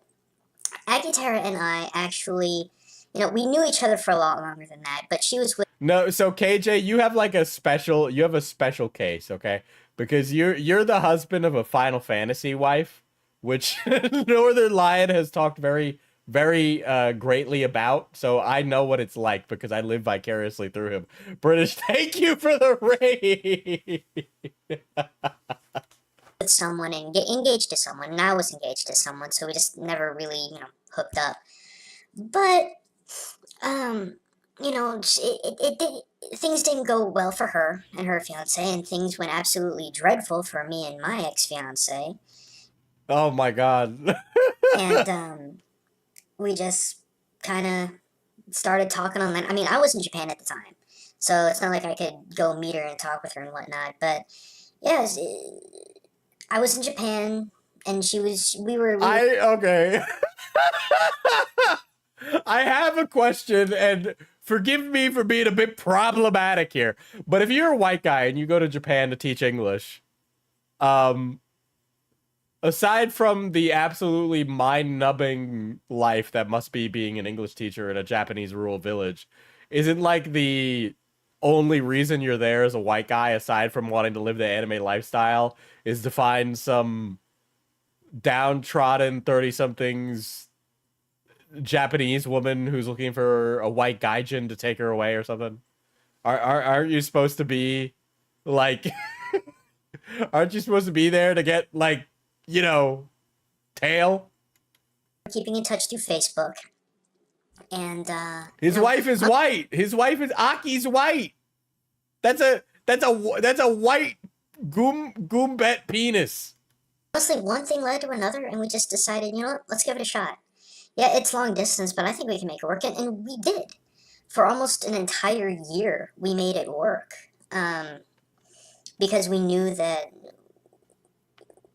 Akitera and I actually, we knew each other for a lot longer than that, but she was with. No, so KJ, you have like a special case, okay? Because you're the husband of a Final Fantasy wife, which Northern Lion has talked very, very greatly about. So I know what it's like because I live vicariously through him. British, thank you for the raid. With someone and get engaged to someone, and I was engaged to someone, so we just never really, hooked up. But, things didn't go well for her and her fiance, and things went absolutely dreadful for me and my ex-fiance. Oh my god. And, we just kind of started talking online. I mean, I was in Japan at the time, so it's not like I could go meet her and talk with her and whatnot, but, yeah, I was in Japan, and okay. I have a question, and forgive me for being a bit problematic here, but if you're a white guy and you go to Japan to teach English, aside from the absolutely mind-numbing life that must be being an English teacher in a Japanese rural village, isn't like the only reason you're there as a white guy, aside from wanting to live the anime lifestyle, is to find some downtrodden 30-somethings Japanese woman who's looking for a white gaijin to take her away or something? Aren't you supposed to be like aren't you supposed to be there to get like, tail? keeping in touch through Facebook. And his wife is white. His wife is Aki's white. That's a white goombet penis. Honestly, one thing led to another, and we just decided, let's give it a shot. Yeah, it's long distance, but I think we can make it work, and we did. For almost an entire year, we made it work. Because we knew that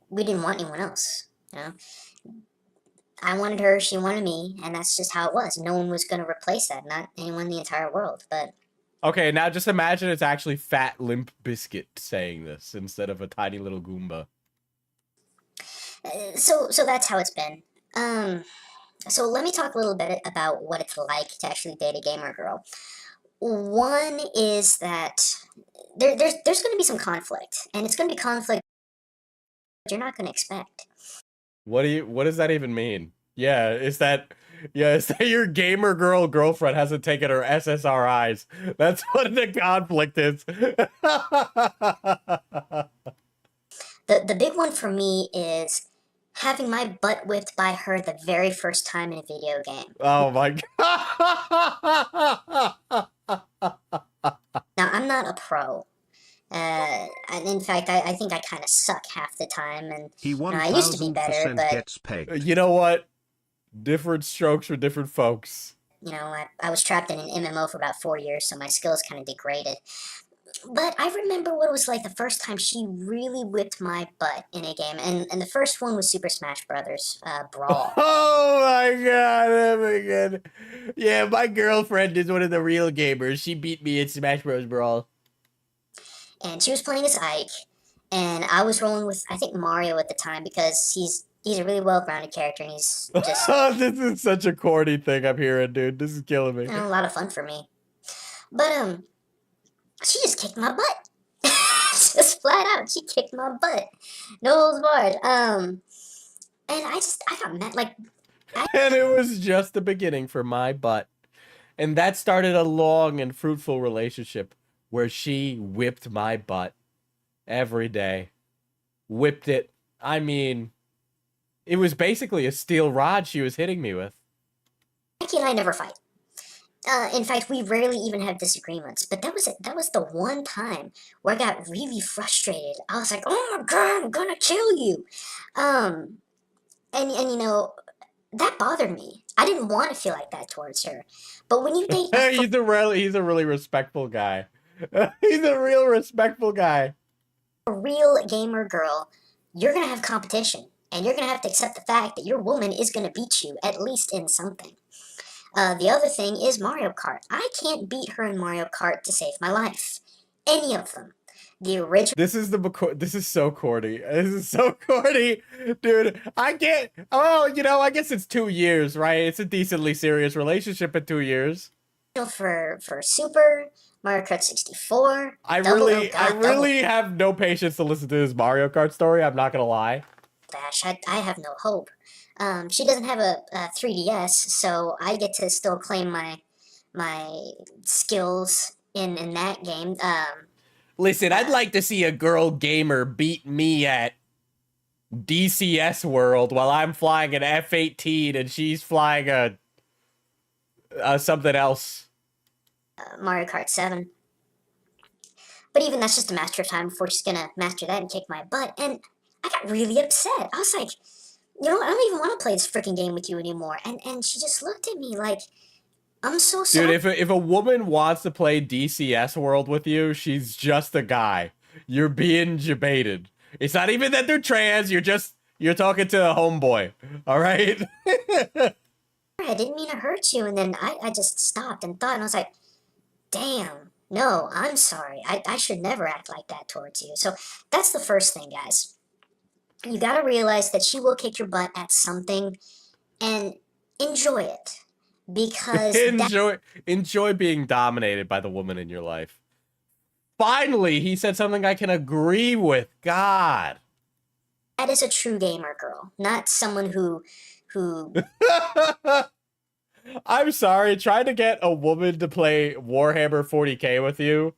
we didn't want anyone else, I wanted her, she wanted me, and that's just how it was. No one was going to replace that, not anyone in the entire world, but... Okay, now just imagine it's actually Fat Limp Biscuit saying this instead of a tiny little Goomba. So that's how it's been. So let me talk a little bit about what it's like to actually date a gamer girl. One is that there's going to be some conflict, and it's going to be conflict you're not going to expect. What does that even mean? Yeah, is that your gamer girlfriend hasn't taken her SSRIs? That's what the conflict is. The big one for me is having my butt whipped by her the very first time in a video game. Oh my god. Now, I'm not a pro. And in fact, I think I kind of suck half the time, and I used to be better, but... gets pegged. You know what? Different strokes for different folks. I was trapped in an MMO for about 4 years, so my skills kind of degraded. But I remember what it was like the first time she really whipped my butt in a game, and the first one was Super Smash Brothers Brawl. Oh my god, Yeah, my girlfriend is one of the real gamers. She beat me in Smash Bros. Brawl. And she was playing as Ike, and I was rolling with, I think, Mario at the time, because he's a really well-rounded character, and he's just... This is such a corny thing I'm hearing, dude. This is killing me. A lot of fun for me. But, she just kicked my butt. Just flat out, she kicked my butt. No holds barred. And I got mad, like... And it was just the beginning for my butt. And that started a long and fruitful relationship where she whipped my butt every day. Whipped it. I mean, it was basically a steel rod she was hitting me with. Mikey and I never fight. In fact, we rarely even have disagreements. But that was the one time where I got really frustrated. I was like, "Oh my god, I'm gonna kill you," um, and you know that bothered me. I didn't want to feel like that towards her. But when you date a He's a really respectful guy. He's a real respectful guy. real gamer girl, you're gonna have competition, and you're gonna have to accept the fact that your woman is gonna beat you at least in something. The other thing is Mario Kart. I can't beat her in Mario Kart to save my life. Any of them. The original This is so corny. This is so corny, dude. I can't. Oh, you know, I guess it's 2 years, right? It's a decently serious relationship in 2 years. for Super, Mario Kart 64, I Double Oh really God, have no patience to listen to this Mario Kart story. I'm not gonna lie. Dash. I have no hope. She doesn't have a 3DS, so I get to still claim my skills in that game. Listen, I'd like to see a girl gamer beat me at DCS World while I'm flying an F-18 and she's flying a something else. Mario Kart 7. But even that's just a matter of time before she's gonna master that and kick my butt. And I got really upset. I was like, you know what? I don't even want to play this freaking game with you anymore. And she just looked at me like, I'm so sorry. Dude, if a woman wants to play DCS World with you, she's just a guy. You're being debated. It's not even that they're trans. You're talking to a homeboy. All right. I didn't mean to hurt you. And then I just stopped and thought, and I was like, damn, no, I'm sorry. I should never act like that towards you. So that's the first thing, guys. You gotta realize that she will kick your butt at something and enjoy it. Because enjoy being dominated by the woman in your life. Finally, he said something I can agree with. God. that is a true gamer girl, not someone who I'm sorry, trying to get a woman to play Warhammer 40K with you.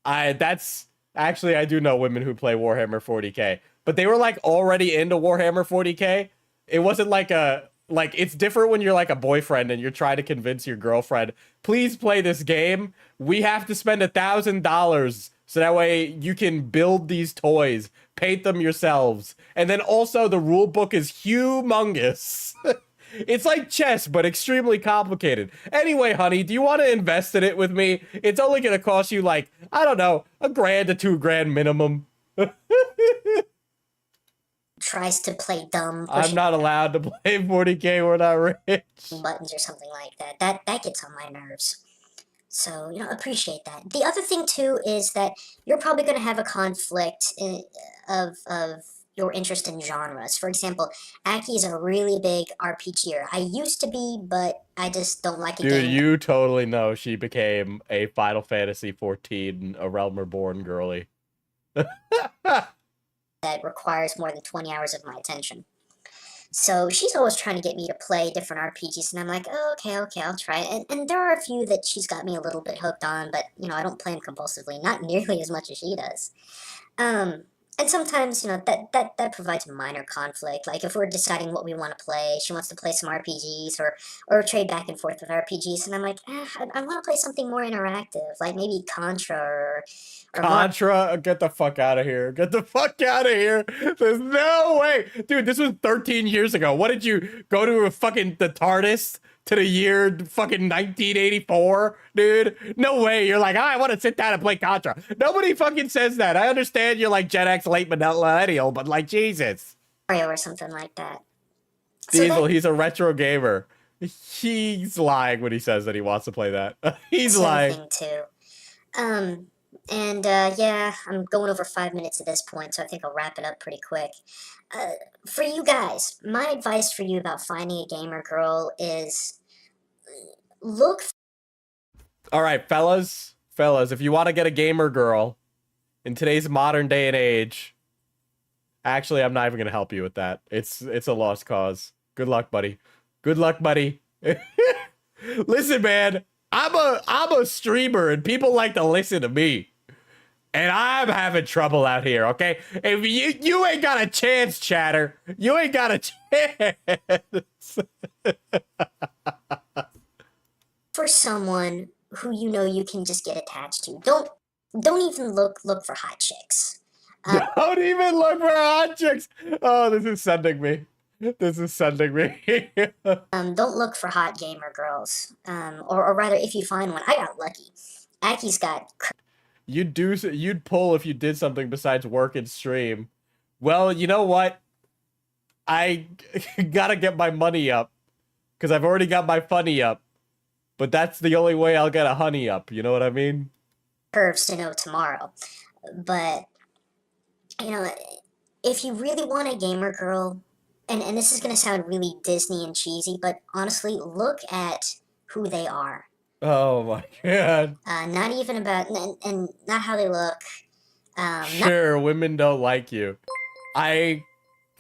I do know women who play Warhammer 40K, but they were like already into Warhammer 40K. It wasn't like it's different when you're like a boyfriend and you're trying to convince your girlfriend, please play this game. We have to spend $1,000 so that way you can build these toys, paint them yourselves. And then also the rule book is humongous. It's like chess, but extremely complicated. Anyway, honey, do you want to invest in it with me? It's only going to cost you like, I don't know, $1,000 to $2,000 minimum. tries to play dumb, I'm not allowed to play 40K. We're not rich. buttons or something like that. That gets on my nerves. So, appreciate that. The other thing too is that you're probably going to have a conflict of your interest in genres. For example, Aki is a really big RPGer. I used to be, but I just don't like a Dude, game. you totally know she became a Final Fantasy 14 A Realm Reborn girly. That requires more than 20 hours of my attention. So she's always trying to get me to play different RPGs, and I'm like, oh, okay, I'll try it. And there are a few that she's got me a little bit hooked on, but, I don't play them compulsively, not nearly as much as she does. And sometimes, that provides minor conflict. Like if we're deciding what we want to play, she wants to play some RPGs or trade back and forth with RPGs, and I'm like, I want to play something more interactive, like maybe Contra or Contra, get the fuck out of here. Get the fuck out of here. There's no way. Dude, this was 13 years ago. What did you go to the TARDIS to the year fucking 1984, dude? No way. You're like, I want to sit down and play Contra. Nobody fucking says that. I understand you're like Gen X late millennial, but like, Jesus. Mario or something like that. Diesel, he's a retro gamer. He's lying when he says that he wants to play that. He's lying. Thing too. And yeah, I'm going over 5 minutes at this point, so I think I'll wrap it up pretty quick. For you guys, my advice for you about finding a gamer girl is look. All right, fellas, if you want to get a gamer girl in today's modern day and age, actually, I'm not even gonna help you with that. It's a lost cause. Good luck, buddy. Good luck, buddy. Listen, man, I'm a streamer and people like to listen to me. And I'm having trouble out here, okay? If you ain't got a chance, chatter. You ain't got a chance. For for someone who you know you can just get attached to. Don't even look for hot chicks. Don't even look for hot chicks. Oh, this is sending me. This is sending me. Don't look for hot gamer girls. Or rather, if you find one, I got lucky. Aki's got. You'd pull if you did something besides work and stream. Well, you know what? I gotta get my money up. Because I've already got my funny up. But that's the only way I'll get a honey up. You know what I mean? Curves to know tomorrow. But, you know, if you really want a gamer girl, and this is going to sound really Disney and cheesy, but honestly, look at who they are. Oh my god. Not even about, and not how they look. Sure, women don't like you. I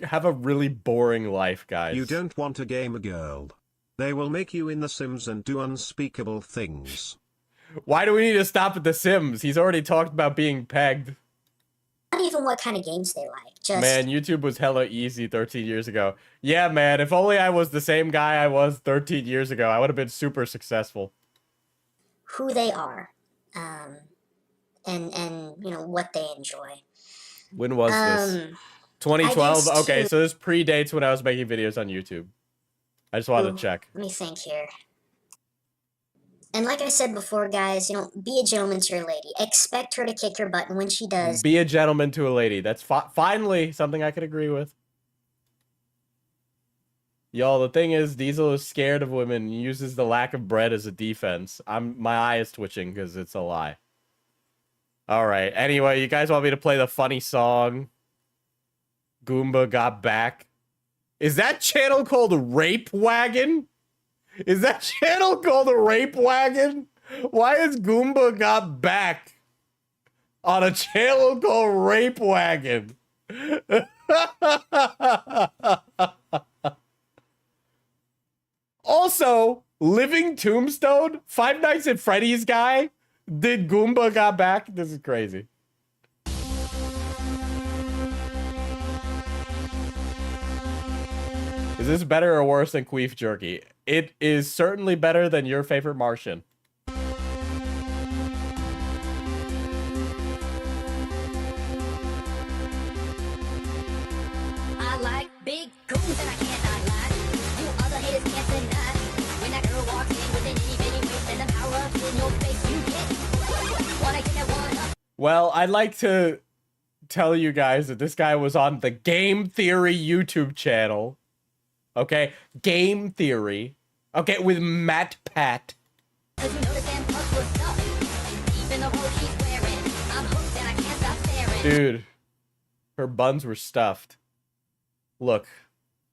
have a really boring life, guys. You don't want a gamer girl. They will make you in The Sims and do unspeakable things. Why do we need to stop at The Sims? He's already talked about being pegged. Not even what kind of games they like. Just Man, YouTube was hella easy 13 years ago. Yeah, man, if only I was the same guy I was 13 years ago, I would have been super successful. who they are, and you know what they enjoy. When was this? 2012? I Okay, guess so this predates when I was making videos on YouTube. I just wanted to check. Let me think here. And like I said before, guys, you know, be a gentleman to your lady. Expect her to kick your butt, and when she does, Be a gentleman to a lady. That's finally something I could agree with. Y'all, the thing is, Diesel is scared of women and uses the lack of bread as a defense. My eye is twitching because it's a lie. Alright, anyway, you guys want me to play the funny song? Goomba got back. Is that channel called Rape Wagon? Is that channel called Rape Wagon? Why is Goomba got back on a channel called Rape Wagon? Also, Living Tombstone, Five Nights at Freddy's guy, did Goomba got back? This is crazy. Is this better or worse than Queef Jerky? It is certainly better than your favorite Martian. I like big goons and I cannot lie. You other haters can't deny. When that girl walks in with an itty bitty waist and the power up in your face, you get. Wanna get that one up? Well, I'd like to tell you guys that this guy was on the Game Theory YouTube channel. Okay? Game Theory. Okay, with Matt Pat. Cause you know the damn clothes were stuffed. Even the robe she's wearing, I'm hooked and I can't stop staring. Dude, her buns were stuffed. Look,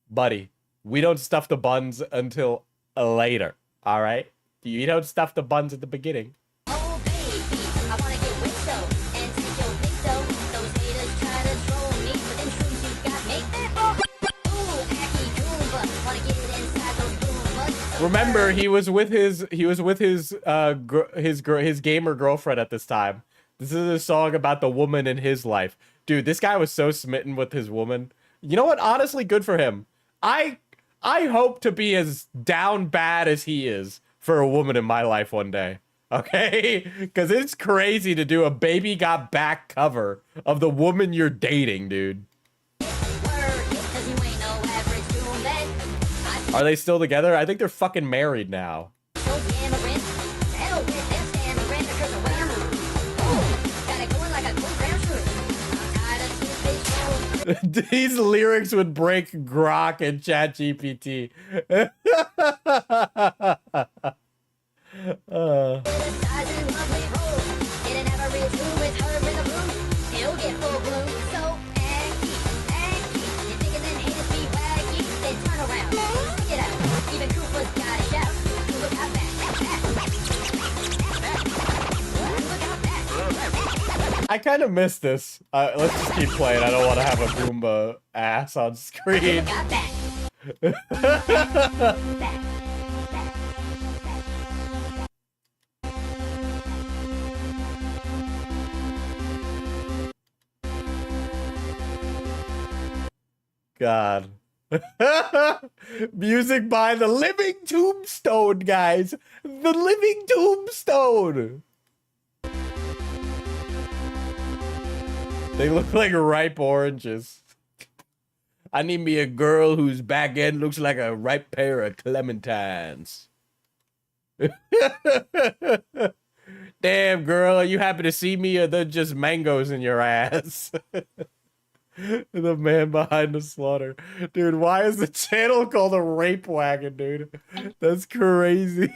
buddy, we don't stuff the buns until later, all right? You don't stuff the buns at the beginning. Oh baby, I wanna get with so and take your big dough. Those haters try to troll me, but them shrooms you got make that. Ooh, Aki Goomba, wanna get inside those Goombas. Remember, he was with his gamer girlfriend at this time. This is a song about the woman in his life. Dude, this guy was so smitten with his woman. You know what? Honestly, good for him. I hope to be as down bad as he is for a woman in my life one day. Okay? Because it's crazy to do a Baby Got Back cover of the woman you're dating, dude. Are they still together? I think they're fucking married now. These lyrics would break Grok and ChatGPT. I kind of miss this. Let's just keep playing. I don't want to have a Goomba ass on screen. God. Music by the Living Tombstone, guys. The Living Tombstone. They look like ripe oranges. I need me a girl whose back end looks like a ripe pair of clementines. Damn, girl, are you happy to see me, or they're just mangoes in your ass? The man behind the slaughter. Dude, why is the channel called a rape wagon, dude? That's crazy.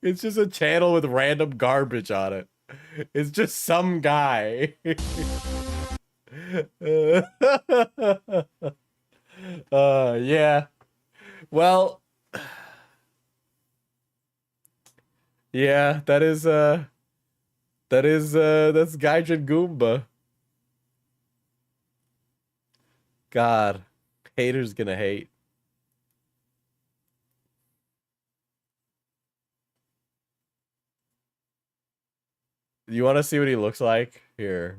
It's just a channel with random garbage on it. It's just some guy. Yeah. Well, yeah, that's Gajin Goomba. God, haters gonna hate. You want to see what he looks like? Here.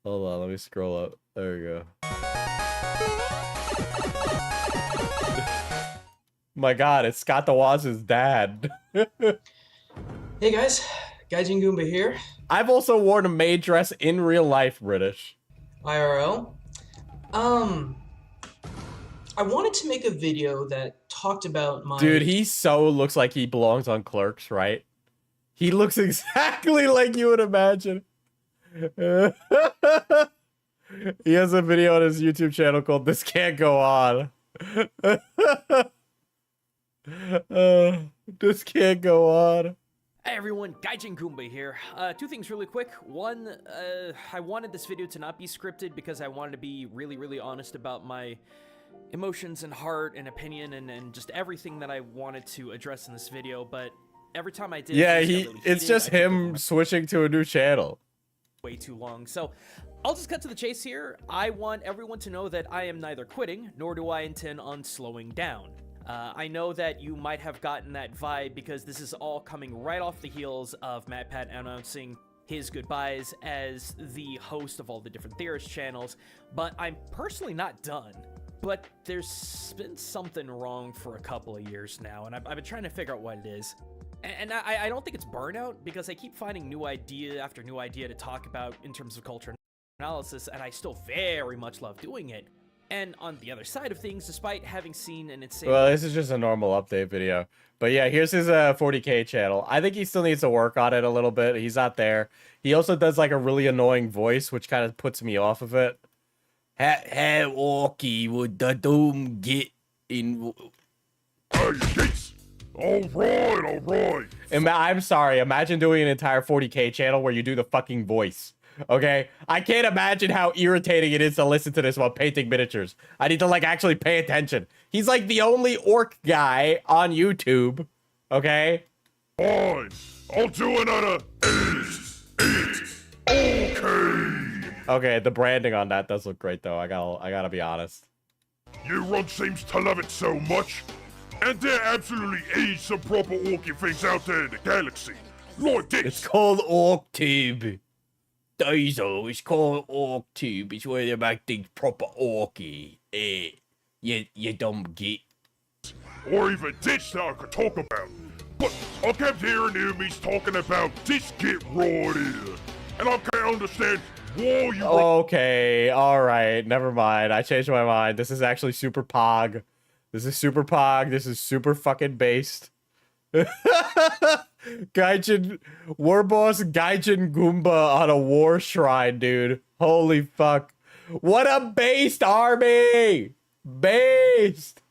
Hold on, let me scroll up. There we go. My God, it's Scott the Waz's dad. Hey guys, Gajin Goomba here, I've also worn a maid dress in real life, British. IRL. I wanted to make a video that talked about my... Dude, he so looks like he belongs on Clerks, right? He looks exactly like you would imagine. He has a video on his YouTube channel called This Can't Go On. This can't go on. Hey everyone, Gajin Goomba here. Two things really quick. One, I wanted this video to not be scripted because I wanted to be really honest about my emotions and heart and opinion and just everything that I wanted to address in this video, but every time I did, Yeah, things got really it's heated. just I took over him my switching to a new channel. way too long. So I'll just cut to the chase here. I want everyone to know that I am neither quitting, nor do I intend on slowing down. I know that you might have gotten that vibe because this is all coming right off the heels of MatPat announcing his goodbyes as the host of all the different Theorist channels, but I'm personally not done. But there's been something wrong for a couple of years now, and I've been trying to figure out what it is. And I don't think it's burnout, because I keep finding new idea after new idea to talk about in terms of culture analysis, and I still very much love doing it. And on the other side of things, despite having seen an insane... Well, this is just a normal update video. But yeah, here's his 40K channel. I think he still needs to work on it a little bit. He's not there. He also does like a really annoying voice, which kind of puts me off of it. How walkie would the doom get in... Hey, yes. All right. I'm sorry. Imagine doing an entire 40K channel where you do the fucking voice. Okay? I can't imagine how irritating it is to listen to this while painting miniatures. I need to, like, actually pay attention. He's, like, the only orc guy on YouTube. Okay? Fine. I'll do another 8. Okay. Okay, the branding on that does look great, though. I gotta be honest. You runt seems to love it so much. And there absolutely is some proper orky things out there in the galaxy. Like this. It's called OrcTube. Diesel, it's called OrcTube. It's where they make things proper orky. You dumb git. Or even this that I could talk about. But I kept hearing enemies talking about this get right here. And I can't understand why you... Okay, alright, never mind. I changed my mind. This is actually super pog. This is super pog. This is super fucking based. Gaijin, war boss Gajin Goomba on a war shrine, dude. Holy fuck. What a based army! Based!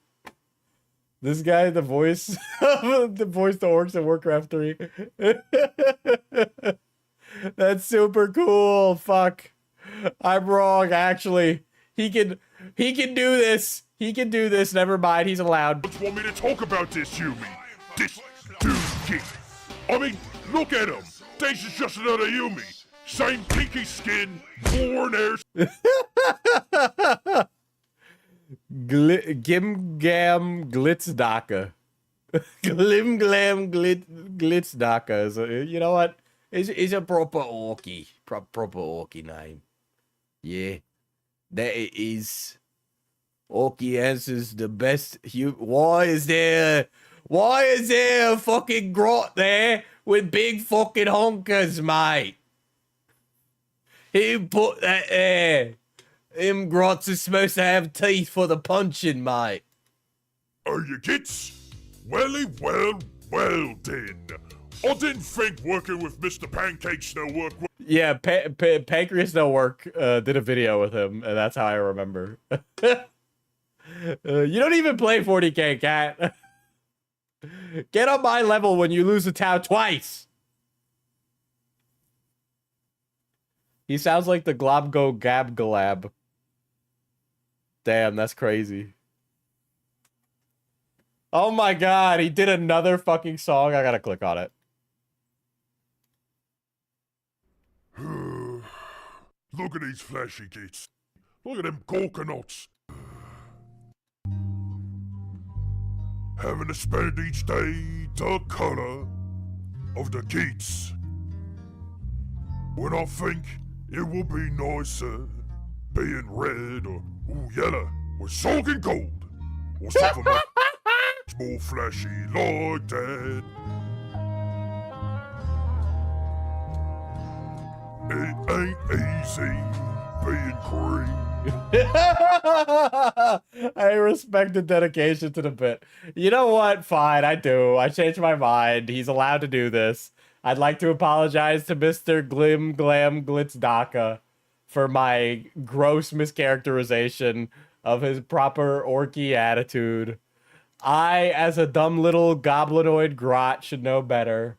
This guy, the voice, the voice the orcs in Warcraft 3. That's super cool. Fuck. I'm wrong, actually. He can do this. He can do this. Never mind. He's allowed. You want me to talk about this, Yumi? This dude kid. I mean, look at him. This is just another Yumi. Same pinky skin, born heirs. Gim gam glitzdaka. Glim glam glitzdaka is you know what? Is a proper orky. Proper orky name. Yeah. That is... Orky answers the best... Why is there a fucking grot there with big fucking honkers, mate? Who put that there? Them grots are supposed to have teeth for the punching, mate. Are you kids? Welly, well then. I didn't think working with Mr. Pancake's no work. Yeah, Pancreas No Work did a video with him, and that's how I remember. You don't even play 40k, cat. Get on my level when you lose a Tau twice. He sounds like the Globgo Gab Galab. Damn, that's crazy. Oh my god, he did another fucking song. I gotta click on it. Look at these flashy kids. Look at them coconuts. Having to spend each day the color of the kids. When I think it will be nicer being red or yellow or soaking gold or something like more flashy like that. It ain't easy being green. I respect the dedication to the bit. You know what? Fine, I do. I changed my mind. He's allowed to do this. I'd like to apologize to Mr. Glim Glam Glitz Daka for my gross mischaracterization of his proper orky attitude. I, as a dumb little goblinoid grot, should know better.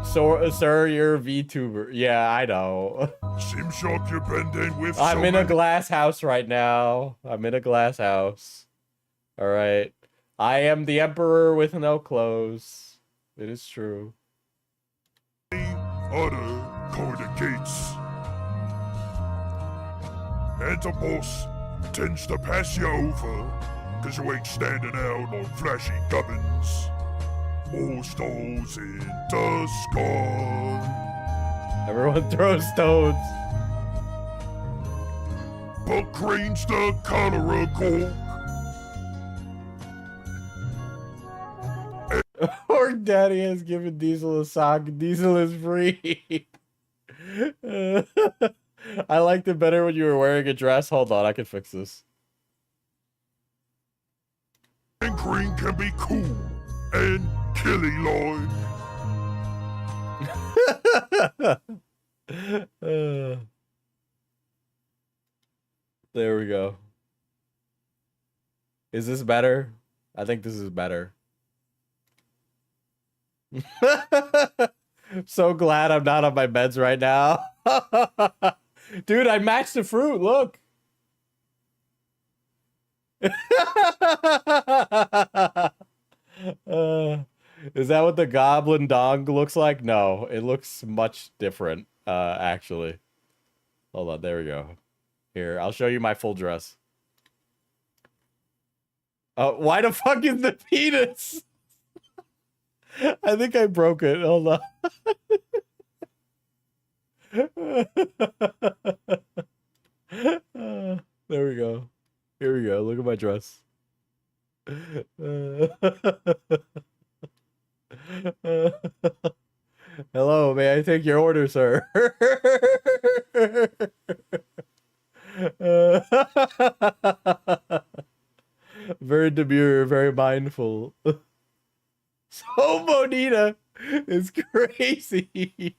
So, sir, you're a VTuber. Yeah, I know. Seems like you're bending with I'm in a glass house right now. I'm in a glass house. Alright. I am the emperor with no clothes. It is true. Other kind of gates. And the boss tends to pass you over, cause you ain't standing out on flashy gubbins. More stones in the sky. Everyone throws stones. But green's the color of gold. Orc Daddy has given Diesel a sock. Diesel is free. I liked it better when you were wearing a dress. Hold on, I can fix this. And green can be cool and killy like. There we go. Is this better? I think this is better. So glad I'm not on my meds right now. Dude, I matched the fruit, look. Is that what the goblin dong looks like? No, it looks much different, actually. Hold on, there we go. Here, I'll show you my full dress. Why the fuck is the penis? I think I broke it. Hold on. There we go. Here we go. Look at my dress. Hello, may I take your order, sir? Very demure, very mindful. So Bonita is crazy.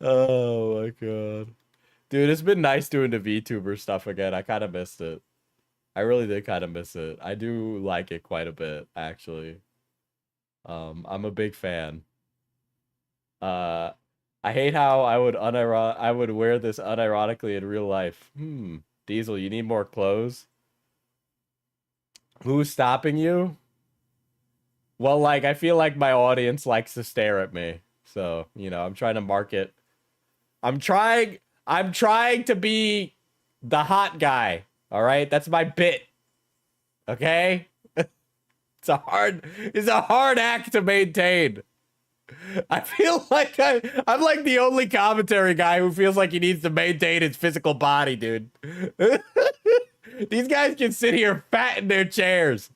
Oh my god. Dude, it's been nice doing the VTuber stuff again. I kind of missed it. I really did kind of miss it. I do like it quite a bit, actually. I'm a big fan. I hate how I would wear this unironically in real life. Diesel, you need more clothes? Who's stopping you? Well, like, I feel like my audience likes to stare at me. So, you know, I'm trying to market. I'm trying to be the hot guy. All right? That's my bit. Okay? It's a hard act to maintain. I feel like I'm like the only commentary guy who feels like he needs to maintain his physical body, dude. These guys can sit here fat in their chairs.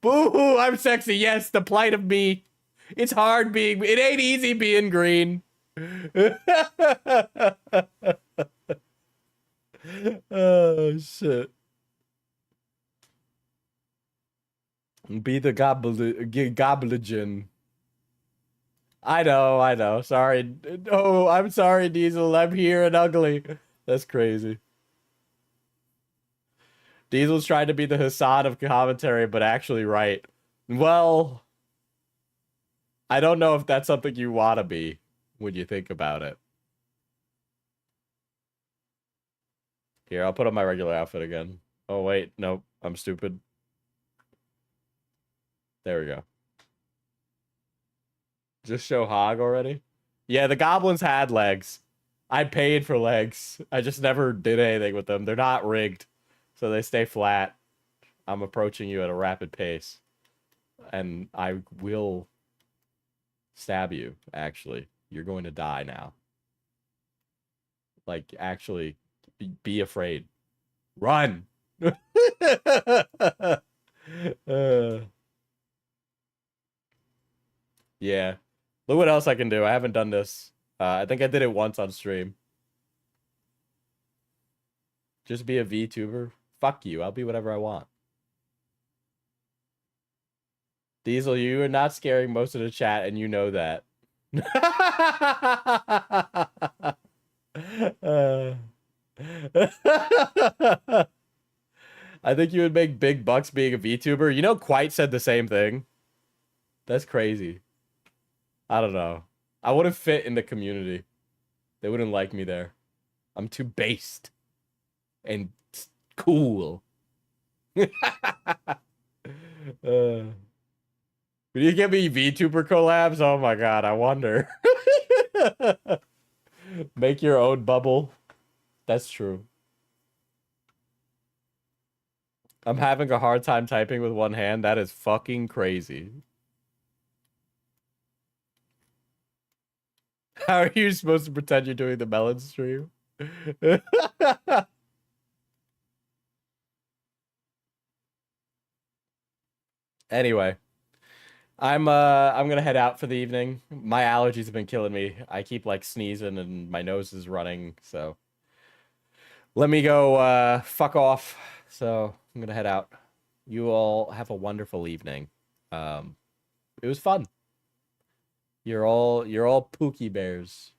Boo-hoo, I'm sexy. Yes, the plight of me. It's hard being... It ain't easy being green. Oh, shit. Be the goblin. I know. Sorry. Oh, I'm sorry, Diesel. I'm here and ugly. That's crazy. Diesel's trying to be the Hassan of commentary, but actually right. Well, I don't know if that's something you want to be when you think about it. Here, I'll put on my regular outfit again. Oh, wait. Nope. I'm stupid. There we go. Just show Hog already? Yeah, the goblins had legs. I paid for legs. I just never did anything with them. They're not rigged, so they stay flat. I'm approaching you at a rapid pace. And I will stab you, actually. You're going to die now. Like, actually, be afraid. Run! Yeah. Look what else I can do. I haven't done this. I think I did it once on stream. Just be a VTuber? Fuck you. I'll be whatever I want. Diesel, you are not scaring most of the chat, and you know that. I think you would make big bucks being a VTuber. You know, Quite said the same thing. That's crazy. I don't know. I wouldn't fit in the community. They wouldn't like me there. I'm too based and cool. Will you get me VTuber collabs? Oh my god, I wonder. Make your own bubble. That's true. I'm having a hard time typing with one hand. That is fucking crazy. How are you supposed to pretend you're doing the melon stream? Anyway, I'm gonna head out for the evening. My allergies have been killing me. I keep like sneezing and my nose is running, so let me go fuck off. So I'm gonna head out. You all have a wonderful evening. It was fun. You're all Pookie Bears.